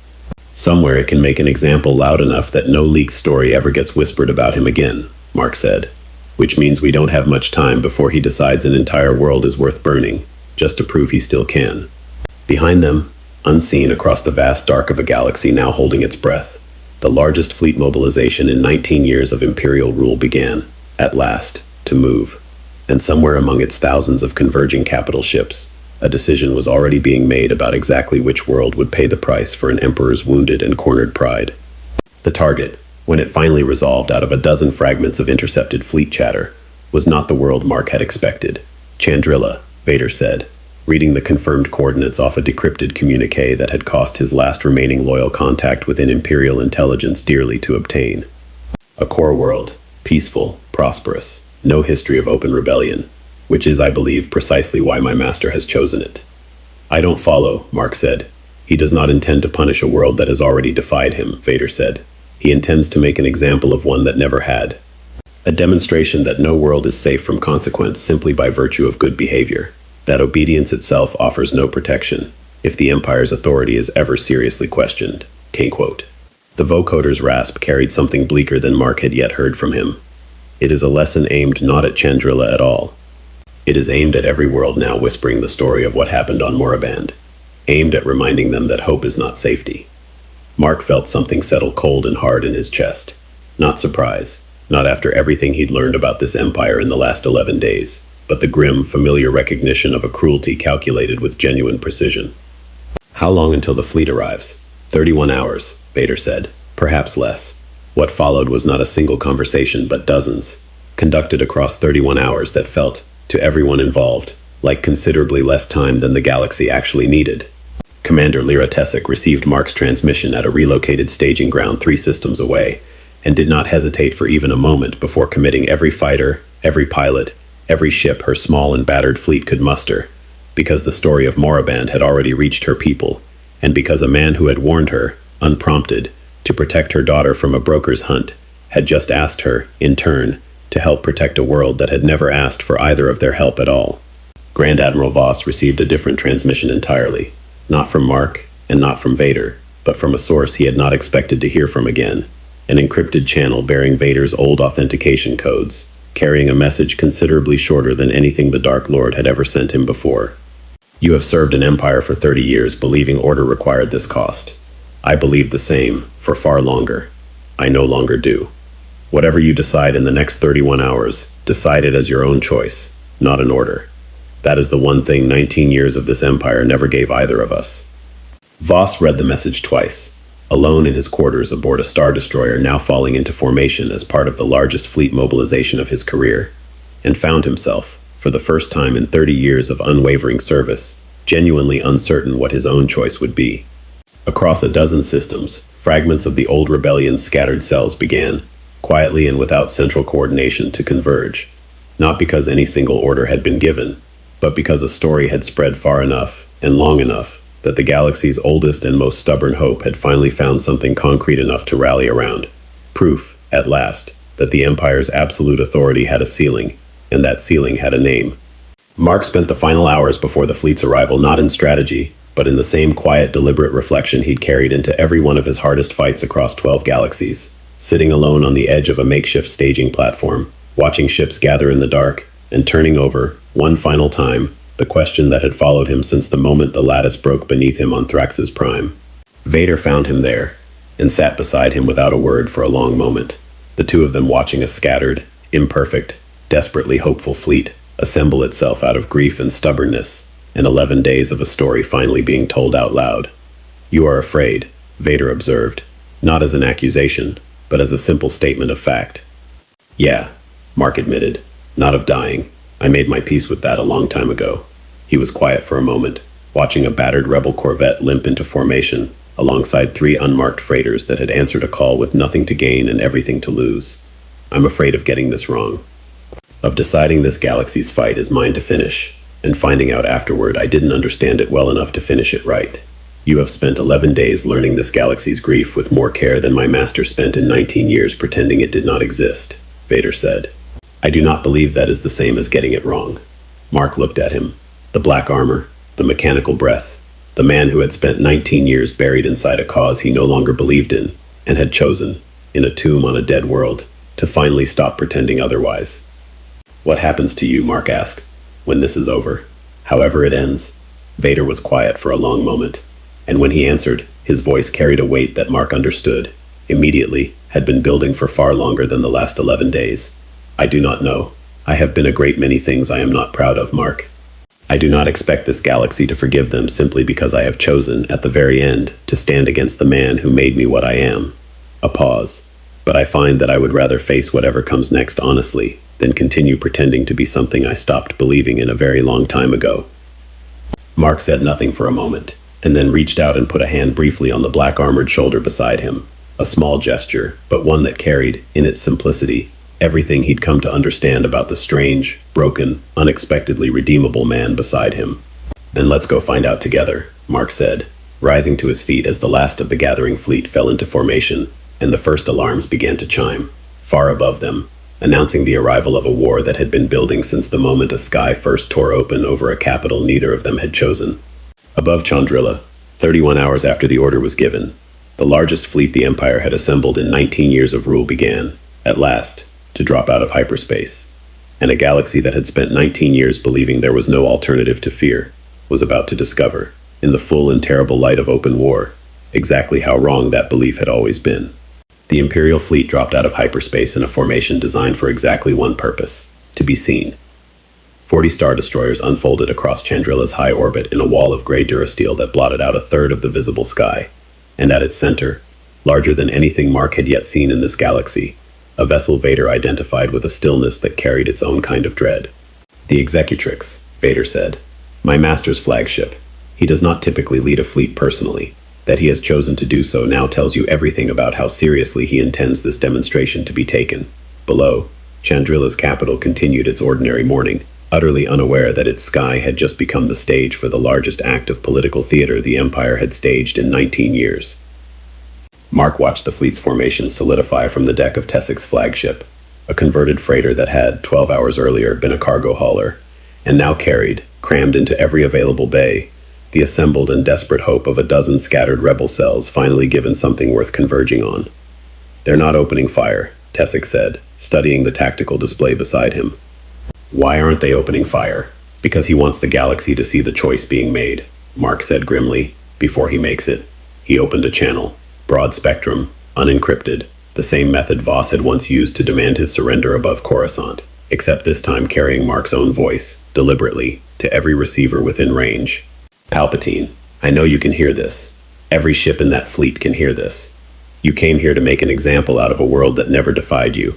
"Somewhere it can make an example loud enough that no leaked story ever gets whispered about him again," Mark said. "Which means we don't have much time before he decides an entire world is worth burning, just to prove he still can." Behind them, unseen across the vast dark of a galaxy now holding its breath, the largest fleet mobilization in 19 years of Imperial rule began, at last, to move. And somewhere among its thousands of converging capital ships, a decision was already being made about exactly which world would pay the price for an emperor's wounded and cornered pride. The target, when it finally resolved out of a dozen fragments of intercepted fleet chatter, was not the world Mark had expected. "Chandrila," Vader said, reading the confirmed coordinates off a decrypted communique that had cost his last remaining loyal contact within Imperial intelligence dearly to obtain. "A core world, peaceful, prosperous, no history of open rebellion. which is, I believe, precisely why my master has chosen it. I don't follow, Mark said. He does not intend to punish a world that has already defied him, Vader said. He intends to make an example of one that never had. A demonstration that no world is safe from consequence simply by virtue of good behavior. That obedience itself offers no protection, if the Empire's authority is ever seriously questioned. King quote. The vocoder's rasp carried something bleaker than Mark had yet heard from him. It is a lesson aimed not at Chandrila at all. It is aimed at every world now whispering the story of what happened on Moraband. Aimed at reminding them that hope is not safety. Mark felt something settle cold and hard in his chest. Not surprise, not after everything he'd learned about this empire in the last 11 days, but the grim, familiar recognition of a cruelty calculated with genuine precision. How long until the fleet arrives? 31 hours, Vader said. Perhaps less. What followed was not a single conversation, but dozens, conducted across 31 hours that felt, to everyone involved, like considerably less time than the galaxy actually needed. Commander Lyra Tessic received Mark's transmission at a relocated staging ground 3 systems away, and did not hesitate for even a moment before committing every fighter, every pilot, every ship her small and battered fleet could muster, because the story of Moraband had already reached her people, and because a man who had warned her, unprompted, to protect her daughter from a broker's hunt, had just asked her, in turn, to help protect a world that had never asked for either of their help at all. Grand Admiral Voss received a different transmission entirely, not from Mark, and not from Vader, but from a source he had not expected to hear from again, an encrypted channel bearing Vader's old authentication codes, carrying a message considerably shorter than anything the Dark Lord had ever sent him before. You have served an empire for 30 years, believing order required this cost. I believed the same, for far longer. I no longer do. Whatever you decide in the next 31 hours, decide it as your own choice, not an order. That is the one thing 19 years of this empire never gave either of us. Voss read the message twice, alone in his quarters aboard a Star Destroyer now falling into formation as part of the largest fleet mobilization of his career, and found himself, for the first time in 30 years of unwavering service, genuinely uncertain what his own choice would be. Across a dozen systems, fragments of the old rebellion's scattered cells began, quietly and without central coordination, to converge, not because any single order had been given, but because a story had spread far enough, and long enough, that the galaxy's oldest and most stubborn hope had finally found something concrete enough to rally around. Proof, at last, that the Empire's absolute authority had a ceiling, and that ceiling had a name. Mark spent the final hours before the fleet's arrival not in strategy, but in the same quiet, deliberate reflection he'd carried into every one of his hardest fights across 12 galaxies, sitting alone on the edge of a makeshift staging platform, watching ships gather in the dark, and turning over, one final time, the question that had followed him since the moment the lattice broke beneath him on Thrax's prime. Vader found him there, and sat beside him without a word for a long moment, the two of them watching a scattered, imperfect, desperately hopeful fleet assemble itself out of grief and stubbornness, and 11 days of a story finally being told out loud. You are afraid, Vader observed, not as an accusation, but as a simple statement of fact. Yeah, Mark admitted, not of dying. I made my peace with that a long time ago. He was quiet for a moment, watching a battered rebel corvette limp into formation, alongside 3 unmarked freighters that had answered a call with nothing to gain and everything to lose. I'm afraid of getting this wrong. Of deciding this galaxy's fight is mine to finish, and finding out afterward I didn't understand it well enough to finish it right. You have spent 11 days learning this galaxy's grief with more care than my master spent in 19 years pretending it did not exist, Vader said. I do not believe that is the same as getting it wrong. Mark looked at him. The black armor, the mechanical breath, the man who had spent 19 years buried inside a cause he no longer believed in, and had chosen, in a tomb on a dead world, to finally stop pretending otherwise. What happens to you, Mark asked, when this is over? However it ends? Vader was quiet for a long moment, and when he answered, his voice carried a weight that Mark understood, immediately, had been building for far longer than the last 11 days. I do not know. I have been a great many things I am not proud of, Mark. I do not expect this galaxy to forgive them simply because I have chosen, at the very end, to stand against the man who made me what I am. A pause. But I find that I would rather face whatever comes next honestly, than continue pretending to be something I stopped believing in a very long time ago. Mark said nothing for a moment, and then reached out and put a hand briefly on the black-armored shoulder beside him. A small gesture, but one that carried, in its simplicity, everything he'd come to understand about the strange, broken, unexpectedly redeemable man beside him. "Then let's go find out together," Mark said, rising to his feet as the last of the gathering fleet fell into formation, and the first alarms began to chime, far above them, announcing the arrival of a war that had been building since the moment a sky first tore open over a capital neither of them had chosen. Above Chandrila, 31 hours after the order was given, the largest fleet the Empire had assembled in 19 years of rule began, at last, to drop out of hyperspace. And a galaxy that had spent 19 years believing there was no alternative to fear was about to discover, in the full and terrible light of open war, exactly how wrong that belief had always been. The Imperial fleet dropped out of hyperspace in a formation designed for exactly one purpose: to be seen. 40 Star Destroyers unfolded across Chandrila's high orbit in a wall of gray durasteel that blotted out a third of the visible sky, and at its center, larger than anything Mark had yet seen in this galaxy, a vessel Vader identified with a stillness that carried its own kind of dread. "The Executrix," Vader said. "My master's flagship. He does not typically lead a fleet personally. That he has chosen to do so now tells you everything about how seriously he intends this demonstration to be taken." Below, Chandrila's capital continued its ordinary morning, utterly unaware that its sky had just become the stage for the largest act of political theater the Empire had staged in 19 years. Mark watched the fleet's formation solidify from the deck of Tessic's flagship, a converted freighter that had, 12 hours earlier, been a cargo hauler, and now carried, crammed into every available bay, the assembled and desperate hope of a dozen scattered rebel cells finally given something worth converging on. "They're not opening fire," Tessic said, studying the tactical display beside him. "Why aren't they opening fire?" "Because he wants the galaxy to see the choice being made," Mark said grimly. "Before he makes it." He opened a channel, broad spectrum, unencrypted, the same method Voss had once used to demand his surrender above Coruscant, except this time carrying Mark's own voice, deliberately, to every receiver within range. "Palpatine, I know you can hear this. Every ship in that fleet can hear this. You came here to make an example out of a world that never defied you,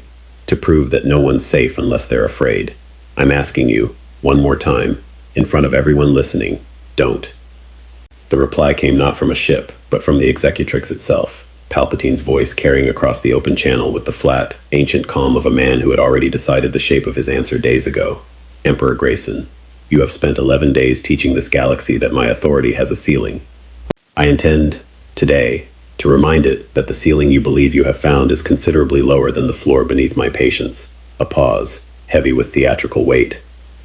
to prove that no one's safe unless they're afraid. I'm asking you, one more time, in front of everyone listening, don't." The reply came not from a ship, but from the Executrix itself, Palpatine's voice carrying across the open channel with the flat, ancient calm of a man who had already decided the shape of his answer days ago. "Emperor Grayson, you have spent 11 days teaching this galaxy that my authority has a ceiling. I intend, today, to remind it that the ceiling you believe you have found is considerably lower than the floor beneath my patience." A pause, heavy with theatrical weight.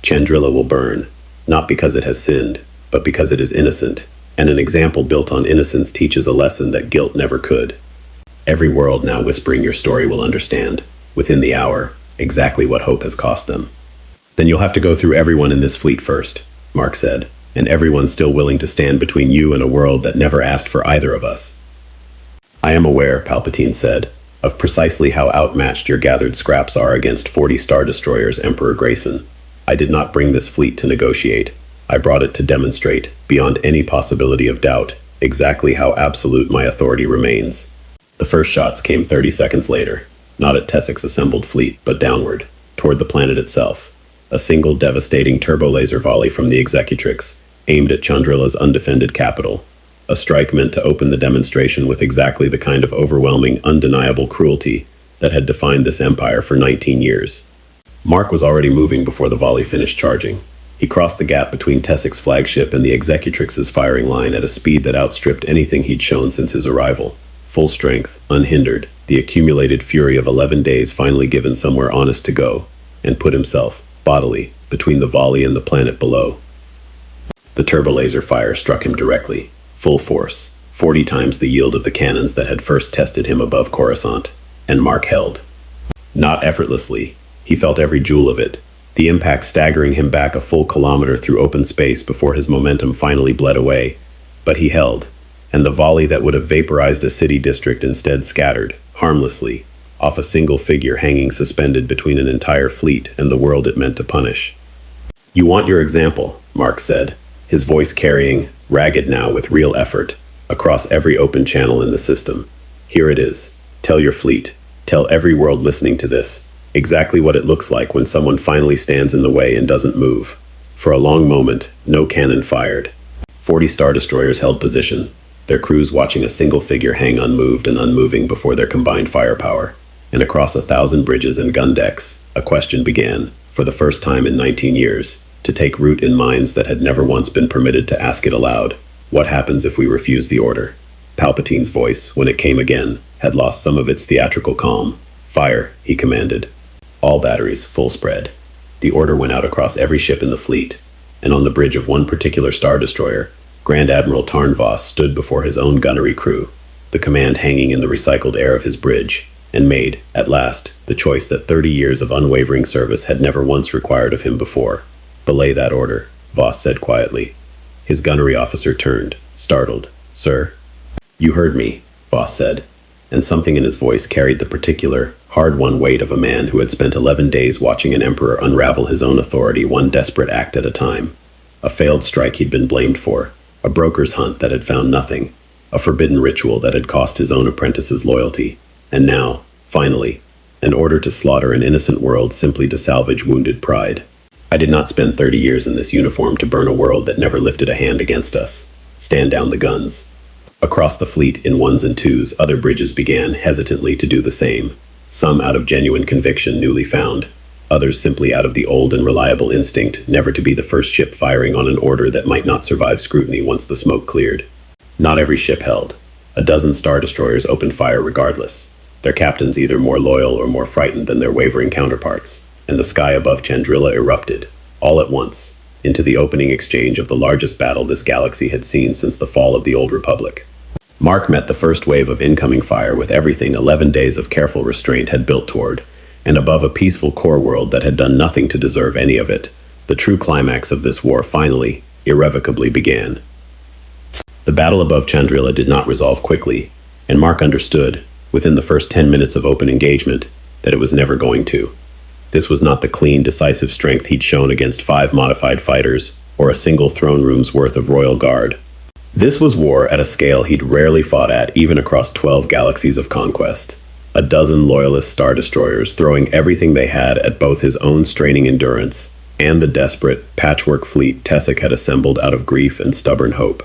"Chandrila will burn, not because it has sinned, but because it is innocent, and an example built on innocence teaches a lesson that guilt never could. Every world now whispering your story will understand, within the hour, exactly what hope has cost them." "Then you'll have to go through everyone in this fleet first," Mark said, "and everyone still willing to stand between you and a world that never asked for either of us." "I am aware," Palpatine said, "of precisely how outmatched your gathered scraps are against 40 Star Destroyers, Emperor Grayson. I did not bring this fleet to negotiate. I brought it to demonstrate, beyond any possibility of doubt, exactly how absolute my authority remains." The first shots came 30 seconds later, not at Tessic's assembled fleet, but downward, toward the planet itself. A single devastating turbo-laser volley from the Executrix, aimed at Chandrila's undefended capital. A strike meant to open the demonstration with exactly the kind of overwhelming, undeniable cruelty that had defined this empire for 19 years. Mark was already moving before the volley finished charging. He crossed the gap between Tessic's flagship and the Executrix's firing line at a speed that outstripped anything he'd shown since his arrival. Full strength, unhindered, the accumulated fury of 11 days finally given somewhere honest to go, and put himself, bodily, between the volley and the planet below. The turbolaser fire struck him directly, full force, 40 times the yield of the cannons that had first tested him above Coruscant, and Mark held. Not effortlessly, he felt every joule of it, the impact staggering him back a full kilometer through open space before his momentum finally bled away. But he held, and the volley that would have vaporized a city district instead scattered, harmlessly, off a single figure hanging suspended between an entire fleet and the world it meant to punish. "You want your example," Mark said, his voice carrying, ragged now with real effort, across every open channel in the system. "Here it is. Tell your fleet, tell every world listening to this, exactly what it looks like when someone finally stands in the way and doesn't move." For a long moment, no cannon fired. 40 Star Destroyers held position, their crews watching a single figure hang unmoved and unmoving before their combined firepower. and across 1,000 bridges and gun decks, a question began, for the first time in 19 years, to take root in minds that had never once been permitted to ask it aloud. What happens if we refuse the order? Palpatine's voice, when it came again, had lost some of its theatrical calm. Fire, he commanded. All batteries, full spread. The order went out across every ship in the fleet, and on the bridge of one particular star destroyer, Grand Admiral Tarn Vos stood before his own gunnery crew, the command hanging in the recycled air of his bridge, and made, at last, the choice that 30 years of unwavering service had never once required of him before. Belay that order, Vos said quietly. His gunnery officer turned, startled. Sir? You heard me, Vos said, and something in his voice carried the particular, hard-won weight of a man who had spent 11 days watching an emperor unravel his own authority one desperate act at a time. A failed strike he'd been blamed for, a broker's hunt that had found nothing, a forbidden ritual that had cost his own apprentice's loyalty, and now, finally, an order to slaughter an innocent world simply to salvage wounded pride. I did not spend 30 years in this uniform to burn a world that never lifted a hand against us. Stand down the guns. Across the fleet, in ones and twos, other bridges began hesitantly to do the same, some out of genuine conviction newly found, others simply out of the old and reliable instinct never to be the first ship firing on an order that might not survive scrutiny once the smoke cleared. Not every ship held. A dozen star destroyers opened fire regardless, their captains either more loyal or more frightened than their wavering counterparts, and the sky above Chandrila erupted, all at once, into the opening exchange of the largest battle this galaxy had seen since the fall of the Old Republic. Mark met the first wave of incoming fire with everything 11 days of careful restraint had built toward, and above a peaceful core world that had done nothing to deserve any of it, the true climax of this war finally, irrevocably began. The battle above Chandrila did not resolve quickly, and Mark understood, within the first 10 minutes of open engagement, that it was never going to. This was not the clean, decisive strength he'd shown against 5 modified fighters, or a single throne room's worth of royal guard. This was war at a scale he'd rarely fought at even across 12 galaxies of conquest. A dozen loyalist star destroyers throwing everything they had at both his own straining endurance and the desperate, patchwork fleet Tessic had assembled out of grief and stubborn hope.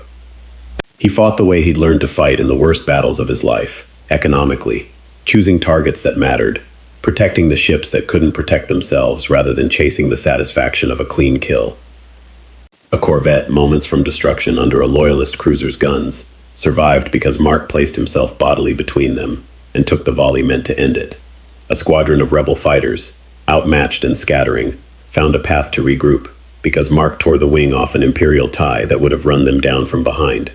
He fought the way he'd learned to fight in the worst battles of his life, economically, choosing targets that mattered, protecting the ships that couldn't protect themselves rather than chasing the satisfaction of a clean kill. A corvette, moments from destruction under a loyalist cruiser's guns, survived because Mark placed himself bodily between them and took the volley meant to end it. A squadron of rebel fighters, outmatched and scattering, found a path to regroup because Mark tore the wing off an Imperial tie that would have run them down from behind.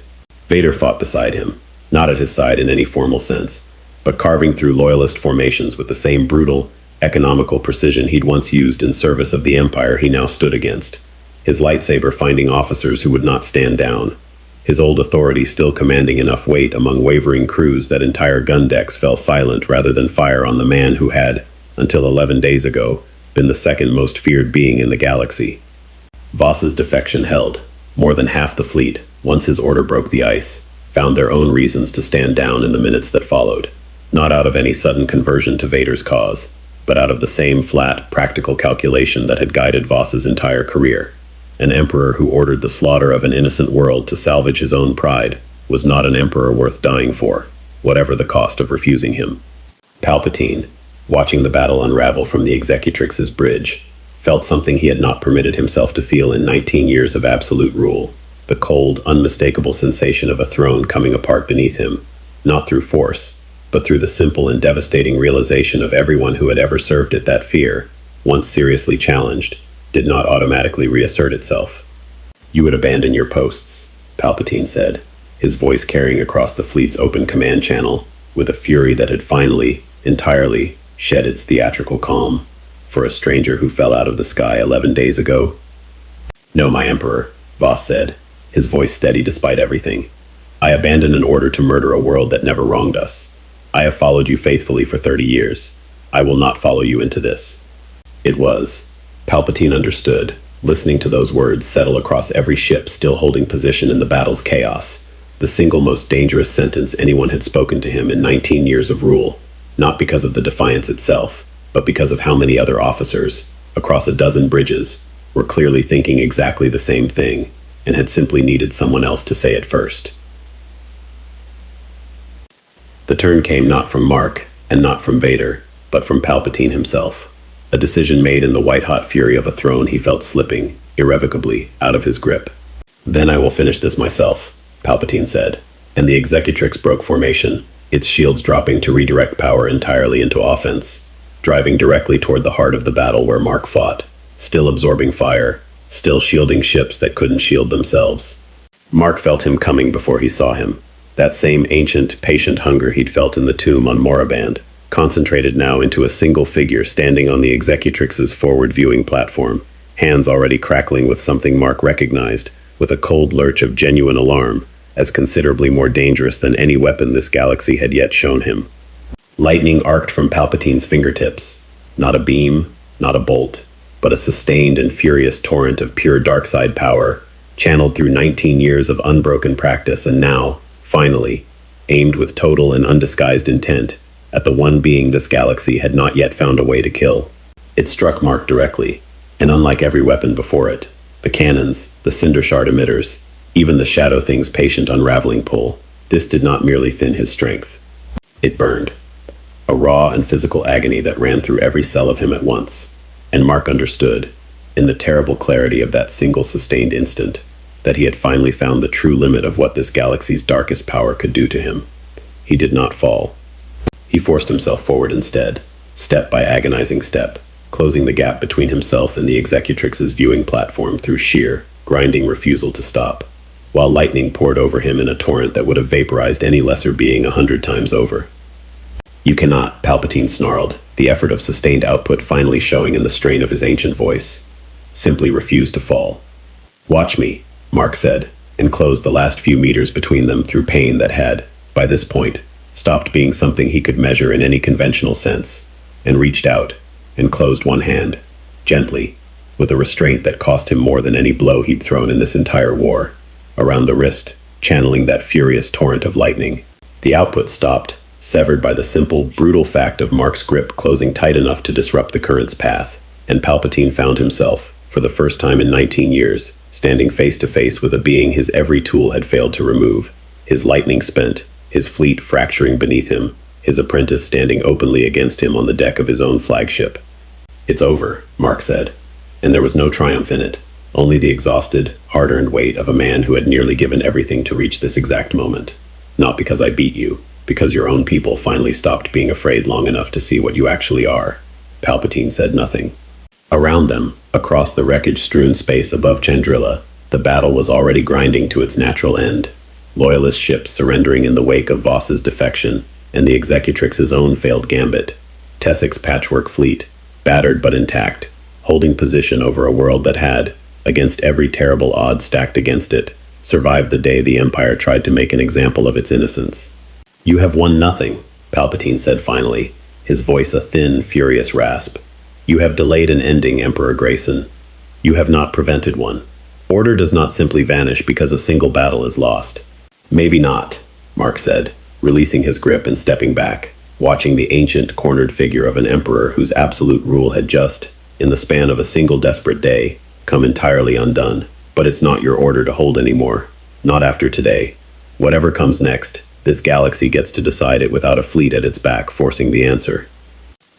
Vader fought beside him, not at his side in any formal sense, but carving through loyalist formations with the same brutal, economical precision he'd once used in service of the Empire he now stood against, his lightsaber finding officers who would not stand down, his old authority still commanding enough weight among wavering crews that entire gun decks fell silent rather than fire on the man who had, until 11 days ago, been the second most feared being in the galaxy. Vos's defection held. More than half the fleet, once his order broke the ice, found their own reasons to stand down in the minutes that followed. Not out of any sudden conversion to Vader's cause, but out of the same flat, practical calculation that had guided Vos's entire career. An emperor who ordered the slaughter of an innocent world to salvage his own pride was not an emperor worth dying for, whatever the cost of refusing him. Palpatine, watching the battle unravel from the Executrix's bridge, felt something he had not permitted himself to feel in 19 years of absolute rule, the cold, unmistakable sensation of a throne coming apart beneath him, not through force, but through the simple and devastating realization of everyone who had ever served it that fear, once seriously challenged, did not automatically reassert itself. "You would abandon your posts," Palpatine said, his voice carrying across the fleet's open command channel, with a fury that had finally, entirely, shed its theatrical calm, for a stranger who fell out of the sky 11 days ago. "No, my Emperor," Vos said, his voice steady despite everything. "I abandon an order to murder a world that never wronged us. I have followed you faithfully for 30 years. I will not follow you into this." It was. Palpatine understood, listening to those words settle across every ship still holding position in the battle's chaos, the single most dangerous sentence anyone had spoken to him in 19 years of rule, not because of the defiance itself, but because of how many other officers, across a dozen bridges, were clearly thinking exactly the same thing, and had simply needed someone else to say it first. The turn came not from Mark, and not from Vader. but from Palpatine himself. A decision made in the white-hot fury of a throne he felt slipping, irrevocably, out of his grip. "Then I will finish this myself," Palpatine said, and the Executrix broke formation, its shields dropping to redirect power entirely into offense, driving directly toward the heart of the battle where Mark fought, still absorbing fire, still shielding ships that couldn't shield themselves. Mark felt him coming before he saw him. That same ancient, patient hunger he'd felt in the tomb on Moraband, concentrated now into a single figure standing on the Executrix's forward viewing platform, hands already crackling with something Mark recognized, with a cold lurch of genuine alarm, as considerably more dangerous than any weapon this galaxy had yet shown him. Lightning arced from Palpatine's fingertips. Not a beam, not a bolt, but a sustained and furious torrent of pure dark-side power, channeled through 19 years of unbroken practice and now, finally, aimed with total and undisguised intent at the one being this galaxy had not yet found a way to kill. It struck Mark directly, and unlike every weapon before it, the cannons, the cinder shard emitters, even the shadow thing's patient unraveling pull, this did not merely thin his strength. It burned. A raw and physical agony that ran through every cell of him at once. And Mark understood, in the terrible clarity of that single sustained instant, that he had finally found the true limit of what this galaxy's darkest power could do to him. He did not fall. He forced himself forward instead, step by agonizing step, closing the gap between himself and the Executrix's viewing platform through sheer, grinding refusal to stop, while lightning poured over him in a torrent that would have vaporized any lesser being 100 times over. "You cannot," Palpatine snarled, the effort of sustained output finally showing in the strain of his ancient voice. "Simply refuse to fall." "Watch me," Mark said, and closed the last few meters between them through pain that had, by this point, stopped being something he could measure in any conventional sense, and reached out, and closed one hand, gently, with a restraint that cost him more than any blow he'd thrown in this entire war, around the wrist, channeling that furious torrent of lightning. The output stopped, severed by the simple, brutal fact of Mark's grip closing tight enough to disrupt the current's path, and Palpatine found himself, for the first time in 19 years, standing face to face with a being his every tool had failed to remove, his lightning spent, his fleet fracturing beneath him, his apprentice standing openly against him on the deck of his own flagship. "It's over," Mark said, and there was no triumph in it, only the exhausted, hard-earned weight of a man who had nearly given everything to reach this exact moment. "Not because I beat you, because your own people finally stopped being afraid long enough to see what you actually are." Palpatine said nothing. Around them, across the wreckage-strewn space above Chandrila, the battle was already grinding to its natural end. Loyalist ships surrendering in the wake of Voss's defection, and the Executrix's own failed gambit. Tessik's patchwork fleet, battered but intact, holding position over a world that had, against every terrible odd stacked against it, survived the day the Empire tried to make an example of its innocence. "You have won nothing," Palpatine said finally, his voice a thin, furious rasp. "You have delayed an ending, Emperor Grayson. You have not prevented one. Order does not simply vanish because a single battle is lost." "Maybe not," Mark said, releasing his grip and stepping back, watching the ancient, cornered figure of an emperor whose absolute rule had just, in the span of a single desperate day, come entirely undone. "But it's not your order to hold anymore. Not after today. Whatever comes next, this galaxy gets to decide it without a fleet at its back forcing the answer."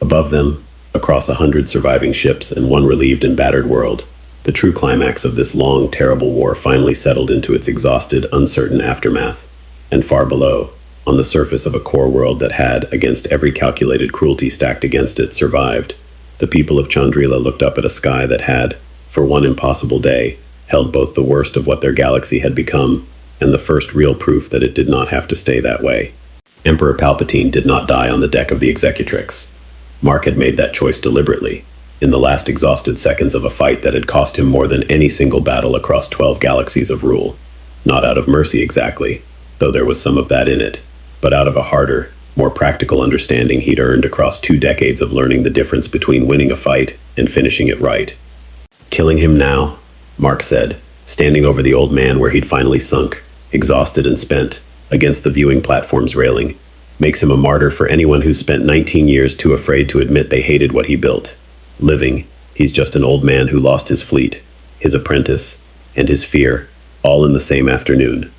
Above them, across 100 surviving ships and one relieved and battered world, the true climax of this long, terrible war finally settled into its exhausted, uncertain aftermath. And far below, on the surface of a core world that had, against every calculated cruelty stacked against it, survived, the people of Chandrila looked up at a sky that had, for one impossible day, held both the worst of what their galaxy had become, and the first real proof that it did not have to stay that way. Emperor Palpatine did not die on the deck of the Executrix. Mark had made that choice deliberately, in the last exhausted seconds of a fight that had cost him more than any single battle across 12 galaxies of rule. Not out of mercy exactly, though there was some of that in it, but out of a harder, more practical understanding he'd earned across 2 decades of learning the difference between winning a fight and finishing it right. "Killing him now," Mark said, standing over the old man where he'd finally sunk, exhausted and spent, against the viewing platform's railing, "makes him a martyr for anyone who's spent 19 years too afraid to admit they hated what he built. Living, he's just an old man who lost his fleet, his apprentice, and his fear, all in the same afternoon.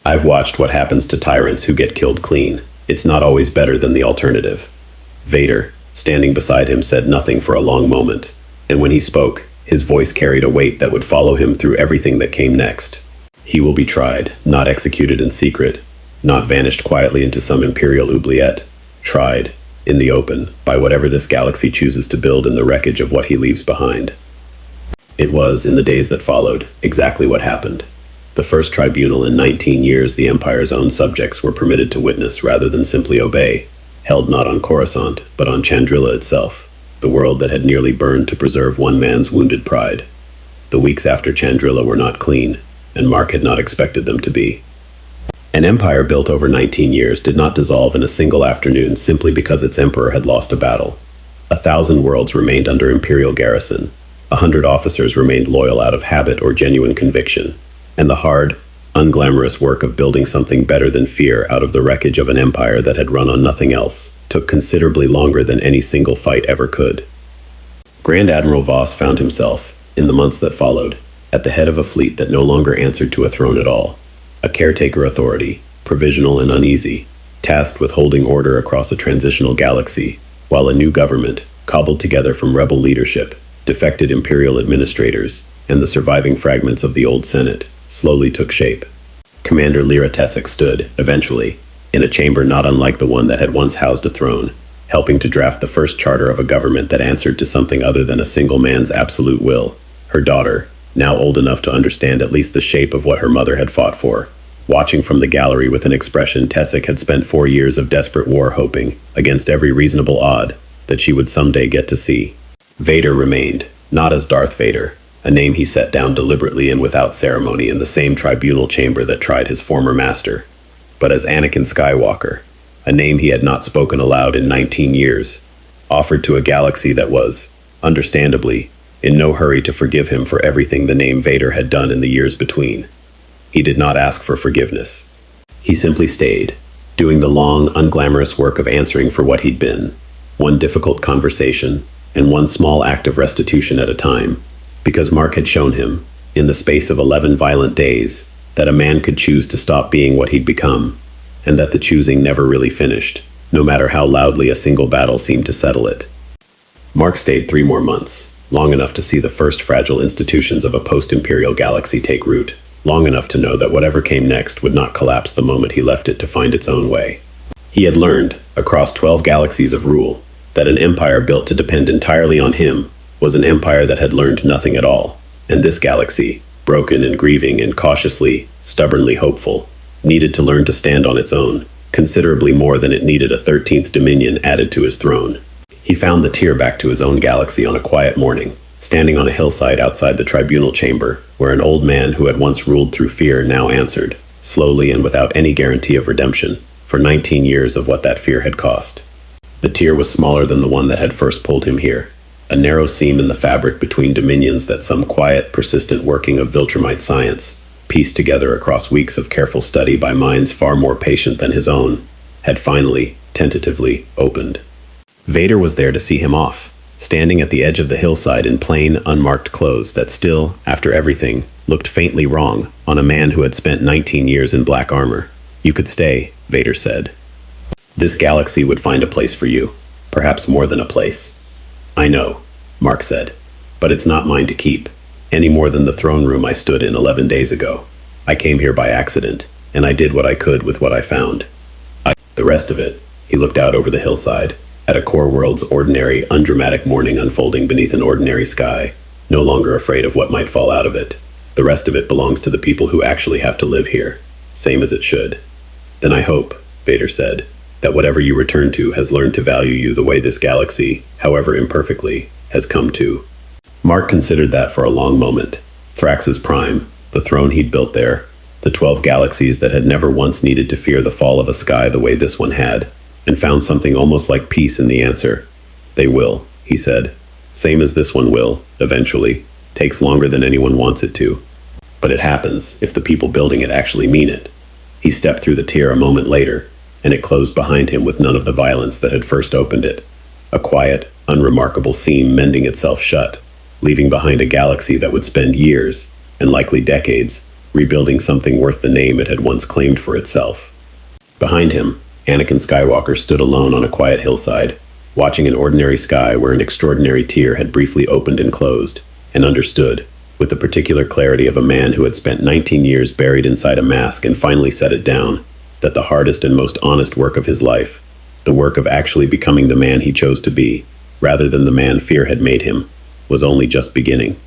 I've watched what happens to tyrants who get killed clean. It's not always better than the alternative. Vader, standing beside him, said nothing for a long moment. And when he spoke, his voice carried a weight that would follow him through everything that came next. He will be tried, not executed in secret, not vanished quietly into some imperial oubliette. Tried, in the open, by whatever this galaxy chooses to build in the wreckage of what he leaves behind. It was, in the days that followed, exactly what happened. The first tribunal in 19 years the Empire's own subjects were permitted to witness rather than simply obey, held not on Coruscant, but on Chandrila itself, the world that had nearly burned to preserve one man's wounded pride. The weeks after Chandrila were not clean, and Mark had not expected them to be. An empire built over 19 years did not dissolve in a single afternoon simply because its emperor had lost a battle. 1,000 worlds remained under imperial garrison. 100 officers remained loyal out of habit or genuine conviction. And the hard, unglamorous work of building something better than fear out of the wreckage of an empire that had run on nothing else took considerably longer than any single fight ever could. Grand Admiral Voss found himself, in the months that followed, at the head of a fleet that no longer answered to a throne at all. A caretaker authority, provisional and uneasy, tasked with holding order across a transitional galaxy, while a new government, cobbled together from rebel leadership, defected imperial administrators, and the surviving fragments of the old Senate, slowly took shape. Commander Lyra Tessic stood, eventually, in a chamber not unlike the one that had once housed a throne, helping to draft the first charter of a government that answered to something other than a single man's absolute will. Her daughter, now old enough to understand at least the shape of what her mother had fought for, watching from the gallery with an expression Tessic had spent 4 years of desperate war hoping, against every reasonable odd, that she would someday get to see. Vader remained, not as Darth Vader, a name he set down deliberately and without ceremony in the same tribunal chamber that tried his former master, but as Anakin Skywalker, a name he had not spoken aloud in 19 years, offered to a galaxy that was, understandably, in no hurry to forgive him for everything the name Vader had done in the years between. He did not ask for forgiveness. He simply stayed, doing the long, unglamorous work of answering for what he'd been, one difficult conversation, and one small act of restitution at a time, because Mark had shown him, in the space of 11 violent days, that a man could choose to stop being what he'd become, and that the choosing never really finished, no matter how loudly a single battle seemed to settle it. Mark stayed 3 more months, long enough to see the first fragile institutions of a post-imperial galaxy take root, long enough to know that whatever came next would not collapse the moment he left it to find its own way. He had learned, across 12 galaxies of rule, that an empire built to depend entirely on him was an empire that had learned nothing at all, and this galaxy, broken and grieving and cautiously, stubbornly hopeful, needed to learn to stand on its own, considerably more than it needed a 13th dominion added to his throne. He found the tear back to his own galaxy on a quiet morning, standing on a hillside outside the tribunal chamber, where an old man who had once ruled through fear now answered, slowly and without any guarantee of redemption, for 19 years of what that fear had cost. The tear was smaller than the one that had first pulled him here, a narrow seam in the fabric between dominions that some quiet, persistent working of Viltrumite science, pieced together across weeks of careful study by minds far more patient than his own, had finally, tentatively, opened. Vader was there to see him off, standing at the edge of the hillside in plain, unmarked clothes that still, after everything, looked faintly wrong on a man who had spent 19 years in black armor. "You could stay," Vader said. "This galaxy would find a place for you, perhaps more than a place." "I know," Mark said, "but it's not mine to keep, any more than the throne room I stood in 11 days ago. I came here by accident, and I did what I could with what I found. The rest of it," he looked out over the hillside, at a core world's ordinary, undramatic morning unfolding beneath an ordinary sky, no longer afraid of what might fall out of it. "The rest of it belongs to the people who actually have to live here, same as it should." "Then I hope," Vader said, "that whatever you return to has learned to value you the way this galaxy, however imperfectly, has come to." Mark considered that for a long moment. Thrax's prime, the throne he'd built there, the 12 galaxies that had never once needed to fear the fall of a sky the way this one had, and found something almost like peace in the answer. "They will," he said. "Same as this one will, eventually. Takes longer than anyone wants it to. But it happens if the people building it actually mean it." He stepped through the tear a moment later, and it closed behind him with none of the violence that had first opened it. A quiet, unremarkable seam mending itself shut, leaving behind a galaxy that would spend years, and likely decades, rebuilding something worth the name it had once claimed for itself. Behind him, Anakin Skywalker stood alone on a quiet hillside, watching an ordinary sky where an extraordinary tear had briefly opened and closed, and understood, with the particular clarity of a man who had spent 19 years buried inside a mask and finally set it down, that the hardest and most honest work of his life, the work of actually becoming the man he chose to be, rather than the man fear had made him, was only just beginning.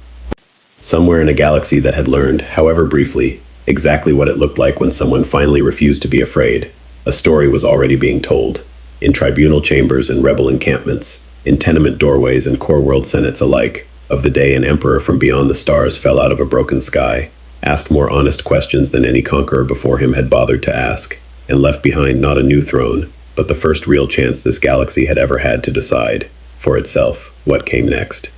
Somewhere in a galaxy that had learned, however briefly, exactly what it looked like when someone finally refused to be afraid, a story was already being told. In tribunal chambers and rebel encampments, in tenement doorways and core world senates alike, of the day an emperor from beyond the stars fell out of a broken sky, asked more honest questions than any conqueror before him had bothered to ask, and left behind not a new throne, but the first real chance this galaxy had ever had to decide, for itself, what came next.